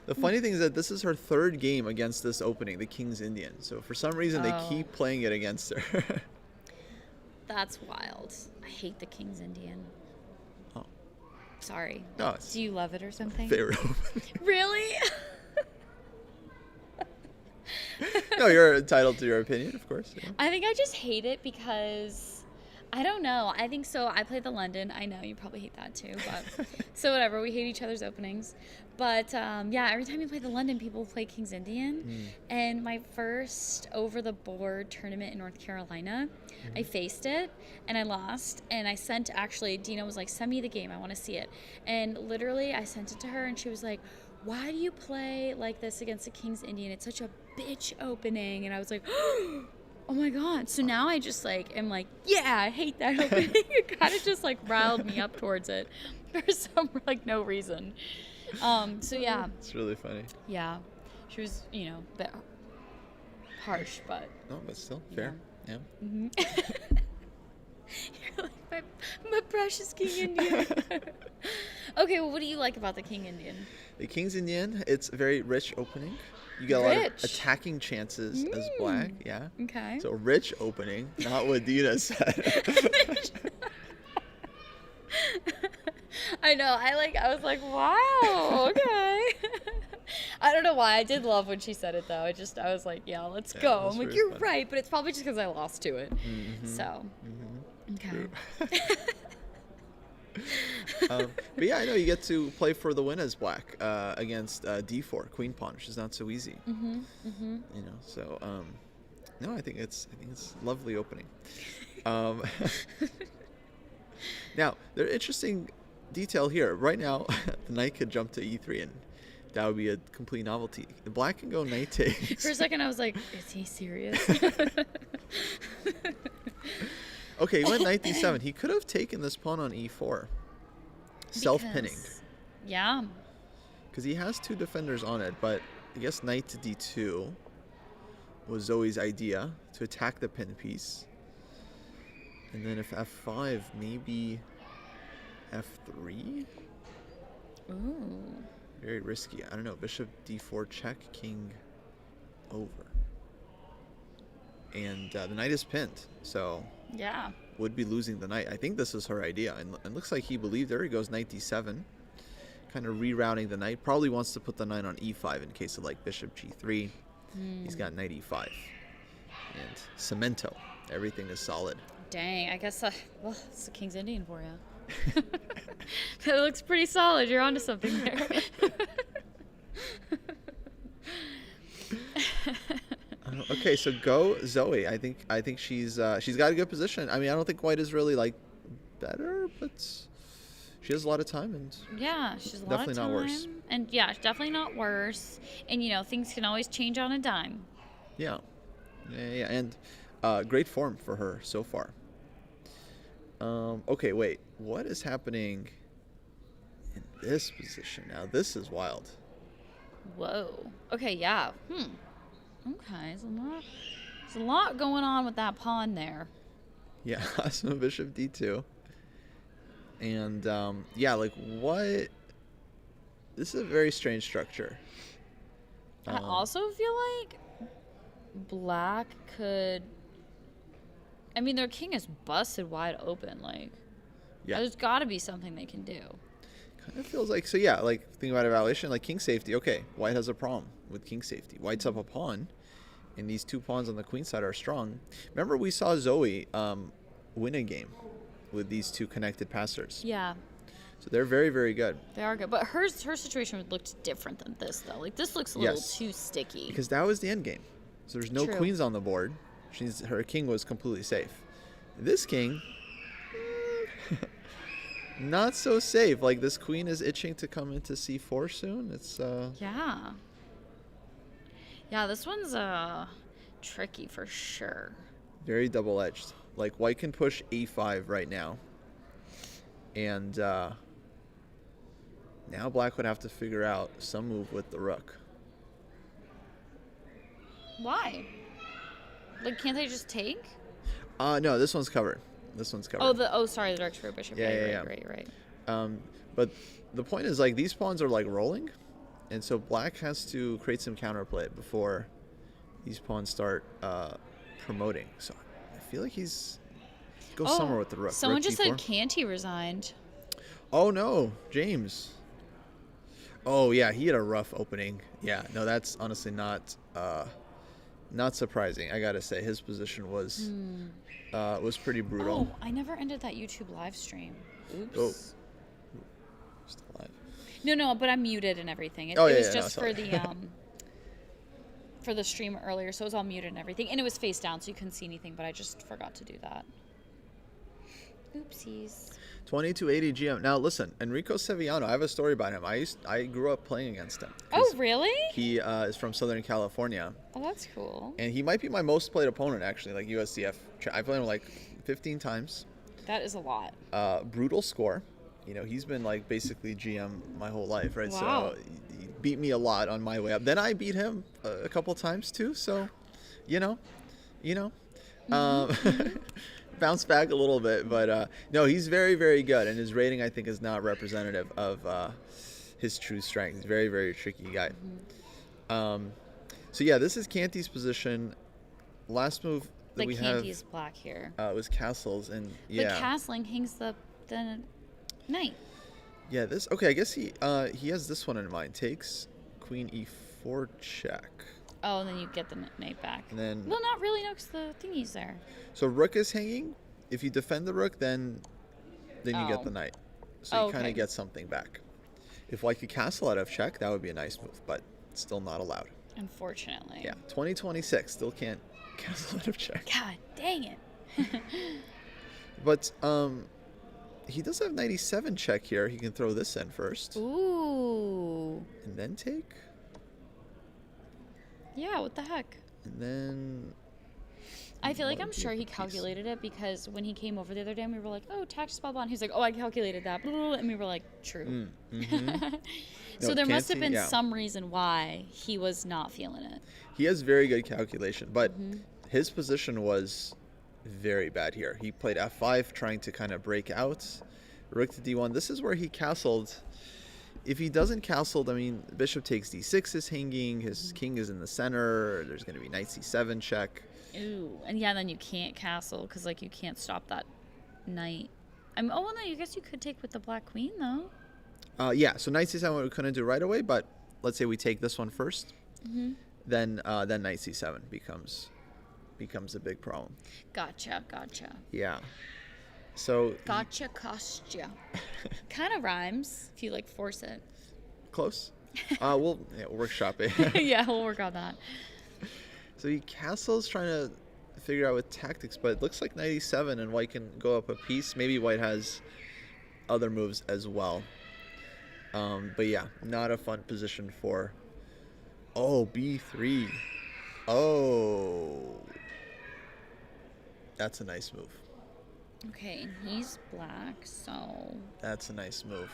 The funny thing is that this is her 3rd game against this opening, the King's Indian. So for some reason, they Oh. keep playing it against her. That's wild. I hate the King's Indian. Oh. Sorry. No, it's Do you love it or something? favorite opening. Really? No, you're entitled to your opinion, of course. Yeah. I think I just hate it because I don't know. I think so. I played the London. I know you probably hate that too, but so whatever. We hate each other's openings. But yeah, every time you play the London, people play King's Indian. And my first over the board tournament in North Carolina, I faced it and I lost. And I sent actually, Dina was like, send me the game. I want to see it. And literally, I sent it to her and she was like, why do you play like this against the King's Indian? It's such a bitch opening. And I was like, oh my god. So now I just like am like, yeah, I hate that opening. It kind of just like riled me up towards it for some like no reason. So yeah, It's really funny. yeah, she was, you know, a bit harsh, but No, but still fair. Yeah. you're like my precious King Indian. Okay, well, what do you like about the King Indian? The King's Indian, it's a very rich opening. You get a lot of Rich. attacking chances as black. Yeah. Okay. So rich opening, not what Dina said. I know. I was like, wow, okay. I don't know why. I did love when she said it though. I was like, yeah, let's Yeah, go. that's I'm like, really you're funny. right, but it's probably just because I lost to it. So, okay. But yeah, I know you get to play for the win as black against d4 queen pawn, which is not so easy. You know, so no, I think it's lovely opening. Now, the interesting detail here. Right now, the knight could jump to e3, and that would be a complete novelty. The black can go knight takes. For a second, I was like, is he serious? Okay, he went knight d7. He could have taken this pawn on e4, self-pinning, Because- Yeah. because he has two defenders on it. But I guess knight to d2 was Zoe's idea to attack the pin piece. And then if f5, maybe f3? Ooh. Very risky. I don't know. Bishop d4 check, king over. And the knight is pinned, so Yeah. would be losing the knight. I think this is her idea. And it looks like he believed her. He goes knight d7, kind of rerouting the knight. Probably wants to put the knight on e5 in case of like bishop g3. He's got knight e5. And cemento. Everything is solid. Dang, I guess well, it's the King's Indian for you. That looks pretty solid. You're onto something there. Okay, so go Zoe. I think she's got a good position. I mean, I don't think white is really like better, but she has a lot of time, and Yeah, she's a lot Definitely of not time. worse. And yeah, definitely not worse. And you know, things can always change on a dime. yeah, and great form for her so far. Okay, wait, what is happening in this position now? This is wild. Whoa. Okay, yeah. Okay, there's a lot going on with that pawn there. Yeah, so bishop d2, and yeah, like what? This is a very strange structure. I also feel like black could. I mean, their king is busted wide open. Like, Yeah, there's got to be something they can do. kind of feels like so. Yeah, like think about evaluation, like king safety. Okay, white has a problem with king safety. White's up a pawn, and these two pawns on the queen side are strong. Remember, we saw Zoe win a game with these two connected passers. Yeah, So they're very, very good. they are good. But her situation looked different than this, though. Like, this looks a little Yes. too sticky. Because that was the end game. So there's no True. queens on the board. Her king was completely safe. This king, not so safe. Like this queen is itching to come into c4 soon. It's Yeah. Yeah, this one's tricky for sure. very double-edged. Like white can push e5 right now, and now black would have to figure out some move with the rook. Why? Like, can't they just take? No, this one's covered. Sorry, the dark square bishop. Yeah, right, yeah, right, yeah. right, right. But the point is, like, these pawns are like rolling, and so black has to create some counterplay before these pawns start promoting. So I feel like he's go somewhere with the rook. Someone Rook just G4. said Canty resigned. Oh no, James. Oh yeah, he had a rough opening. Yeah, no, that's honestly not surprising. I gotta say, his position was pretty brutal. Oh, I never ended that YouTube live stream. Oops. Oh. Still alive. No, but I'm muted and everything. It Oh, was yeah, yeah, no, just sorry. for the stream earlier, so it was all muted and everything, and it was face down, so you couldn't see anything. But I just forgot to do that. Oopsies. 2280 GM. Now listen, Enrico Sevillano. I have a story about him. I grew up playing against him. Oh, 'Cause really? He is from Southern California, Oh, that's cool. and he might be my most played opponent actually. Like USCF, I played him like 15 times. That is a lot. Brutal score. You know, he's been like basically GM my whole life, right? Wow. So he beat me a lot on my way up. Then I beat him a couple times too. So, you know, bounce back a little bit, but no, he's very, very good, and his rating I think is not representative of his true strength. He's a very, very tricky guy. So yeah, this is Canty's position. Last move that Like we Canty have is black here. was castles, and But yeah, castling hangs the knight. yeah. This okay. I guess he has this one in mind. Takes queen 4 check. Oh, and then you get the knight back. And then, Well, not really, no, because the thingy's there. so rook is hanging. If you defend the rook, then you get Oh. the knight. So you kind Okay. of get something back. If white could castle out of check, that would be a nice move, but still not allowed. Unfortunately. Yeah, 2026 still can't castle out of check. God dang it. But he does have 97 check here. He can throw this in first Ooh. and then take, Yeah, what the heck? and then I feel like Might I'm be a sure he good piece. calculated it because when he came over the other day and we were like, oh, tax blah blah, and he was like, oh, I calculated that, blah, blah, blah, and we were like, true. So No, there must have Canty, been yeah. some reason why he was not feeling it. He has very good calculation, but Mm-hmm. his position was very bad here. He played f5, trying to kind of break out. Rook to d1. This is where he castled. If he doesn't castle, I mean, bishop takes d6 is hanging. His king is in the center. There's going to be knight c7 check. Ooh, and yeah, then you can't castle because like you can't stop that knight. Oh well, no, I guess you could take with the black queen though. Yeah, so knight c7 we couldn't do right away, but let's say we take this one first. Mm-hmm. Then knight c7 becomes a big problem. Gotcha. Yeah. So Gotcha, Kostya. Kind of rhymes if you like force it. close. We'll workshop it. Yeah, we'll work on that. So he castles, trying to figure out with tactics, but it looks like knight e7 and white can go up a piece. Maybe white has other moves as well. But yeah, not a fun position for. Oh, b3. Oh, that's a nice move. Okay, and he's black, so That's a nice move.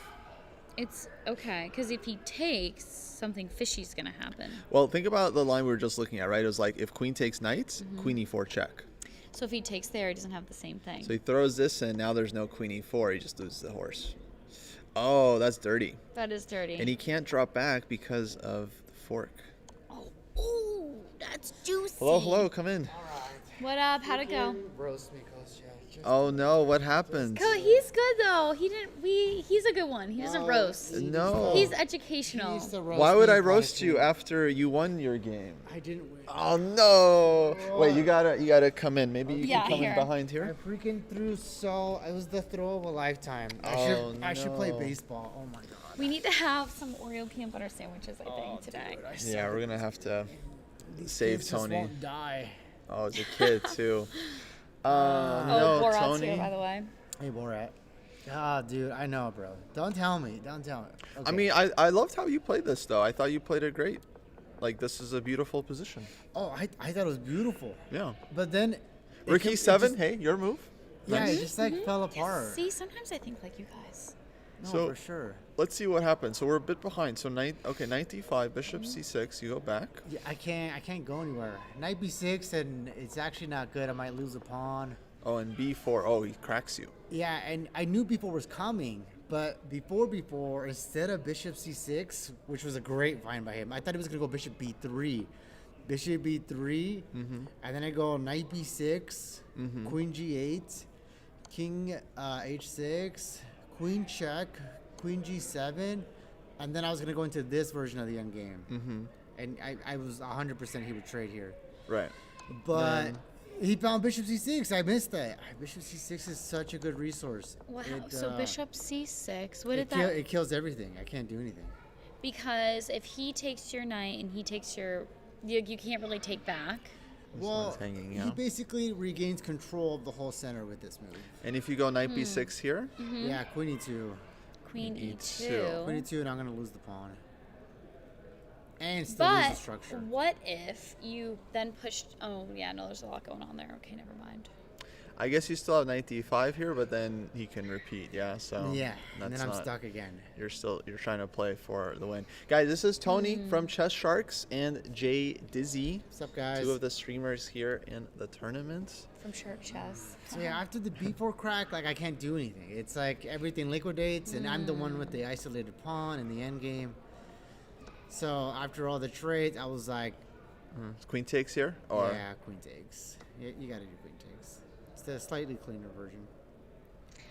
it's okay. Because if he takes, something fishy's gonna happen. Well, think about the line we were just looking at, right? It was like if queen takes knight, queen e4 check. So if he takes there, he doesn't have the same thing. So he throws this in. Now there's no queen e4. He just loses the horse. Oh, that's dirty. That is dirty. And he can't drop back because of the fork. Oh, ooh, that's juicy. Hello, come in. What up? How'd it go? Roast me, Kostya. Just Oh no, what happened? He's good though. He's a good one. He doesn't roast. No. He's educational. He's the roast Why would me I roast you punishment. after you won your game? I didn't win. Oh no! Wait, you gotta come in. Maybe you Yeah, can come here. in behind I here. freaking threw so. It was the throw of a lifetime. Oh, I should play no. baseball. Oh my god. We need to have some Oreo peanut butter sandwiches, I think, today. Dude, I Yeah, suck. we're gonna have to These save kids just Tony. won't die. Oh, as a kid too. Oh, No, Borat's Tony. here, by the way. Hey, Borat. Ah, dude, I know, bro. Don't tell me. Don't tell me. I Okay. mean, I loved how you played this though. I thought you played it great. Like this is a beautiful position. Oh, I thought it was beautiful. Yeah. But then. Rook it e7. just- Hey, your move. Yeah, Nice. it just like fell apart. See, sometimes I think like you guys. No, So- for sure. Let's see what happens. So we're a bit behind. So knight d5, bishop c6. You go back. Yeah, I can't go anywhere. Knight b6, and it's actually not good. I might lose a pawn. Oh, and b4. Oh, he cracks you. Yeah, and I knew before was coming, but before, instead of bishop c6, which was a great find by him, I thought he was gonna go bishop b3, and then I go knight b6, queen g8, king h6, queen check, queen g7, and then I was gonna go into this version of the end game, and I was 100% he would trade here, Right. but. Then- He found bishop c6. I missed that. Bishop c6 is such a good resource. Wow. It, So uh, bishop c6. What it, did that? it kills everything. I can't do anything. Because if he takes your knight and he takes your, you can't really take back. This Well, one's hanging, he yeah. basically regains control of the whole center with this move. And if you go knight b6 here, Yeah, queen e2. Queen Queen e2. Queen e2, and I'm gonna lose the pawn. And still lose the But structure. what if you then pushed? Oh yeah, no, there's a lot going on there. Okay, never mind. I guess you still have knight d5 here, but then he can repeat. Yeah. So Yeah, and that's then I'm not- stuck again. You're trying to play for the win, guys. This is Tony from Chess Sharks and Jay Dizzy, What's up, guys? two of the streamers here in the tournament. From Shark Chess. So yeah, after the b4 crack, like I can't do anything. It's like everything liquidates, and I'm the one with the isolated pawn in the end game. So after all the trades, I was like, Queen takes here, or yeah, queen takes. Yeah, you gotta do queen takes. It's the slightly cleaner version.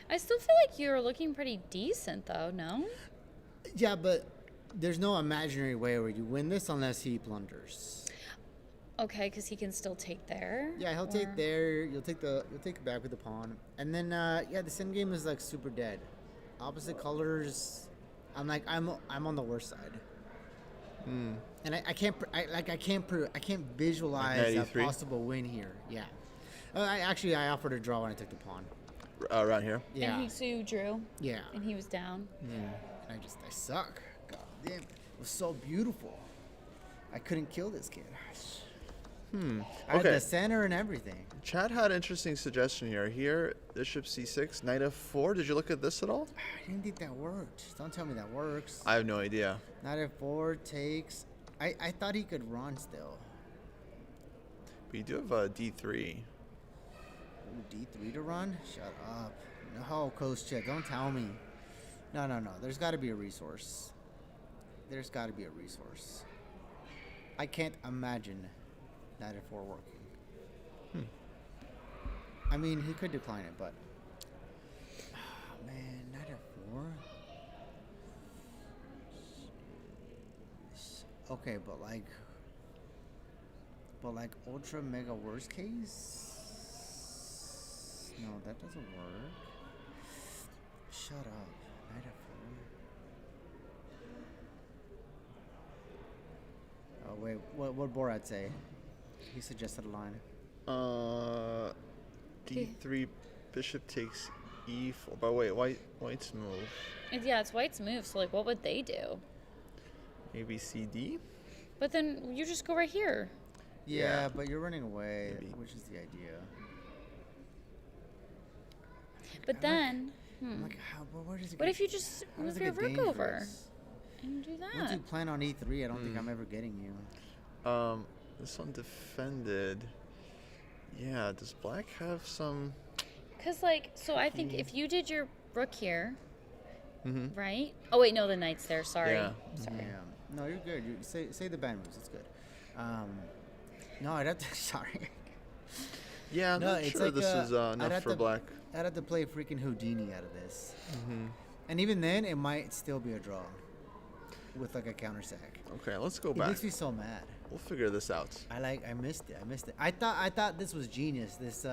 I still feel like you're looking pretty decent though. No. Yeah, but there's no imaginary way where you win this unless he blunders. Okay, because he can still take there. Yeah, he'll or- take there. You'll take it back with the pawn, and then yeah, this endgame is like super dead. Opposite colors. I'm on the worst side. And I can't visualize Like a 93? possible win here. Yeah. I offered a draw when I took the pawn. Around here. Yeah. And so you drew, Yeah. and he was down. And I suck. God damn. It was so beautiful. I couldn't kill this kid. I had Okay. the center and everything. Chad had an interesting suggestion here. Here, bishop c6, knight f4. Did you look at this at all? I didn't think that worked. Don't tell me that works. I have no idea. Knight f4 takes. I thought he could run still. But you do have a d3. Ooh, D3 to run? Shut up. No, Coach Chet, don't tell me. No. There's got to be a resource. There's got to be a resource. I can't imagine Knight f4 working. I mean, he could decline it, but... Oh, man, Knight f4? Okay, but like ultra mega worst case? No, that doesn't work. Shut up. Knight f4. Oh wait, what Borat say? He suggested a line. D3, bishop takes e4. But wait, white's move. Yeah, it's White's move. So like, what would they do? Maybe cd? But then you just go right here. Yeah, Yeah. but you're running away, Maybe. which is the idea. But then, I'm like, how? But where does it what get, if you just how does move it your get rook over dangerous? and do Once you that? plan on e3, I don't think I'm ever getting you. This one defended. Yeah, does black have some... Because like, so I think if you did your rook here, Mhm. right? Oh wait, no, the knight's there. Sorry. Yeah. Sorry. Yeah. No, you're good. You say the bad moves. It's good. No, I'd have to. Sorry. Yeah, I'm No, not it's sure like, this is I'd enough have for to- black. I'd have to play freaking Houdini out of this. And even then, it might still be a draw with like a counter sack. Okay, let's go It back. makes me so mad. We'll figure this out. I missed it. I thought this was genius. This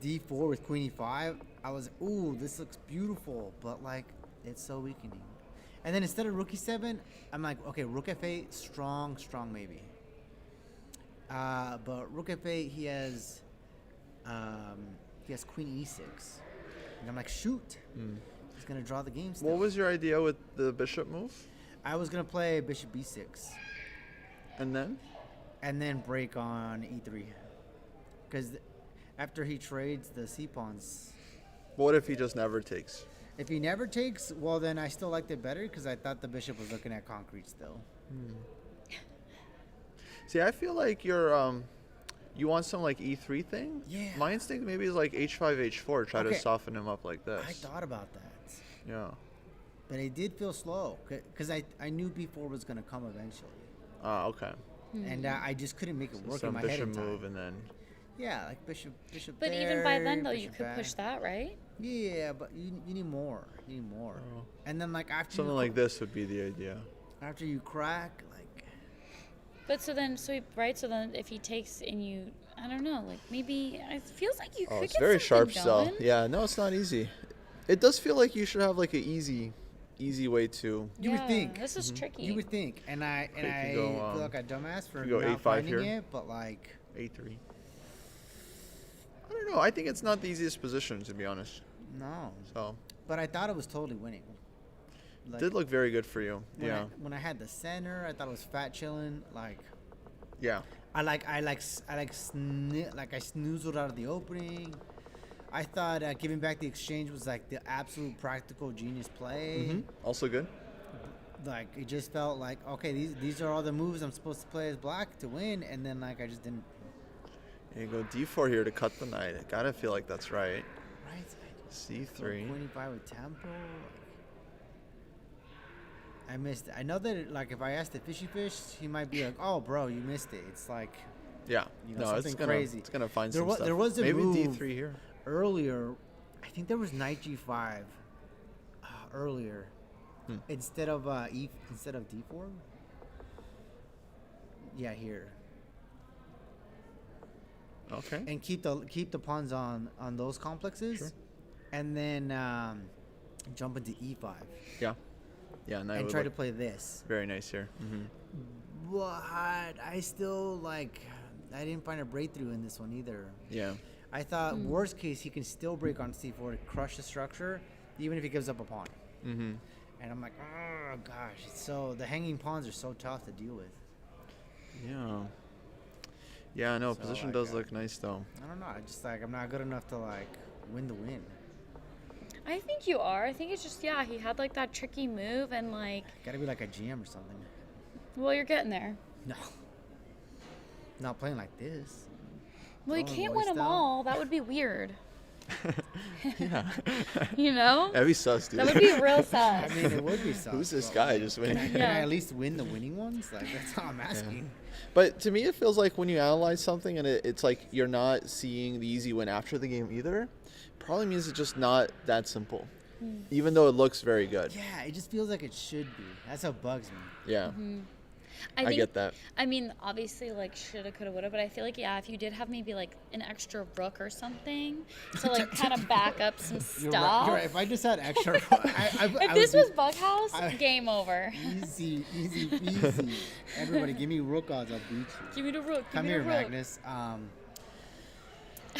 d4 with queen e5. I was, ooh, this looks beautiful, but like it's so weakening. And then instead of rook e7, I'm like, okay, rook f8, strong maybe. But rook f8, he has queen e6, and I'm like, shoot, he's gonna draw the game. Still. What was your idea with the bishop move? I was gonna play bishop b6. And then? And then break on e3. Because after he trades the c-pawns, What if he just never takes? if he never takes, well, then I still liked it better because I thought the bishop was looking at concrete still. See, I feel like you're you want some like e3 thing? Yeah. My instinct maybe is like h5, h4, try to Okay. soften him up like this. I thought about that. Yeah. But it did feel slow because I knew b4 was going to come eventually. Ah, okay. And I just couldn't make it So work in some my head bishop in time. move and then... Yeah, like bishop But there, even by then, though, you bishop could back. push that, right? Yeah, but you need more. You need more. Oh. And then like after Something you, like this would be the idea. after you crack, like But so then, so then if he takes and you, I don't know, like maybe it feels like you Oh, could it's get very something sharp still. going. Yeah, no, it's not easy. It does feel like you should have like an easy way to... you would think. This is tricky. You would think, and I Okay, you could go, feel like a dumbass for you could go not A5 finding here. it, but like, a3. I don't know. I think it's not the easiest position, to be honest. no. So, But I thought it was totally winning. Like, did look very good for you. when Yeah. when I had the center, I thought it was fat chilling. Like, Yeah. I snoozled out of the opening. I thought giving back the exchange was like the absolute practical genius play. Hmm. Also good. Like it just felt like, okay, these are all the moves I'm supposed to play as black to win, and then like I just didn't. You go d4 here to cut the knight. I gotta feel like that's right. Right. c3. 25 with tempo. I missed it. I know that like if I asked the fishy fish, he might be like, "Oh, bro, you missed it." It's like Yeah. You know, No, it's something gonna crazy. it's gonna find There some wa- stuff. there was a Maybe move- d3 here. earlier. I think there was knight g5 earlier, instead of instead of d4. Yeah, here. Okay. And keep the pawns on those complexes, Sure. and then jump into e5 Yeah. Yeah. And, and try to play this. very nice here. But I still I didn't find a breakthrough in this one either. Yeah. I thought worst case he can still break on c4 to crush the structure, even if he gives up a pawn. Mm-hmm. And I'm like, oh gosh, the hanging pawns are so tough to deal with. Yeah. Yeah. No, So, position like, does look nice though. I don't know. I just I'm not good enough to win the win. I think you are. I think it's just, yeah, he had that tricky move and Gotta be like a GM or something. well, you're getting there. No. Not playing like this. Well, you Throwing can't voice win them down. all. That would be weird. Yeah. You know? That'd be sus, dude. That would be real I sus. mean, it would be sus. Who's this but, guy just winning? Can I Yeah. at least win the winning ones? That's all I'm asking. But to me, it feels like when you analyze something and it's like you're not seeing the easy win after the game either, probably means it's just not that simple. Even though it looks very good. Yeah, it just feels like it should be. That's what bugs me. Yeah. I think, get that. I mean, obviously, shoulda, coulda, woulda, but I feel like, yeah, if you did have maybe an extra rook or something to kind of back up some You're stuff. right. You're right. If I just had extra, If this was Bughouse, game over. easy peasy. Everybody, give me rook odds. I'll beat you. Give me the rook. Come give me here, the rook. Magnus.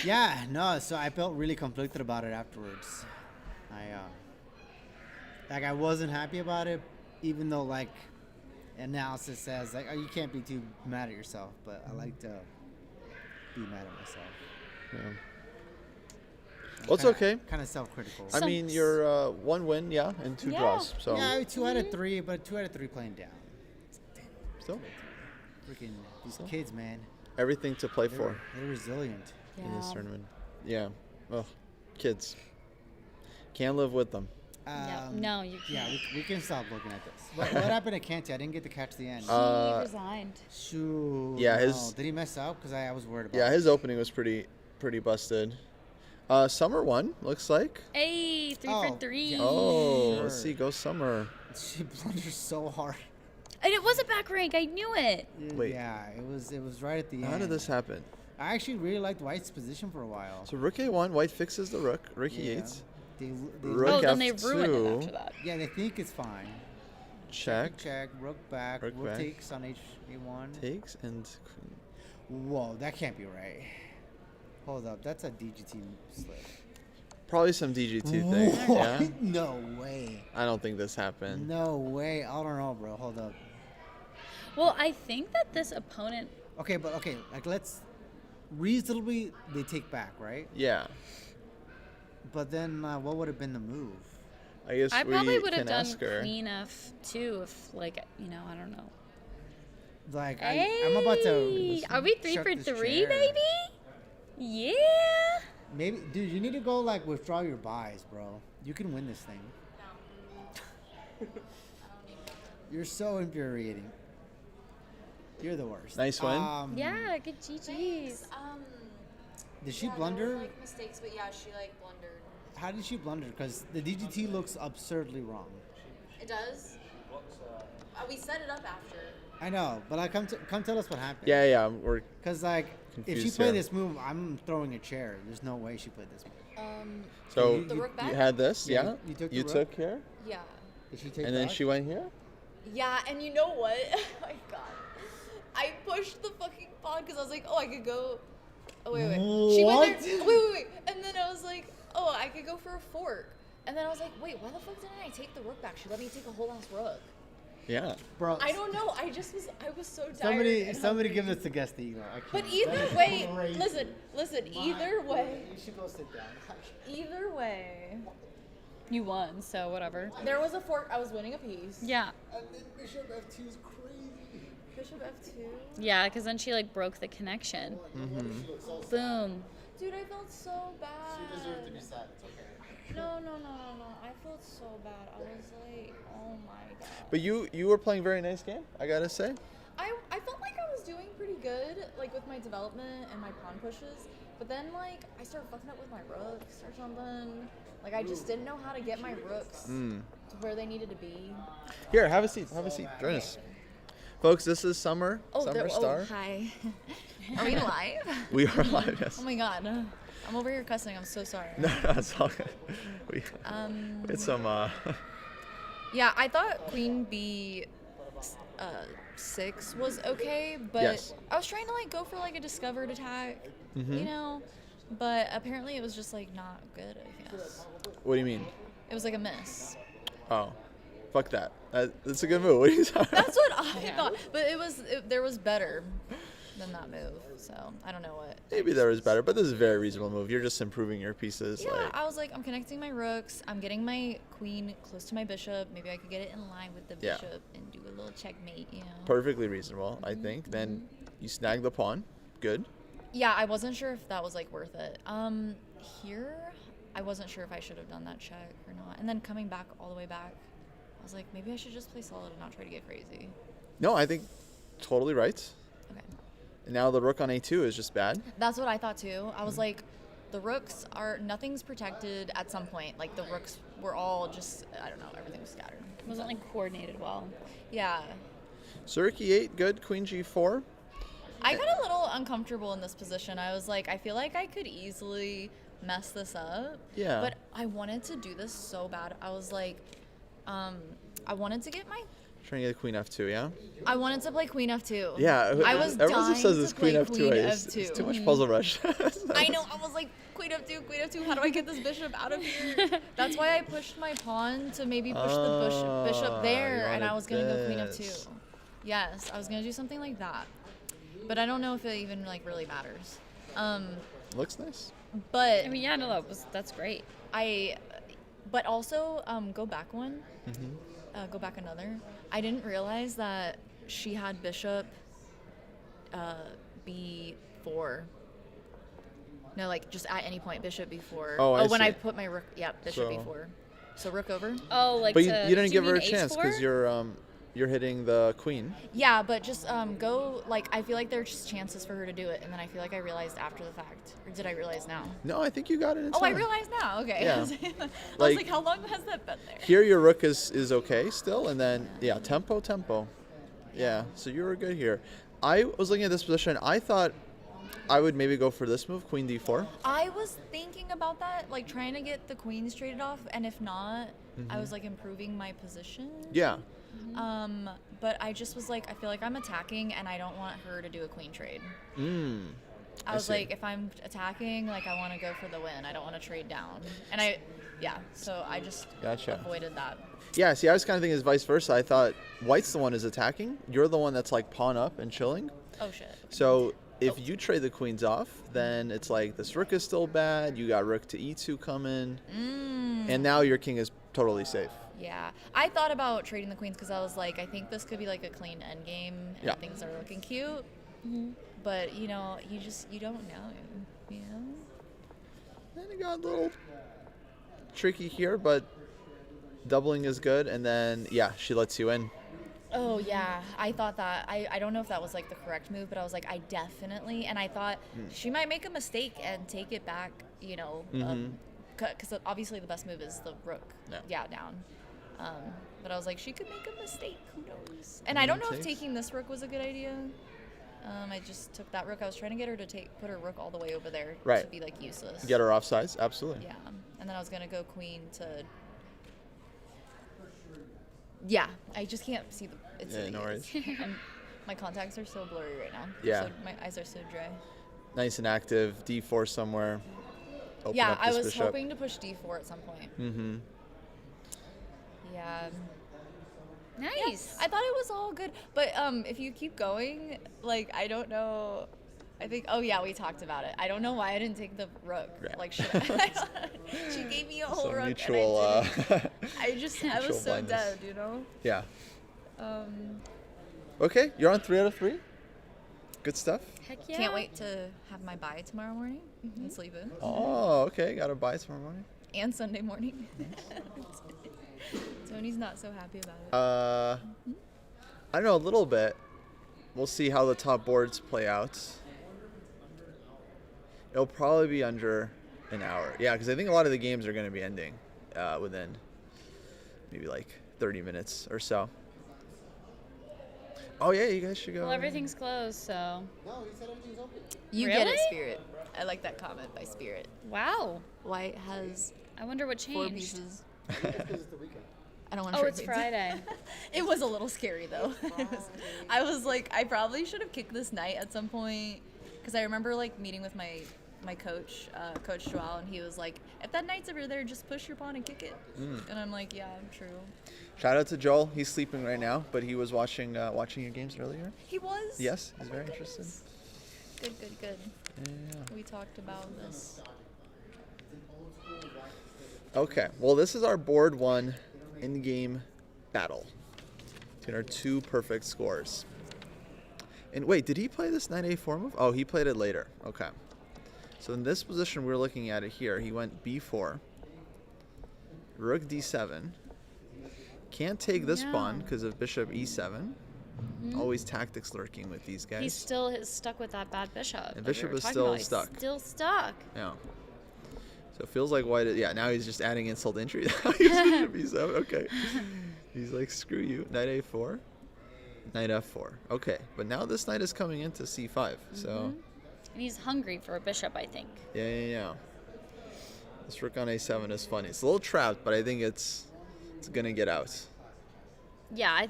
Yeah, no. So I felt really conflicted about it afterwards. I wasn't happy about it, even though analysis says oh, you can't be too mad at yourself. But I like to be mad at myself. Yeah. Well, it's okay. Kind of self-critical. I mean, you're one win, yeah, and two Yeah. draws. So yeah, 2 out of 3, but 2 out of 3 playing down. still Freaking these So? kids, man. everything to play for They're resilient. in this Yeah. tournament. Yeah. Oh, kids. Can't live with them. No, you Yeah, can't. we can stop looking at this. What happened to Kanti? I didn't get to catch the end. He resigned. Shoot. yeah, no. his- Did he mess up? Because I was worried about Yeah, it. his opening was pretty busted. Summer won, looks like. Hey, 3 Oh, for 3. yeah. Oh, Sure. let's see. Go Summer. She blunders so hard. And it was a back rank. I knew it. Wait. Yeah, it was right at the end. How did this happen? I actually really liked White's position for a while. So rook a1, white fixes the rook. Rook Yeah. e8, They, Rook Oh, then they F2. ruined it after that. yeah, they think it's fine. check, Check, rook back, Rook rook back. takes on a1. takes, and Whoa, that can't be right. Hold up, that's a DGT slip. probably some DGT thing. Yeah, What? No way. I don't think this happened. No way. I don't know, bro. Hold up. Well, I think that this opponent. Okay, let's reasonably they take back, right? Yeah, But then what would have been the move? I guess I we probably would have can done ask her. queen f2 if, I don't know. I'm about to. Hey, are we 3 shut for this 3, chair. baby? Yeah. Maybe, dude, you need to go withdraw your buys, bro. You can win this thing. You're so infuriating. You're the worst. Nice win. Yeah, good GG's. Did she Yeah, there blunder? were, mistakes, but yeah, she blundered. How did she blunder? Because the DGT looks absurdly wrong. It does. We set it up after. I know, but come tell us what happened. Yeah, we're Because if she Confused played here. this move, I'm throwing a chair. There's no way she played this move. so you- The rook back? you had this, Yeah, yeah. you took the You rook? took here, Yeah. Did she take and then back? she went here. Yeah, and you know what? Oh my god. I pushed the fucking pawn because I was like, oh, I could go. Oh, wait. She What? went there. Wait. And then I was like, oh, I could go for a fork. And then I was like, wait, why the fuck didn't I take the rook back? She let me take a whole ass rook. Yeah. Bro, I don't know. I was so tired. and somebody hungry. give this to guest ego. I can't. But That either is way, crazy. listen. Either way, You should go sit down. either way, You won, so whatever. there was a fork. I was winning a piece. Yeah. And then Bishop F2 is crazy. Bishop F2. Yeah, because then she broke the connection. Boom. Dude, I felt so bad. She deserved to be sad. It's okay. No. I felt so bad. I was like, oh my god. But you were playing very nice game, I gotta say. I felt like I was doing pretty good, like with my development and my pawn pushes. But then like I started fucking up with my rooks or something. Like I just didn't know how to get my rooks to where they needed to be. Here, have a seat. Have a seat. Join us. Folks, this is Summer. Summer Star. Hi. Are we live? We are live, yes. Oh my god. I'm over here cussing. I'm so sorry. No, it's all good. It's some, Yeah, I thought Queen B 6 was okay, but Yes. I was trying to like go for like a discovered attack, you know, but apparently it was just like not good, I guess. What do you mean? It was like a miss. Oh, fuck that. That's a good move. What are you talking about? That's what I thought, but there was better than that move, so I don't know what. Maybe there was better, but this is a very reasonable move. You're just improving your pieces. Yeah, Like, I was like, I'm connecting my rooks. I'm getting my queen close to my bishop. Maybe I could get it in line with the Yeah. bishop and do a little checkmate, you know. perfectly reasonable, I think. Then you snag the pawn. Good. Yeah, I wasn't sure if that was like worth it. Here, I wasn't sure if I should have done that check or not. And then coming back all the way back, I was like, maybe I should just play solid and not try to get crazy. No, I think totally right. Okay. And now the rook on a2 is just bad. That's what I thought too. I was like, the rooks are, nothing's protected at some point. Like the rooks were all just, I don't know, everything was scattered. It wasn't like coordinated well. Yeah. So rook e8, good. Queen g4. I got a little uncomfortable in this position. I was like, I feel like I could easily mess this up. Yeah. But I wanted to do this so bad. I was like, I wanted to get my, Trying to get queen f2, yeah? I wanted to play queen f2. Yeah. I was everyone just says dying it's to play queen f2. queen It's f2. too much puzzle rush. I know. I was like, queen f2. How do I get this bishop out of here? That's why I pushed my pawn to maybe push the bishop there, you and I wanted was gonna go queen this. f2. Yes, I was gonna do something like that, but I don't know if it even like really matters. Looks nice. But I mean, yeah, no, that's great. but also go back one, go back another. I didn't realize that she had bishop b4. No, like just at any point bishop b4. Oh, I when see. I put my rook, yeah, bishop So- b4. So rook over. Oh, like But you to- didn't do give her a mean chance because H4? you're hitting the queen. Yeah, but just go like I feel like there's just chances for her to do it, and then I feel like I realized after the fact, or did I realize now? No, I think you got it in Oh, I time. realized now. Okay. Yeah. I was Like- like, how long has that been there? Here your rook is okay still, and then yeah, tempo. Yeah, so you were good here. I was looking at this position. I thought I would maybe go for this move, queen d4. I was thinking about that, like trying to get the queens traded off, and if not, I was like improving my position. Yeah, But I just was like, I feel like I'm attacking, and I don't want her to do a queen trade. I was see. like, if I'm attacking, like I want to go for the win. I don't want to trade down. And so I just Gotcha. avoided that. yeah. See, I was kind of thinking it's vice versa. I thought white's the one who's attacking. You're the one that's like pawn up and chilling. Oh shit. So if you trade the queens off, then it's like this rook is still bad. You got rook to e2 coming, and now your king is totally safe. Yeah, I thought about trading the queens because I was like, I think this could be like a clean endgame, and Yeah. things are looking cute. But you know, you don't know, you know. Then it got a little tricky here, but doubling is good. And then yeah, she lets you in. Oh yeah, I thought that. I don't know if that was like the correct move, but I was like, I definitely. And I thought she might make a mistake and take it back, you know, because obviously the best move is the rook, Yeah. down. But I was like, she could make a mistake. Who knows? And I don't know if Takes. taking this rook was a good idea. I just took that rook. I was trying to get her to put her rook all the way over there to Right. be like useless. Get her off sides, absolutely. Yeah, and then I was gonna go queen to. Yeah, I just can't see the. It's Yeah, no worries. My contacts are so blurry right now. Yeah. So my eyes are so dry. Nice and active. D4 somewhere. Open Yeah, up I this was bishop. hoping to push d4 at some point. Mm-hmm. Yeah. Nice. I thought it was all good, but if you keep going, like I don't know. I think. Oh yeah, we talked about it. I don't know why I didn't take the rook. Yeah. Like should I? She gave me a whole Some rook. mutual. And I mutual was so blindness. dead, you know. Yeah. Um, Okay, you're on 3 out of 3. Good stuff. Heck yeah. Can't wait to have my bye tomorrow morning and sleep in, Oh, okay. Got to buy tomorrow morning. and Sunday morning. Tony's not so happy about it. I don't know, a little bit. we'll see how the top boards play out. It'll probably be under an hour. Yeah, because I think a lot of the games are going to be ending within maybe like 30 minutes or so. Oh, yeah, you guys should go. Well, everything's closed, so. No, he said everything's open. You get it, Really? Spirit. I like that comment by Spirit. Wow. White has I wonder what 4 changed. pieces. Because it's the weekend. I don't want Oh, to. it's Friday. It was a little scary though. I was like, I probably should have kicked this night at some point, because I remember like meeting with my coach, Coach Joel, and he was like, if that knight's over there, just push your pawn and kick it. And I'm like, yeah, true. Shout out to Joel. He's sleeping right now, but he was watching your games earlier. He was. Yes, he's very interested. Good. Yeah. We talked about this. Okay, well, this is our board 1 in-game battle between our 2 perfect scores. And wait, did he play this knight a4 move? Oh, he played it later. Okay. So in this position, we're looking at it here. He went b4, rook d7. Can't take this pawn because of bishop e7. Always tactics lurking with these guys. He's still stuck with that bad bishop. And that bishop we were is talking still about. He's stuck. Still stuck. Yeah. So it feels like white. Yeah, now he's just adding insult to injury. He's bishop e7. Okay. He's like, screw you. Knight a4. Knight f4. Okay, but now this knight is coming into c5. So. And he's hungry for a bishop, I think. Yeah. This rook on a7 is funny. It's a little trapped, but I think it's gonna get out. Yeah, I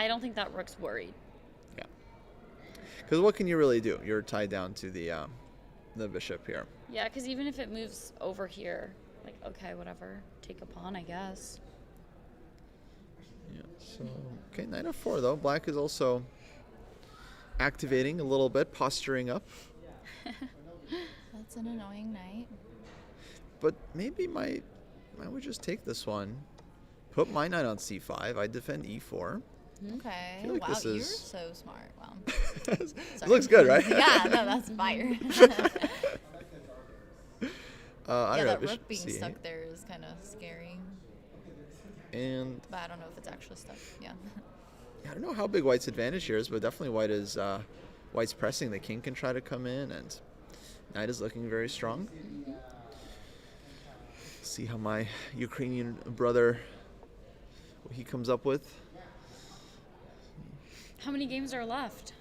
don't think that rook's worried. Yeah. Because what can you really do? You're tied down to the bishop here. Yeah, because even if it moves over here, like, okay, whatever. Take a pawn, I guess. Yeah. So okay, knight f4 though. Black is also activating a little bit, posturing up. That's an annoying night. But maybe I would just take this one. Put my knight on c5. I defend e4. Okay. feel like Wow, this you're is- so smart. Wow. It Sorry. looks good, right? Yeah, no, that's fire. I Yeah, don't know. that bishop rook being c8. stuck there is kind of scary. And But I don't know if it's actually stuck. Yeah. I don't know how big white's advantage here is, but definitely white's pressing. The king can try to come in, and knight is looking very strong. See how my Ukrainian brother, what he comes up with. How many games are left?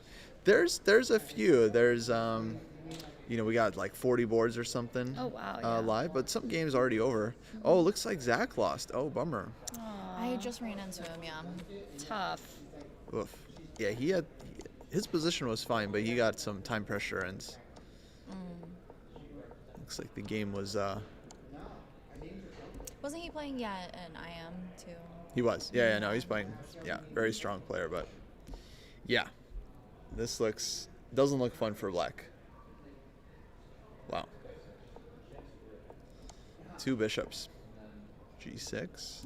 There's a few. There's we got like 40 boards or something. Oh, wow, yeah. Live, but some games already over. Oh, looks like Zach lost. Oh, bummer. I just ran into him, yeah. Tough. Oof. Yeah, his position was fine, but he got some time pressure, and looks like the game was. Wasn't he playing, an IM too? He was. Yeah, no, he's playing. Yeah, very strong player, but yeah, this doesn't look fun for black. Wow. 2 bishops. G6.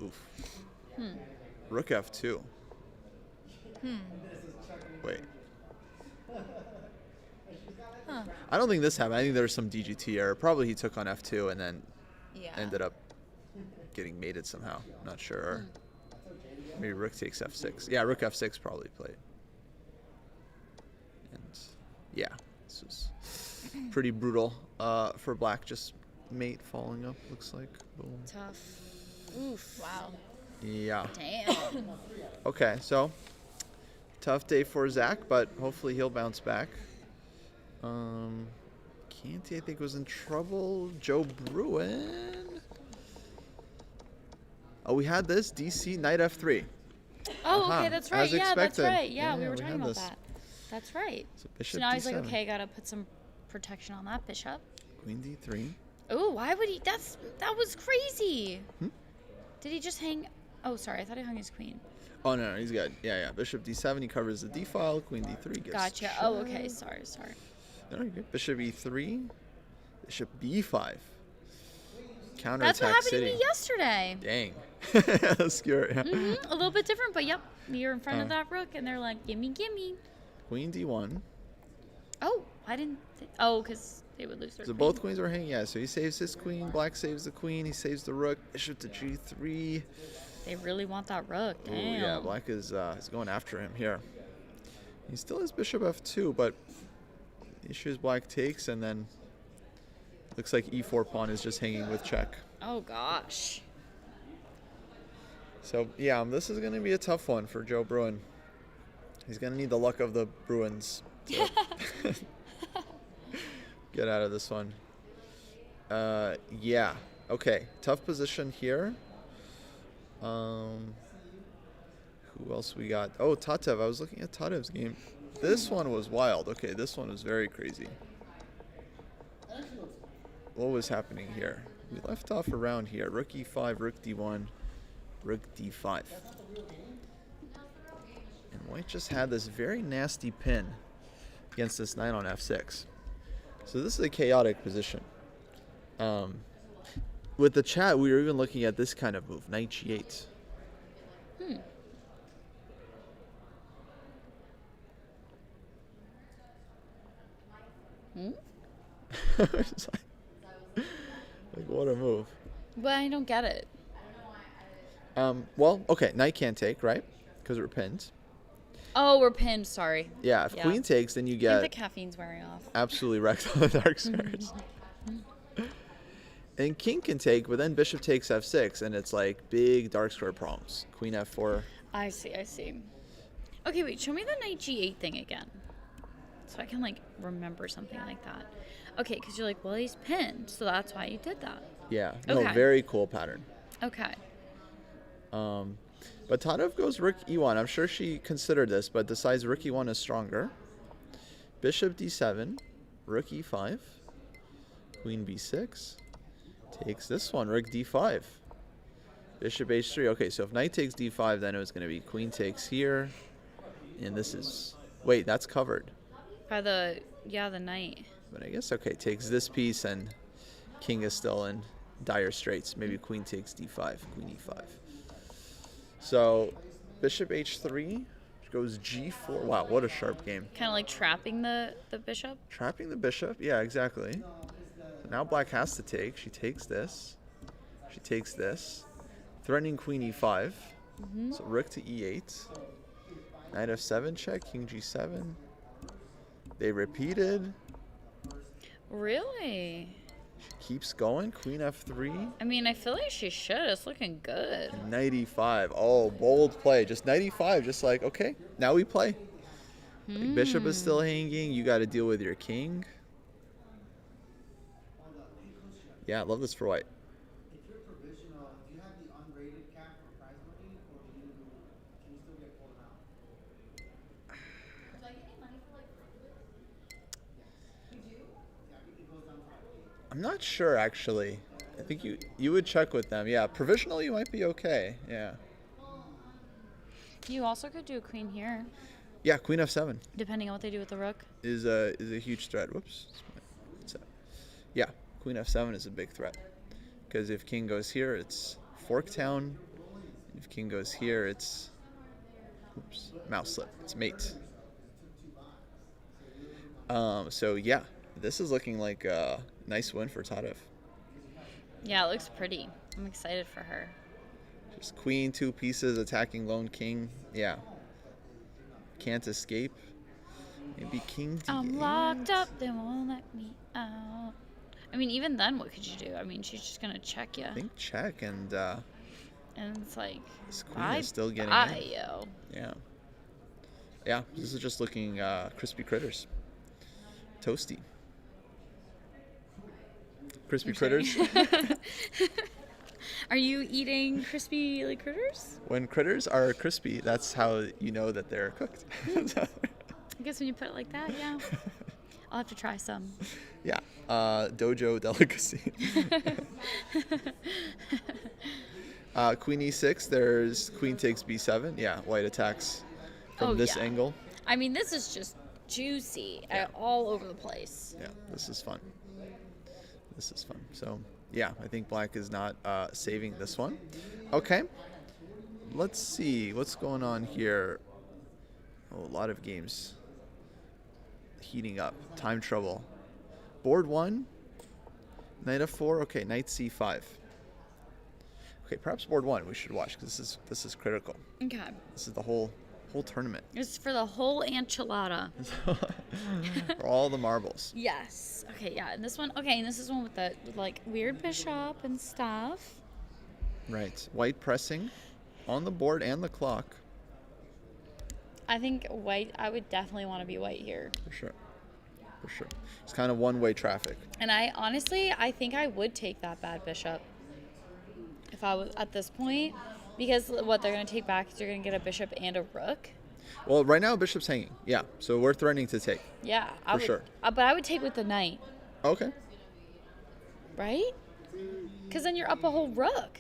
Oof. Rook F2. Wait. Huh. I don't think this happened. I think there was some DGT error. Probably he took on F2 and then Yeah. ended up getting mated somehow. Not sure. Maybe rook takes F6. Yeah, rook F6 probably played. And yeah, this was pretty brutal for black. Just mate falling up, looks like. Boom. Tough. Oof. Wow. Yeah. Damn. Okay, so tough day for Zach, but hopefully he'll bounce back. Canty, I think, was in trouble. Joe Bruin. Oh, we had this DC Knight F3. Oh, Uh-huh. okay, that's As right. Yeah, that's expected. right. Yeah, we Yeah, were we talking had about this. that. That's right. So So bishop now he's like, D7. okay, gotta put some protection on that bishop. Queen D3. Oh, why would he? That was crazy. Hmm? Did he just hang? Oh, sorry, I thought he hung his queen. Oh no, he's good. Yeah. Bishop D7. He covers the D file. Queen D3 gets. Gotcha. Oh, okay. Sorry. No, you're good. Bishop E3. Bishop B5. Counterattack That's what happened City. to me yesterday. Dang. That's scary. Yeah. A little bit different, but yep, you're in front of that rook, and they're like, gimme. Queen D1. Oh, I didn't. Oh, because they would lose their So queen. both queens were hanging. Yeah, so he saves his queen. Black saves the queen. He saves the rook. Bishop to G3. They really want that rook. Ooh, Damn. yeah, black is going after him here. He still has bishop f2, but the issue is black takes, and then looks like e4 pawn is just hanging with check. Oh gosh. So yeah, this is going to be a tough one for Joe Bruin. He's going to need the luck of the Bruins to get out of this one. Yeah. Okay. Tough position here. Who else we got? Oh, Tatev. I was looking at Tatev's game. This one was wild. Okay, this one was very crazy. What was happening here? We left off around here. Rook e5, rook d1, rook d5. And white just had this very nasty pin against this knight on f6. So this is a chaotic position. With the chat, we were even looking at this kind of move, knight g8. It's like, what a move. But I don't get it. Well, okay, knight can't take, right? Because we're pinned. Oh, we're pinned. Sorry. Yeah, if Yeah. queen takes, then you I think the get caffeine's wearing off. absolutely wrecked on the dark squares. And king can take, but then bishop takes f6, and it's like big dark square problems. Queen f4. I see. I see. Okay, wait. Show me the knight g8 thing again, so I can like remember something like that. Okay, because you're like, well, he's pinned, so that's why you did that. Yeah, no, Okay. very cool pattern. Okay. But Tatev goes rook e1. I'm sure she considered this, but decides rook e1 is stronger. Bishop d7, rook e5, queen b6. Takes this one, rook d5. Bishop h3. Okay, so if knight takes d5, then it was going to be queen takes here. And this is... Wait, that's covered. By the knight. But I guess, okay, takes this piece, and king is still in dire straits. Maybe queen takes d5, queen e5. So bishop h3 goes g4. Wow, what a sharp game. Kind of like trapping the bishop. Trapping the bishop. Yeah, exactly. So now black has to take. She takes this. She takes this. Threatening queen e5. So rook to e8. Knight f7 check. King g7. They repeated. Really? She keeps going. Queen f3. I mean, I feel like she should. It's looking good. Knight e5. Oh, bold play. Just knight e5. Just like, okay, now we play. Like, bishop is still hanging. You got to deal with your king. Yeah, I love this for white. If you're provisional, do you have the unrated cap for prize money, or can you still get pulled out? I'm not sure, actually. I think you would check with them. Yeah, provisional, you might be okay. Yeah. You also could do a queen here, Yeah, queen f7 depending on what they do with the rook. is a huge threat. Whoops. What's that? Yeah, queen f7 is a big threat. Because if king goes here, it's fork town. If king goes here, it's mouse slip. It's mate. So yeah, this is looking like a nice win for Tatev. Yeah, it looks pretty. I'm excited for her. Just queen, two pieces, attacking lone king. Yeah. Can't escape. Maybe king d8. I'm locked up, they won't let me out. I mean, even then, what could you do? I mean, she's just gonna check you, I think check, and and it's like, this queen bye, is still getting bye, in. yo. Yeah. Yeah, this is just looking crispy critters. Toasty. Crispy critters. Are you eating crispy like critters? When critters are crispy, that's how you know that they're cooked. I guess when you put it like that, yeah. I'll have to try some. Yeah. Dojo delicacy. Queen e6, there's queen takes b7. Yeah, white attacks from Oh, this yeah. angle. I mean, this is just juicy Yeah. all over the place. Yeah, this is fun. This is fun. So, yeah, I think black is not saving this one. Okay. Let's see what's going on here. Oh, a lot of games heating up. Time trouble. Board 1. Knight f4. Okay, knight c5. Okay, perhaps board 1 we should watch because this is critical. Okay. This is the whole Whole tournament. It's for the whole enchilada. For all the marbles. Yes. Okay, yeah. And this one, okay, and this is one with the like weird bishop and stuff. Right. White pressing on the board and the clock. I think white, I would definitely want to be white here. For sure. For sure. It's kind of one-way traffic. And I honestly, I think I would take that bad bishop if I was at this point. Because what they're going to take back is you're going to get a bishop and a rook. Well, right now bishop's hanging. Yeah. So we're threatening to take. Yeah. I For would, sure. But I would take with the knight, Okay. right? Because then you're up a whole rook.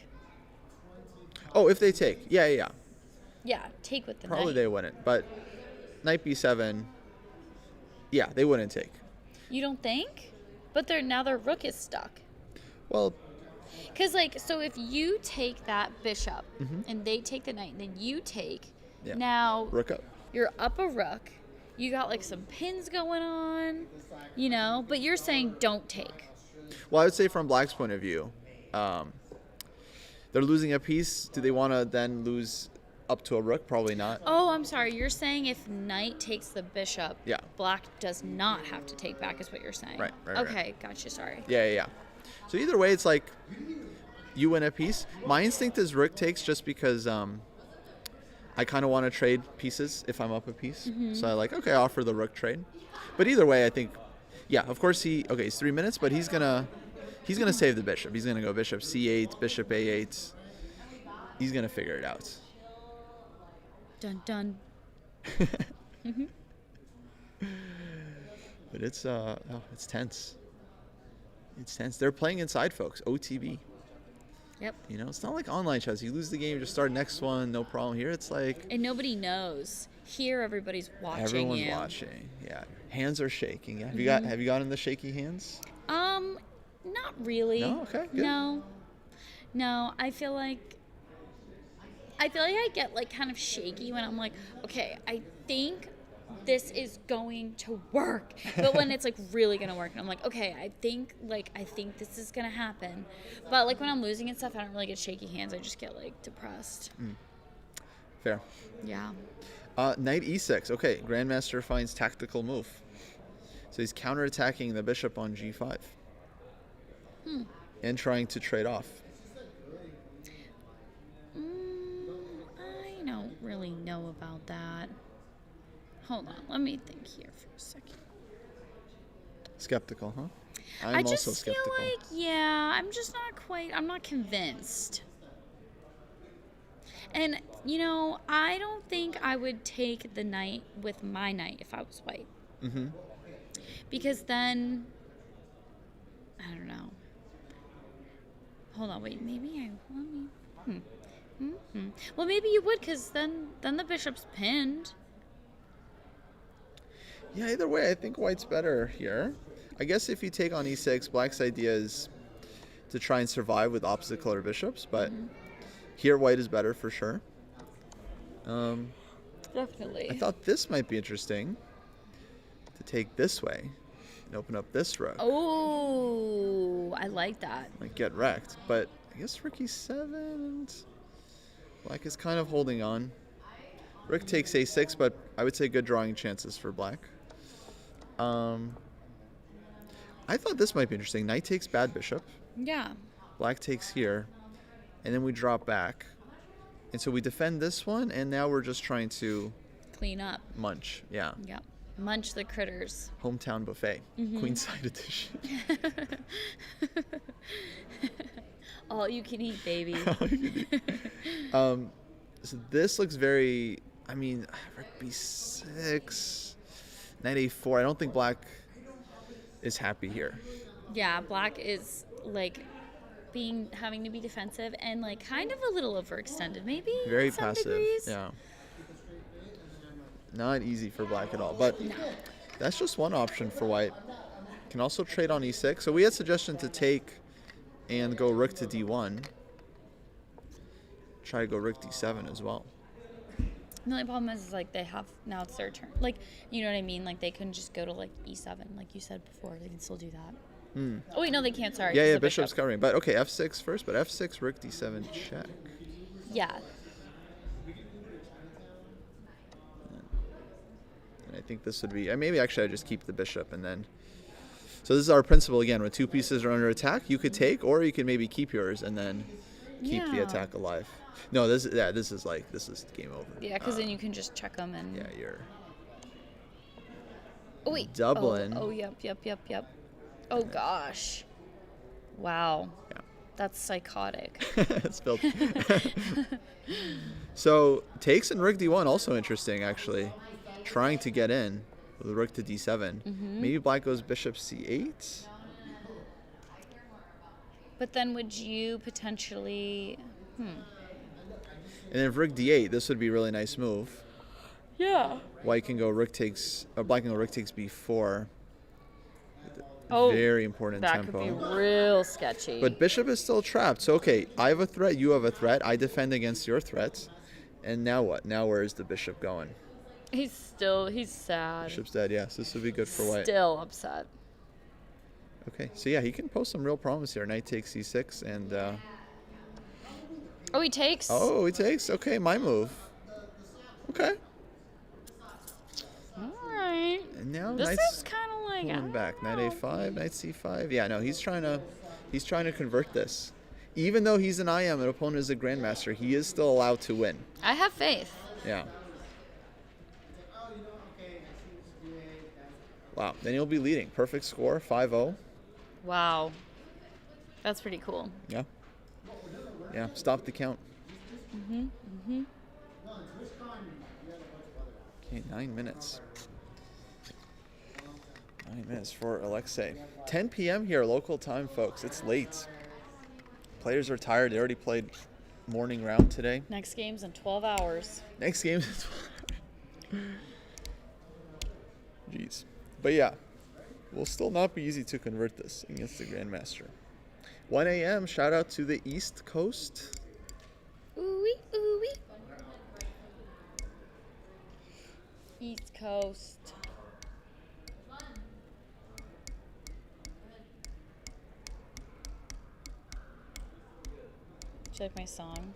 Oh, if they take. Yeah, yeah, yeah. Yeah, take with the Probably knight. they wouldn't. But knight b7, yeah, they wouldn't take. You don't think? But now their rook is stuck. Well, Because, like, so if you take that bishop and they take the knight, and then you take, Yeah. now rook up. you're up a rook. You got, like, some pins going on, you know, but you're saying don't take. Well, I would say from Black's point of view, they're losing a piece. Do they want to then lose up to a rook? Probably not. Oh, I'm sorry. You're saying if knight takes the bishop, Yeah. black does not have to take back, is what you're saying. Right, right, Okay, gotcha. Sorry. Yeah, yeah, yeah. So either way, it's like you win a piece. My instinct is rook takes just because I kind of want to trade pieces if I'm up a piece. So I like, okay, I offer the rook trade. But either way, I think, yeah, of course it's 3 minutes, but he's gonna save the bishop. He's gonna go bishop c8, bishop a8. He's gonna figure it out. Dun dun. But it's tense. It's tense. They're playing inside, folks. OTB. Yep. You know, it's not like online chess. You lose the game, just start next one, no problem. Here, it's like And nobody knows. Here, everybody's watching everyone's you. watching. Yeah, hands are shaking. Yeah. Have you gotten the shaky hands? Not really. No? Okay, good. No, I feel like I get like kind of shaky when I'm like, okay, I think this is going to work. But when it's like really gonna work and I'm like, okay, I think this is gonna happen. But like when I'm losing and stuff, I don't really get shaky hands. I just get like depressed. Fair. Yeah. Knight e6. Okay, Grandmaster finds tactical move. So he's counterattacking the bishop on g5. And trying to trade off. I don't really know about that. Hold on, let me think here for a second. Skeptical, huh? I I'm just also skeptical. feel like, yeah, I'm not convinced. And, you know, I don't think I would take the knight with my knight if I was white. Mm-hmm. Because then, I don't know. Hold on, wait, Well, maybe you would, because then the bishop's pinned. Yeah, either way, I think white's better here. I guess if you take on e6, black's idea is to try and survive with opposite color bishops, but here white is better for sure. Definitely. I thought this might be interesting to take this way and open up this rook. Oh, I like that. Might get wrecked, but I guess rook e7 and black is kind of holding on. Rook takes a6, but I would say good drawing chances for black. I thought this might be interesting. Knight takes bad bishop. Yeah. Black takes here, and then we drop back. And so we defend this one, and now we're just trying to Clean up. munch. Yeah. Yep. Munch the critters. Hometown buffet. Queenside edition. All you can eat, baby. So this looks very, rook b6, knight a4. I don't think black is happy here. Yeah, black is like having to be defensive and like kind of a little overextended, maybe. Very in some passive. degrees. Yeah. Not easy for black at all. But that's just one option for white. Can also trade on e6. So we had suggestion to take and go rook to d1. Try to go rook d7 as well. The only problem is like now it's their turn. Like, you know what I mean? Like they couldn't just go to like e7, like you said before. They can still do that. Oh wait, no, they can't. Sorry. 'cause Yeah, the bishop's covering. But okay, f6 first. But f6, rook d7, check. Yeah. I think this would be, maybe actually I just keep the bishop and then. So this is our principle again. When 2 pieces are under attack, you could take, or you could maybe keep yours and then keep the Yeah. attack alive. No, this is game over. Yeah, because then you can just check them and. Yeah, you're. Oh wait. Dublin. Oh, yep. Oh gosh. Wow. Yeah. That's psychotic. It's built. So takes and rook d1 also interesting actually, trying to get in with rook to d7. Maybe black goes bishop c8. But then would you potentially? And then if rook d8, this would be a really nice move. Yeah. White can go rook takes, or black can go rook takes b4. Oh, Very important that tempo. could be real sketchy. But bishop is still trapped. So okay, I have a threat, you have a threat. I defend against your threats. And now what? Now where is the bishop going? he's sad. Bishop's dead. Yes, this would be good for white. Still upset. Okay, so yeah, he can pose some real problems here. Knight takes c6 and. Oh, he takes. Oh, he takes. Okay, my move. Okay. All right. And now This knight's is kind of like. I pulling don't back. Knight know. a5, knight c5. Yeah, no, he's trying to convert this. Even though he's an IM, an opponent is a grandmaster, he is still allowed to win. I have faith. Yeah. Wow. Then he'll be leading. Perfect score, 5-0. Wow. That's pretty cool. Yeah. Yeah. Stop the count. Okay, 9 minutes. 9 minutes for Alexei. 10 p.m. here, local time, folks. It's late. Players are tired. They already played morning round today. Next game's in 12 hours. Next game. Jeez. But yeah, will still not be easy to convert this against the Grandmaster. 1 a.m. Shout out to the East Coast. Ooh-wee, ooh-wee. East Coast. Do you like my song?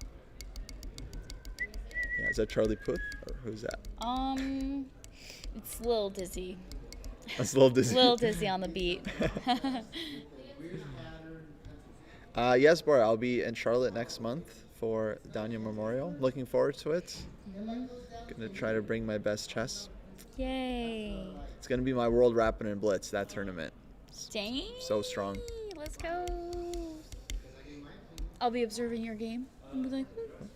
Yeah, is that Charlie Puth or who's that? It's Lil Dizzy. That's Lil Dizzy. Lil Dizzy on the beat. Yes, Bora, I'll be in Charlotte next month for Danya Memorial. Looking forward to it. Gonna try to bring my best chess. Yay. It's gonna be my World Rapid and Blitz, that tournament. Dang. So strong. Let's go. I'll be observing your game. I'll be like,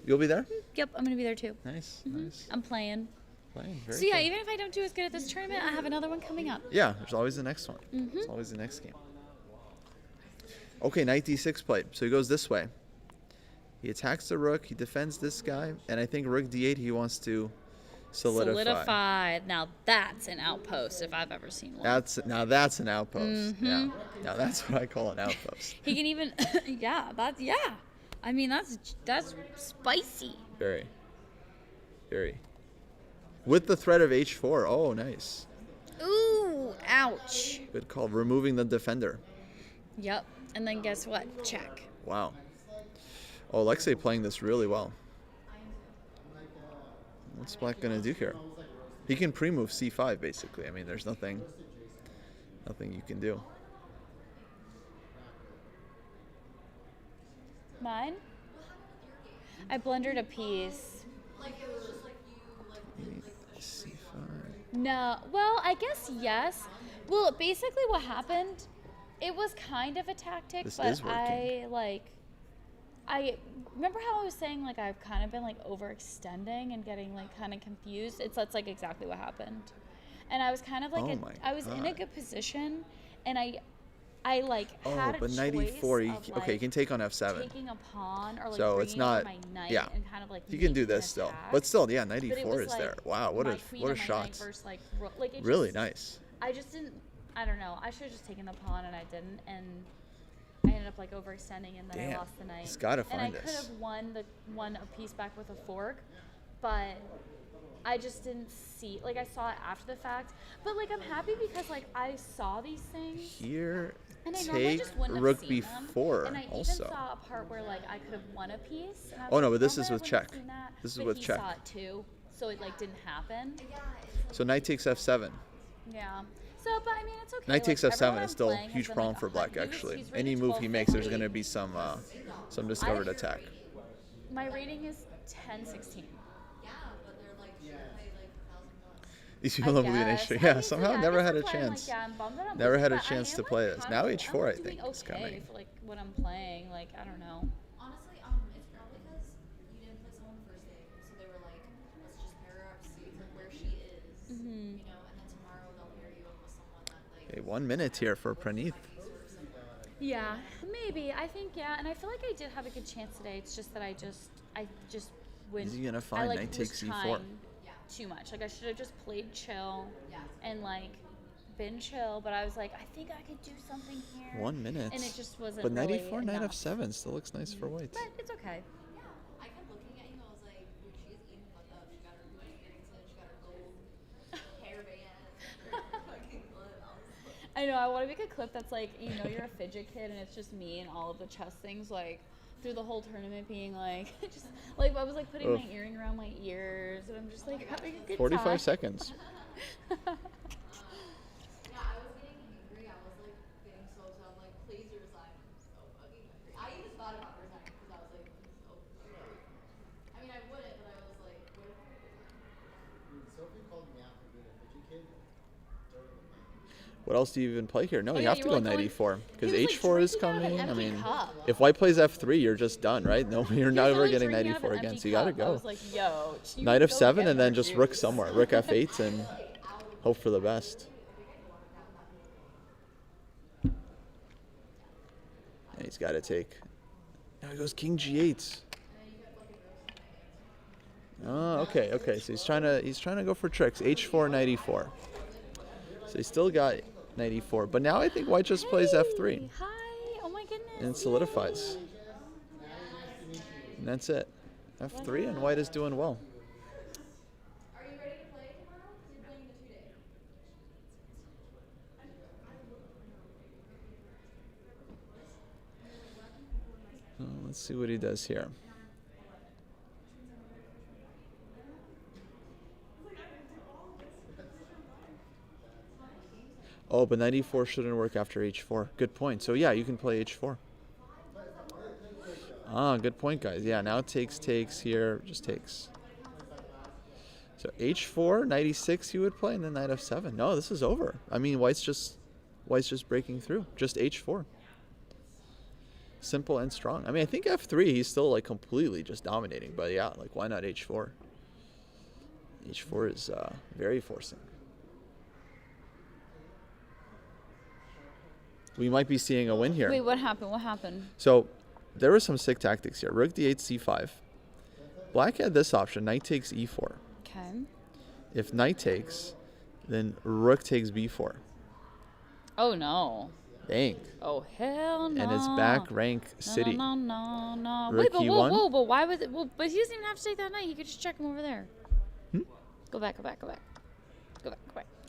You'll be there? yep, I'm gonna be there too. Nice, nice. I'm playing. Playing, very So yeah, cool. even if I don't do as good at this tournament, I have another one coming up. Yeah, there's always the next one. There's always the next game. Okay, knight d6 played. So he goes this way. He attacks the rook. He defends this guy. And I think rook d8 he wants to solidify. Now that's an outpost if I've ever seen one. That's an outpost. Yeah. Now that's what I call an outpost. He can even, yeah. I mean, that's spicy. Very. Very. With the threat of h4. Oh, nice. Ooh, ouch. Good call. Removing the defender. Yep. And then guess what? Check. Wow. Oh, Alexei playing this really well. What's black gonna do here? He can pre-move c5 basically. I mean, there's nothing you can do. Mine? I blundered a piece. c5. No. Well, I guess yes. Well, basically what happened, it was kind of a tactic, This but is working. I remember how I was saying like I've kind of been like overextending and getting like kind of confused. That's like exactly what happened. And I was kind of like Oh my I was in a God. good position and I like Oh, had a but knight choice e4. of, Okay, he can take on f7. taking a pawn or like So bringing it's not- on my knight yeah. and kind of like He can do making an this still. attack. But still, yeah, knight But it e4 was, is there. like, Wow, what my a queen what a and my shot. knight versus, like, like it Really just- nice. I just didn't. I don't know. I should have just taken the pawn and I didn't, and I ended up like overextending, and then I Damn. lost the knight. He's gotta And I find could this. have won a piece back with a fork, but I just didn't see. Like I saw it after the fact, but like I'm happy because like I saw these things. Here, And I normally take just wouldn't rook have seen them. b4 And I also. even saw a part where like I could have won a piece. And I was Oh, no, like, but this normally is I with wouldn't have check. seen that, This is but with he check. saw it too. so it like didn't happen. So knight takes f7. Yeah. So, but I mean, it's okay. Knight takes like, f7 everyone is I'm still a playing has huge been, problem like, for black, he was- actually. he's Any rated move he makes, there's 1250. going to be some discovered attack. My rating is 1016. These people don't believe in h3. Yeah, somehow never had a chance. Like, yeah, I'm bummed that I'm Never losing, had a but I chance am, to like, play this. kind Now of- h4, I'm I doing think, is okay coming. for, like what I'm playing. Like I don't know. Honestly, it's probably because you didn't play someone first day, so they were like, let's just pair her up, see like where she is, Mm-hmm. you know, and then tomorrow they'll pair you up with someone that like. Okay, 1 minute here for Praneeth. Yeah, maybe. I think yeah, and I feel like I did have a good chance today. It's just that I just went. Is he gonna I find like knight was takes e4? trying too much. Like I should have just played chill and like been chill. But I was like, I think I could do something here. 1 minute. And it just wasn't. But knight really e4, knight enough. f7 still looks nice for white. But it's okay. I kept looking at you, I was like, dude, she is eating fucked up. She got her blue earrings in, she got her gold hairband, her fucking clip. I was like, I know. I want to make a clip that's like, you know, you're a fidget kid, and it's just me and all of the chess things, like through the whole tournament, being like, just like I was like putting Oof. my earring around my ears, and I'm just like having a good 45 time. seconds. yeah, I was getting angry. I was like getting so upset. I'm like, please resign. I'm so fucking angry. I even thought about resigning because I was like, I'm so angry. I mean, I wouldn't, but I was like, what if I resign? Sophie called me out for being a fidget kid during the match. What else do you even play here? No, Oh, you yeah, have you to were, go like, knight going- e4 because he was, like, h4 is drinking out of an coming. I empty mean, cup. if white plays f3, you're just done, right? No, you're He not was ever literally getting knight drinking out of e4 an again. empty So you gotta cup. I go. was like, yo, you Knight go f7 get and then more just rook juice. somewhere. Rook f8 and hope for the best. Yeah, he's got to take. Now he goes king g8. Oh, okay, okay. So he's trying to go for tricks. h4, knight e4. So he's still got knight e4, but now I think white just plays f3 Hey, hi. Oh my goodness. and it solidifies. And that's it. f3 and white is doing well. Are you ready to play tomorrow? You're playing the 2-day. Let's see what he does here. Oh, but knight e4 shouldn't work after h4. Good point. So yeah, you can play h4. Ah, good point, guys. Yeah, now takes here, just takes. So h4, knight e6 you would play, and then knight f7. No, this is over. I mean, white's just breaking through. Just h4. Simple and strong. I mean, I think f3 he's still like completely just dominating, but yeah, like why not h4? h4 is very forcing. We might be seeing a win here. Wait, what happened? What happened? So there were some sick tactics here. Rook d8 c5. Black had this option, knight takes e4. Okay. If knight takes, then rook takes b4. Oh no. Dang. Oh hell no. And it's back rank city. No, no, no, no. Rook Wait, but e1? whoa, but why was it? Well, but he doesn't even have to take that knight. He could just check him over there. Go back.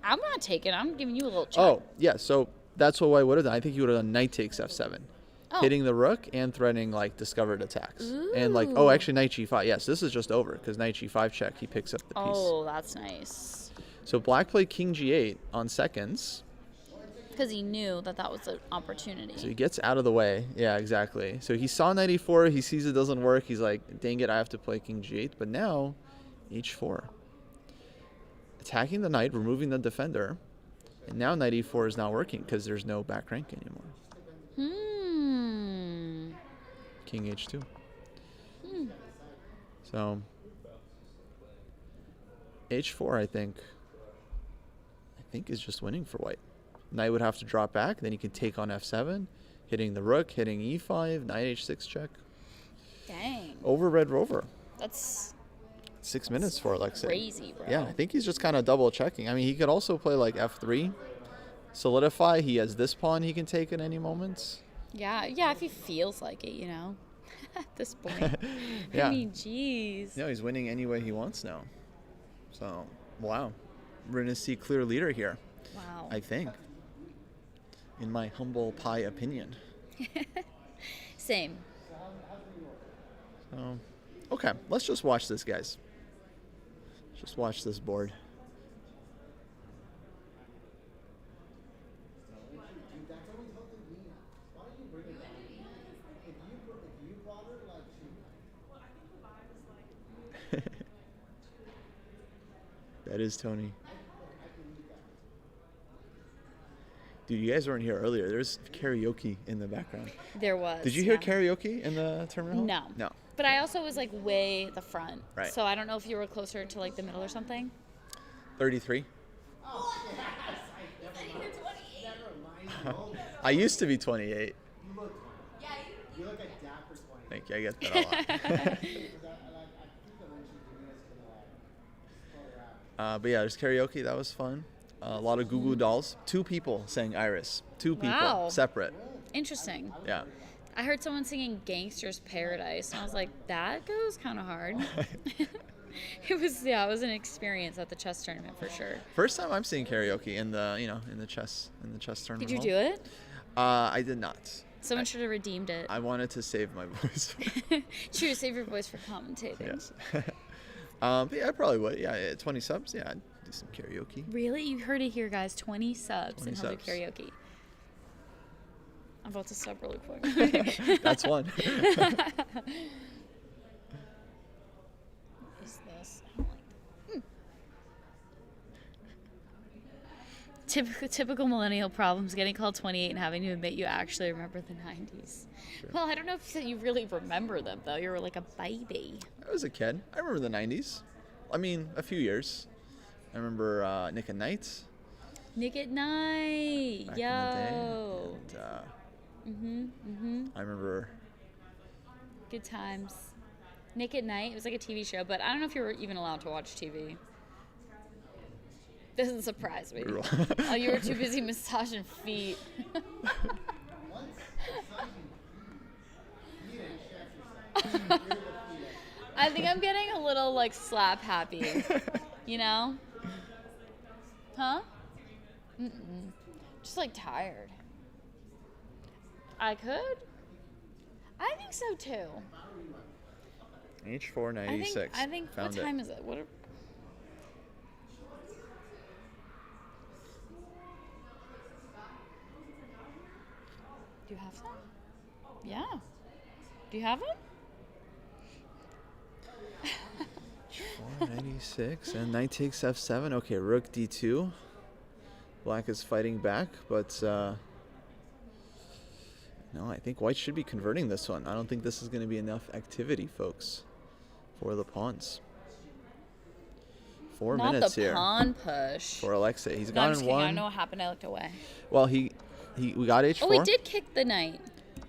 I'm not taking. I'm giving you a little check. Oh, yeah, so that's what white would have done. I think he would have done knight takes f7. Oh. Hitting the rook and threatening like discovered attacks. And like, oh, Ooh. actually knight g5. Yes, this is just over because knight g5 check, he picks up the piece. Oh, that's nice. So black played king g8 on seconds. Because he knew that that was an opportunity. So he gets out of the way. Yeah, exactly. So he saw knight e4. He sees it doesn't work. He's like, dang it, I have to play king g8. But now, h4. Attacking the knight, removing the defender. And now knight e4 is not working because there's no back rank anymore. King h2. So h4, I think is just winning for white. Knight would have to drop back, then he can take on f7, hitting the rook, hitting e5, knight h6 check. Dang. Over red rover. That's 6 minutes for Alexei. crazy, bro. Yeah, I think he's just kind of double checking. I mean, he could also play like f3, solidify. He has this pawn he can take at any moment. Yeah, if he feels like it, you know. At this point. Yeah. I mean, jeez. No, he's winning any way he wants now. So, wow. We're going to see clear leader here, Wow. I think. In my humble pie opinion. Same. So, okay, let's just watch this, guys. Just watch this board. That is Tony. Dude, you guys weren't here earlier. There's karaoke in the background. There was. Did you hear yeah. karaoke in the terminal? No. No. But I also was like way at the front. Right. So I don't know if you were closer to like the middle or something. 33. I used to be 28. You look like dapper 20. Thank you. I get that a lot. But yeah, there's karaoke. That was fun. A lot of Goo Goo Dolls. 2 people sang Iris. 2 people. Wow. Separate. Interesting. Yeah. I heard someone singing Gangster's Paradise, and I was like, that goes kind of hard. It was an experience at the chess tournament for sure. First time I'm seeing karaoke in the chess tournament. Did you do it? I did not. Someone should have redeemed it. I wanted to save my voice. Should have saved your voice for commentating. Yes. But yeah, I probably would. Yeah, 20 subs. Yeah, I'd do some karaoke. Really? You heard it here, guys. 20 subs 20 and he'll do subs. karaoke. I'm about to sub really quick. That's one. Is this? I don't like that. Typical millennial problems: getting called 28 and having to admit you actually remember the 90s. Sure. Well, I don't know if you really remember them though. You were like a baby. I was a kid. I remember the 90s. I mean, a few years. I remember Nick at Night Nick at Night. back Yo. in the day. And, I remember. Good times. Nick at Night. It was like a TV show, but I don't know if you were even allowed to watch TV. Doesn't surprise me. Oh, you were too busy massaging feet. I think I'm getting a little like slap happy, you know? Huh? Just like tired. I could? I think so too. H496. I think Found what time is it? What are, do you have some? Yeah. Do you have them? 496 and knight takes f7. Okay, rook d2. Black is fighting back, but no, I think white should be converting this one. I don't think this is going to be enough activity, folks, for the pawns. 4 Not minutes the here pawn push. for Alexei. He's No, I'm gone just in kidding. I one. don't know what happened. I looked away. Well, we got h4. Oh, we did kick the knight.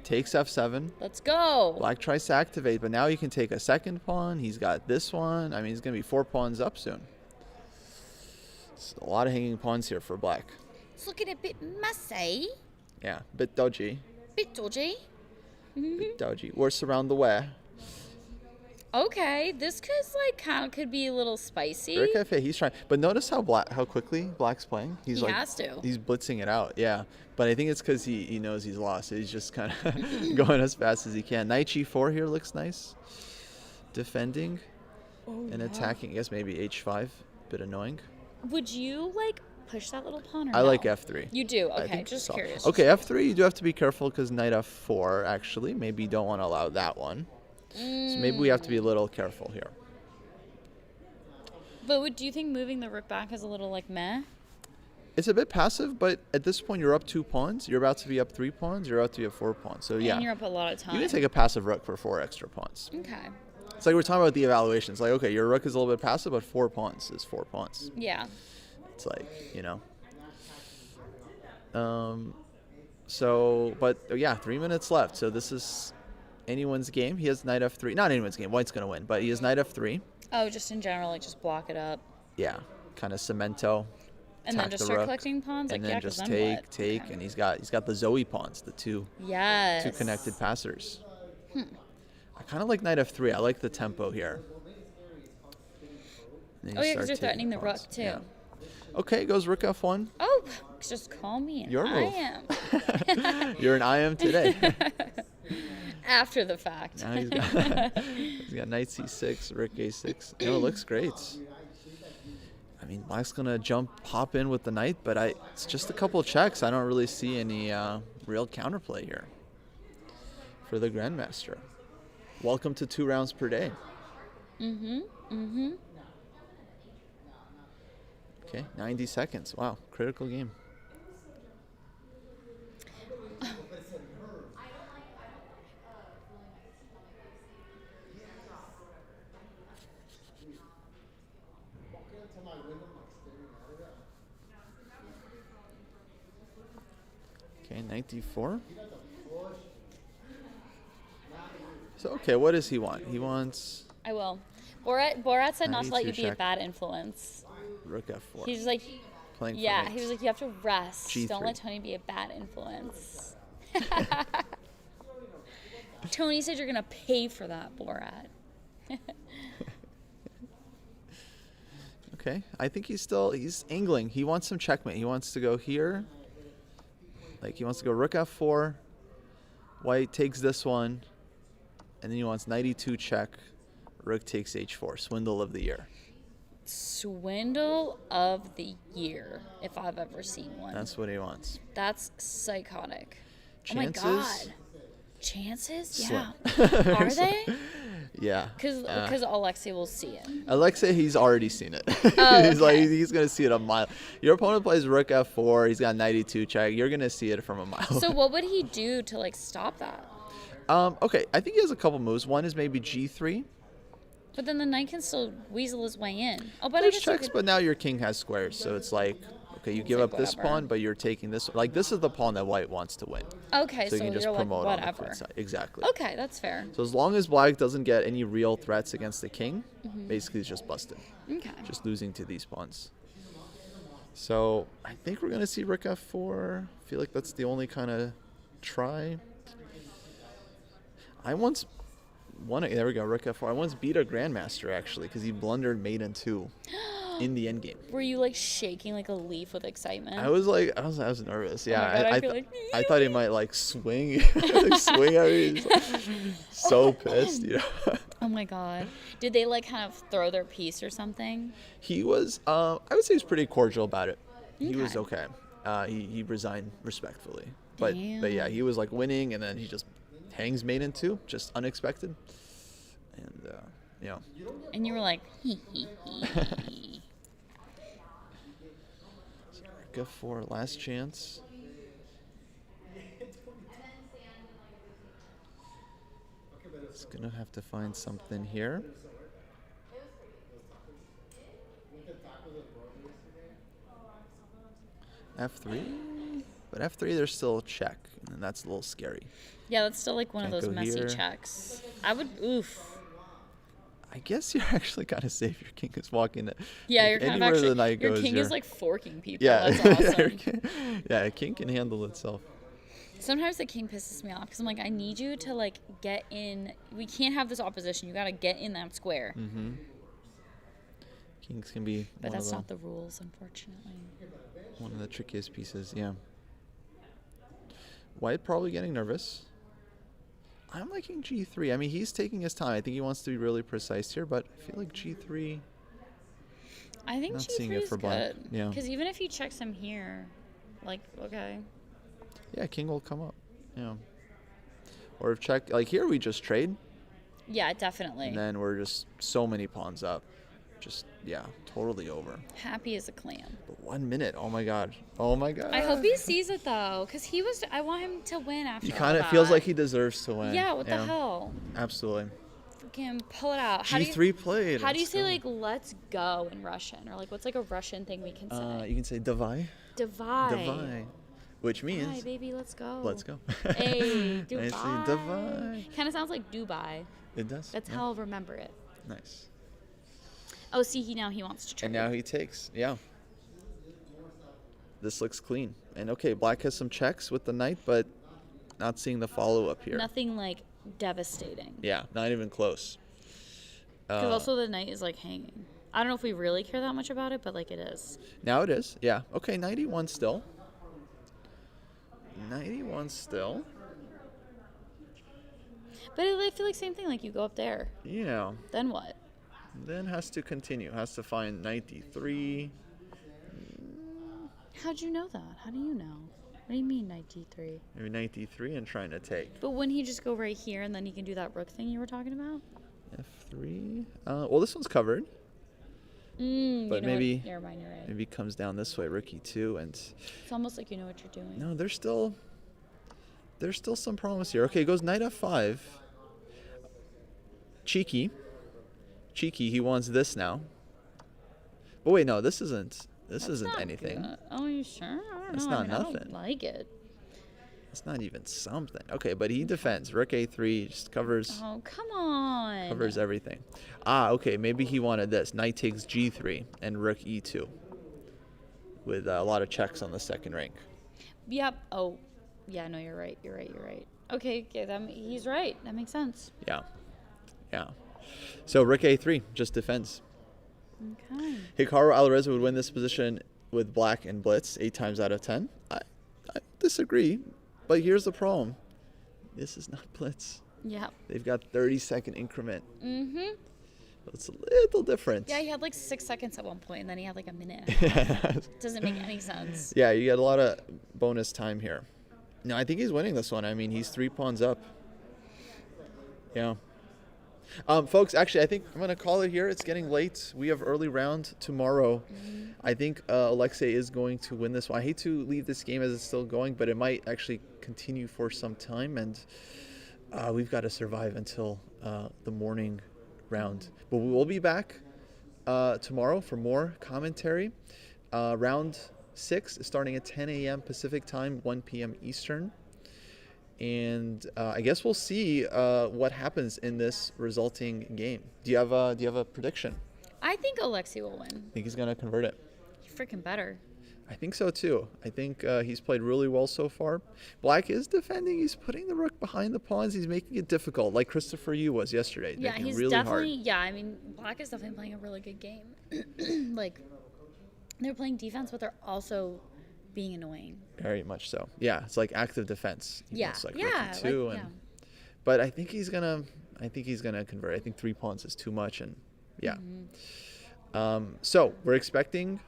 Takes f7. Let's go. Black tries to activate, but now he can take a second pawn. He's got this one. I mean, he's going to be 4 pawns up soon. It's a lot of hanging pawns here for black. It's looking a bit messy. Yeah, bit dodgy. Bit dodgy. Bit dodgy. Worse around the way. Okay, this could be a little spicy. Rick F.A., he's trying. But notice how quickly black's playing. He's He has to. He's blitzing it out, yeah. But I think it's because he knows he's lost. He's just kind of going as fast as he can. Knight g4 here looks nice. Defending and attacking. I guess maybe h5. Bit annoying. Would you push that little pawn or I no? like f3. You do? I Okay, think just so. curious. Okay, f3, you do have to be careful because knight f4, actually. Maybe you don't want to allow that one. So maybe we have to be a little careful here. But do you think moving the rook back is a little meh? It's a bit passive, but at this point, you're up 2 pawns. You're about to be up 3 pawns. You're about to be up 4 pawns. So, yeah. And you're up a lot of time. You can take a passive rook for 4 extra pawns. Okay. It's like we're talking about the evaluations. Like, okay, your rook is a little bit passive, but 4 pawns is 4 pawns. Yeah. It's like, you know. So, but yeah, 3 minutes left. So this is anyone's game. He has knight f3. Not anyone's game. White's going to win, but he has knight f3. Oh, just in general, just block it up. Yeah, kind of cemento. And then attack just the start rook, collecting pawns? and Yeah, then 'cause just then what? take, Okay. and he's got the Zoe pawns, the two Yes. connected passers. I kind of like knight f3. I like the tempo here. And then Oh, yeah, start because you're taking threatening the rook, pawns. too. Yeah. Okay, goes rook f1. Oh, just call me an Your move. am. You're an I am today. After the fact. Now he's got knight c6, rook a6. No, it looks great. mean, Black's gonna hop in with the knight, but it's just a couple checks. I don't really see any real counterplay here for the Grandmaster. Welcome to 2 rounds per day. Okay, 90 seconds. Wow, critical game. Okay, 94. So, okay, what does he want? He wants I will. Borat said not to let 92 you be a check. bad influence. rook f4. He's like, Playing for yeah, mates. he was like, you have to rest. G3. Don't let Tony be a bad influence. Tony said you're gonna pay for that, Borat. Okay, I think he's angling. He wants some checkmate. He wants to go here. Like, he wants to go rook f4. White takes this one. And then he wants 92 check. Rook takes h4. Swindle of the year. Swindle of the year, if I've ever seen one. That's what he wants. That's psychotic. Chances? Oh my god. Chances? Slim. Yeah. Are they? Yeah. Because Alexei will see it. Alexei, he's already seen it. Oh, he's like, okay. he's gonna see it a mile. Your opponent plays rook f4. He's got 92 check. You're gonna see it from a mile. So what would he do to like stop that? Okay, I think he has a couple moves. One is maybe g3. But then the knight can still weasel his way in. Oh, but I There's guess you checks, could, but now your king has squares, so it's like, okay, you give like, up this whatever. pawn, but you're taking this. Like, this is the pawn that white wants to win. okay, So so you can just you're like promote on the whatever. queen side. Exactly. Okay, that's fair. So as long as black doesn't get any real threats against the king, basically he's just busted. Okay. Just losing to these pawns. So I think we're gonna see rook f4. I feel like that's the only kind of try. I once won it. There we go, rook f4. I once beat a grandmaster actually because he blundered mate in 2 in the endgame. Were you like shaking like a leaf with excitement? I was nervous. Yeah, God, I I, feel like- I thought he might like swing, swing at me. He's, like, so pissed, you know. Oh my god. Did they like kind of throw their piece or something? He was, I would say, he was pretty cordial about it. He was Okay. okay. He resigned respectfully, but yeah, Damn. he was like winning, and then he just hangs mate in 2, just unexpected, and yeah. And you were like, hee hee hee. Rook f4, last chance. It's gonna have to find something here. F3, but F3 there's still a check, and that's a little scary. Yeah, that's still like one of Can't those go messy here. checks. I would, oof. I guess you're actually kind of safe. Your king is walking. Yeah, like, you're kind of anywhere actually, the knight your goes, king you're- is like forking people. Yeah, That's your awesome. king- yeah, a king can handle itself. Sometimes the king pisses me off because I'm like, I need you to like get in. We can't have this opposition. You got to get in that square. Kings can be But one that's of not the rules, unfortunately. one of the trickiest pieces. Yeah. White probably getting nervous. I'm liking G3. I mean, he's taking his time. I think he wants to be really precise here, but I feel like G3. I think Not G3 seeing it is for black. good. Yeah. Because even if he checks him here, like, okay. Yeah, king will come up. Yeah. Or if check, like here we just trade, Yeah, definitely. and then we're just so many pawns up. Just, yeah, totally over. Happy as a clam. But 1 minute. Oh my god. Oh my god. I hope he sees it though, because he was. I want him to win after. He all kind of that. feels like he deserves to win. Yeah. What the hell? Absolutely. Freaking pull it out. How do you, G3 played. how do you Let's say go. like "let's go" in Russian, or like what's like a Russian thing we can say? You can say davai. Divide. Davai. Which means Hi, baby, let's go. let's go. Hey, Nicely, Dubai. Davai. Kind of sounds like Dubai. It does. That's yeah. how I'll remember it. Nice. Oh, see, he wants to trade. And now he takes. Yeah. This looks clean. And okay, black has some checks with the knight, but not seeing the follow up here. Nothing like devastating. Yeah, not even close. Because also the knight is like hanging. I don't know if we really care that much about it, but like it is. Now it is. Yeah. Okay, 91 still. 91 still. But I feel like same thing. Like you go up there, Yeah. then what? Then has to continue. Has to find knight d3. How'd you know that? How do you know? What do you mean knight d3? Maybe knight d3 and trying to take. But wouldn't he just go right here and then he can do that rook thing you were talking about? f3. Well, this one's covered. But But you know maybe- what? Never mind, you're right. Maybe comes down this way, rook e2, and It's almost like you know what you're doing. no, there's still some problems here. Okay, goes knight f5. Cheeky. He wants this now. But wait, no, this isn't That's isn't not anything. good. Oh, you sure? I don't That's know. not I mean, I nothing. don't like it. It's not even something. Okay, but he defends. Rook a3 just covers Oh, come on. everything. Okay, maybe he wanted this. Knight takes g3 and rook e2 with a lot of checks on the second rank. Yep. Oh, yeah. No, you're right. You're right. Okay. He's right. That makes sense. Yeah. So rook a3 just defends. Okay. Hikaru Alvarez would win this position with black and blitz 8 times out of 10. I disagree, but here's the problem. This is not blitz. Yeah. They've got 30-second increment. Mm-hmm. It's a little different. Yeah, he had like 6 seconds at one point, and then he had like a minute. Doesn't make any sense. Yeah, you get a lot of bonus time here. No, I think he's winning this one. I mean, he's 3 pawns up. Yeah. Folks, actually, I think I'm going to call it here. It's getting late. We have early round tomorrow. I think Alexei is going to win this one. I hate to leave this game as it's still going, but it might actually continue for some time, and we've got to survive until the morning round. But we will be back tomorrow for more commentary. Round 6 is starting at 10 a.m. Pacific time, 1 p.m. Eastern. And I guess we'll see what happens in this resulting game. Do you have a prediction? I think Alexei will win. I think he's gonna convert it. He freaking better. I think so too. I think he's played really well so far. Black is defending. He's putting the rook behind the pawns. He's making it difficult, like Christopher Yu was yesterday. Yeah, making it he's really definitely. hard. Yeah, I mean, Black is definitely playing a really good game. Like, they're playing defense, but they're also being annoying. Very much so. Yeah, it's like active defense. He Yeah, wants, like yeah, rook e2 like, and but I think he's gonna convert. I think 3 pawns is too much, and yeah. So we're expecting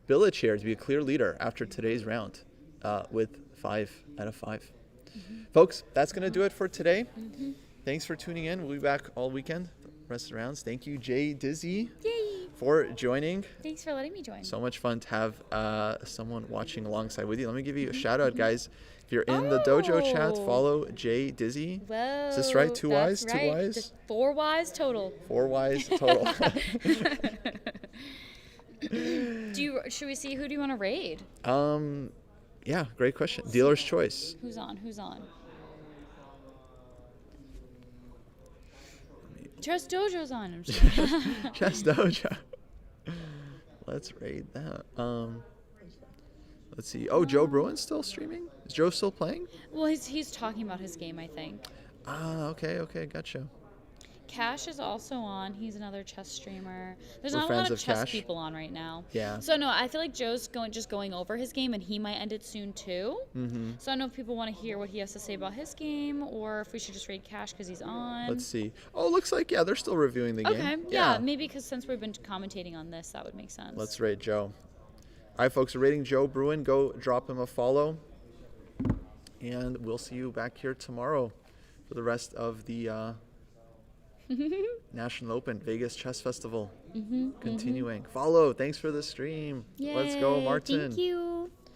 Bilic here to be a clear leader after today's round with 5 out of 5. Folks, that's gonna do it for today. Thanks for tuning in. We'll be back all weekend, the rest of the rounds. Thank you, Jay Dizzy, Yay! for joining. Thanks for letting me join. So much fun to have someone watching alongside with you. Let me give you a shout out, guys. If you're in the dojo chat, Oh. follow Jay Dizzy. Whoa. Is this right? 2 that's Ys? 2 right. Ys? Just 4 Ys total. 4 Ys total. Should we see who do you want to raid? Yeah, great question. Dealer's choice. Who's on? Trust Dojo's on. I'm just kidding. Chess Dojo. Let's raid that. Let's see. Oh, Joe Bruin's still streaming? Is Joe still playing? Well, he's talking about his game, I think. Okay, gotcha. Cash is also on. He's another chess streamer. There's We're not a lot friends of of chess Cash. people on right now. Yeah. So no, I feel like Joe's going over his game, and he might end it soon too. Mm-hmm. So I don't know if people want to hear what he has to say about his game, or if we should just raid Cash because he's on. Let's see. Oh, looks like, yeah, they're still reviewing the Okay. game. Yeah. Maybe because since we've been commentating on this, that would make sense. Let's raid Joe. All right, folks, we're rating Joe Bruin. Go drop him a follow. And we'll see you back here tomorrow for the rest of the National Open Vegas Chess Festival continuing. Follow. Thanks for the stream. Let's go, Yay, Martin. Thank you.